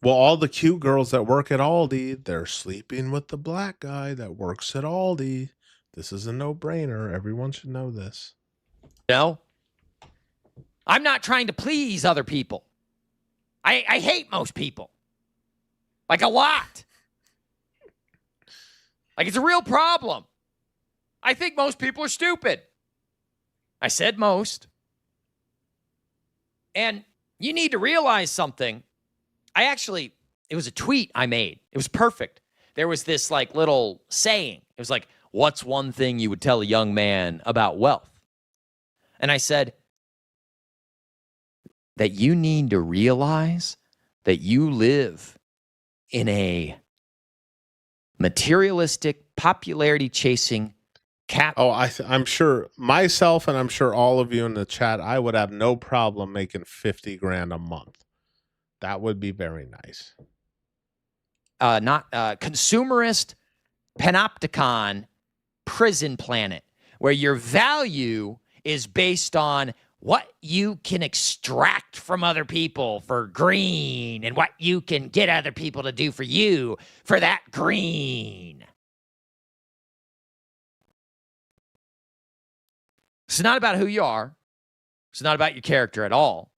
Well, all the cute girls that work at Aldi, they're sleeping with the black guy that works at Aldi. This is a no-brainer. Everyone should know this. No, I'm not trying to please other people. I hate most people. Like a lot. Like it's a real problem. I think most people are stupid. I said most. And you need to realize something. It was a tweet I made. It was perfect. There was this like little saying. It was like, what's one thing you would tell a young man about wealth? And I said that you need to realize that you live in a materialistic, popularity chasing I'm sure myself and I'm sure all of you in the chat, I would have no problem making 50 grand a month. That would be very nice. Not consumerist panopticon prison planet where your value is based on what you can extract from other people for green and what you can get other people to do for you for that green. It's not about who you are. It's not about your character at all.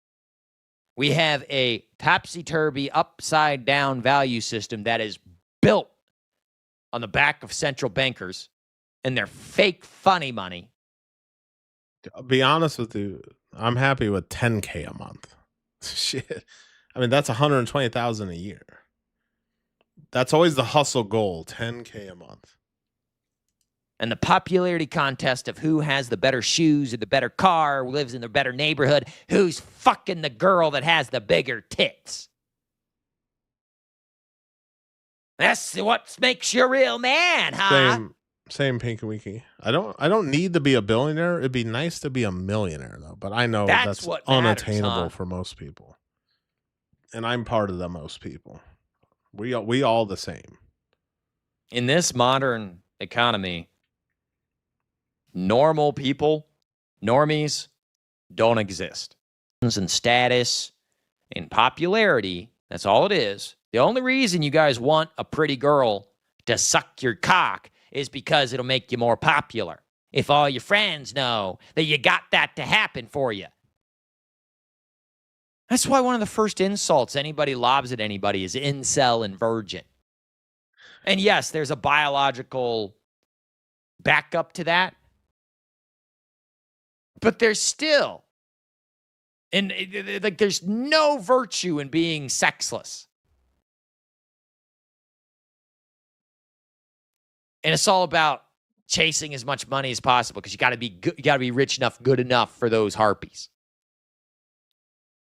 We have a topsy-turvy, upside-down value system that is built on the back of central bankers and their fake funny money. I'll be honest with you, I'm happy with 10K a month. Shit. I mean, that's 120,000 a year. That's always the hustle goal, 10K a month. And the popularity contest of who has the better shoes or the better car, who lives in the better neighborhood, who's fucking the girl that has the bigger tits. That's what makes you a real man, huh? Same Pinky Winky. I don't need to be a billionaire. It'd be nice to be a millionaire though, but I know that's what unattainable matters, huh? for most people. And I'm part of the most people. We all the same. In this modern economy, normal people, normies, don't exist. And status and popularity, that's all it is. The only reason you guys want a pretty girl to suck your cock is because it'll make you more popular. If all your friends know that you got that to happen for you. That's why one of the first insults anybody lobs at anybody is incel and virgin. And yes, there's a biological backup to that. But there's still, and like, there's no virtue in being sexless. And it's all about chasing as much money as possible because you got to be good, you got to be rich enough, good enough for those harpies.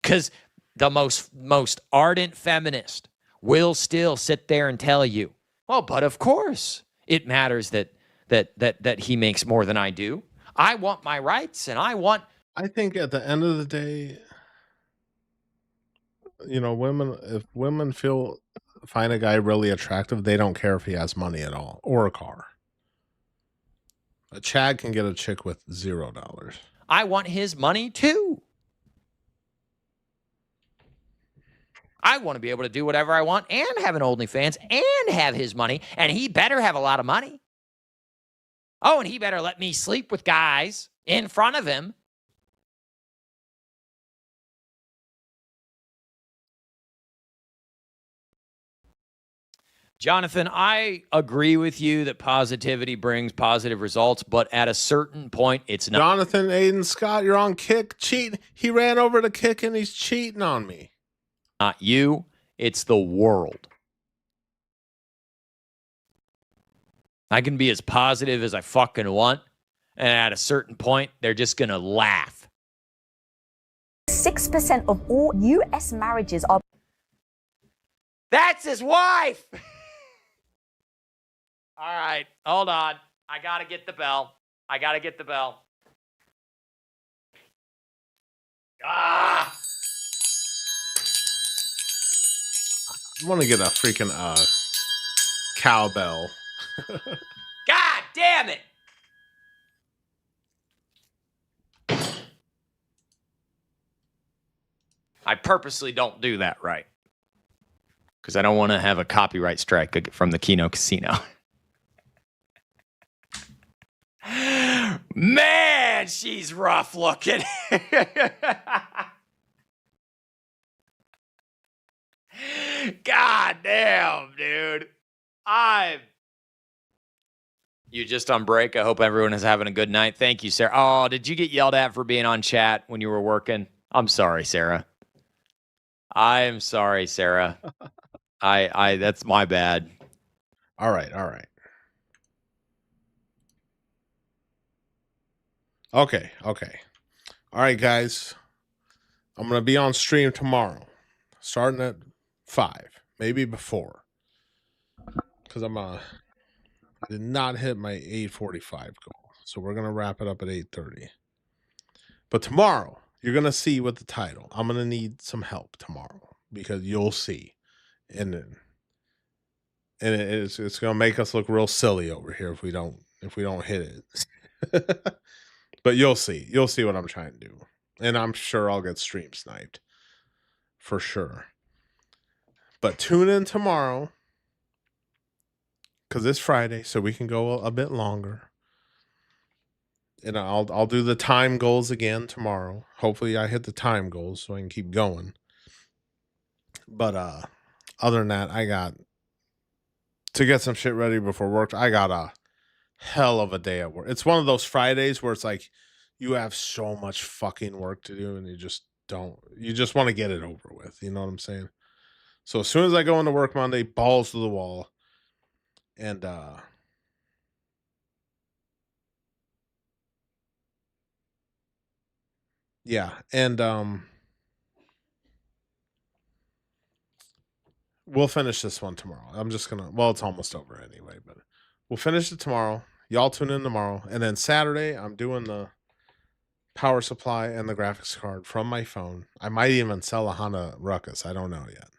Because the most ardent feminist will still sit there and tell you, well, but of course it matters that he makes more than I do. I want my rights, and I think at the end of the day, you know, if women find a guy really attractive, they don't care if he has money at all or a car. A Chad can get a chick with $0. I want his money too. I want to be able to do whatever I want and have an OnlyFans and have his money, and he better have a lot of money. Oh, and he better let me sleep with guys in front of him. Jonathan, I agree with you that positivity brings positive results, but at a certain point, it's not. Jonathan Aiden Scott, you're on Kick. Cheating. He ran over to Kick and he's cheating on me. Not you, it's the world. I can be as positive as I fucking want, and at a certain point, they're just going to laugh. 6% of all U.S. marriages are... That's his wife! All right, hold on. I got to get the bell. Ah! I want to get a freaking cowbell. God damn it! I purposely don't do that right. Because I don't want to have a copyright strike from the Keno Casino. Man, she's rough looking. God damn, dude. You just on break. I hope everyone is having a good night. Thank you, Sarah. Oh, did you get yelled at for being on chat when you were working? I'm sorry, Sarah. I am sorry, Sarah. That's my bad. All right. Okay. All right, guys. I'm going to be on stream tomorrow, starting at 5, maybe before. Because I did not hit my 8:45 goal. So we're going to wrap it up at 8:30. But tomorrow, you're going to see with the title. I'm going to need some help tomorrow because you'll see. And it's going to make us look real silly over here if we don't hit it. But you'll see what I'm trying to do. And I'm sure I'll get stream sniped for sure. But tune in tomorrow because it's Friday, so we can go a bit longer. And I'll do the time goals again tomorrow. Hopefully I hit the time goals so I can keep going. But other than that, I got to get some shit ready before work. I got a hell of a day at work. It's one of those Fridays where it's like you have so much fucking work to do and you just want to get it over with. You know what I'm saying? So as soon as I go into work Monday, balls to the wall. And yeah, and we'll finish this one tomorrow. It's almost over anyway, but we'll finish it tomorrow. Y'all tune in tomorrow. And then Saturday, I'm doing the power supply and the graphics card from my phone. I might even sell a Honda Ruckus. I don't know yet.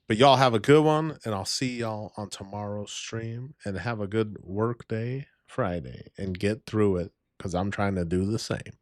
But y'all have a good one, and I'll see y'all on tomorrow's stream. And have a good work day Friday and get through it because I'm trying to do the same.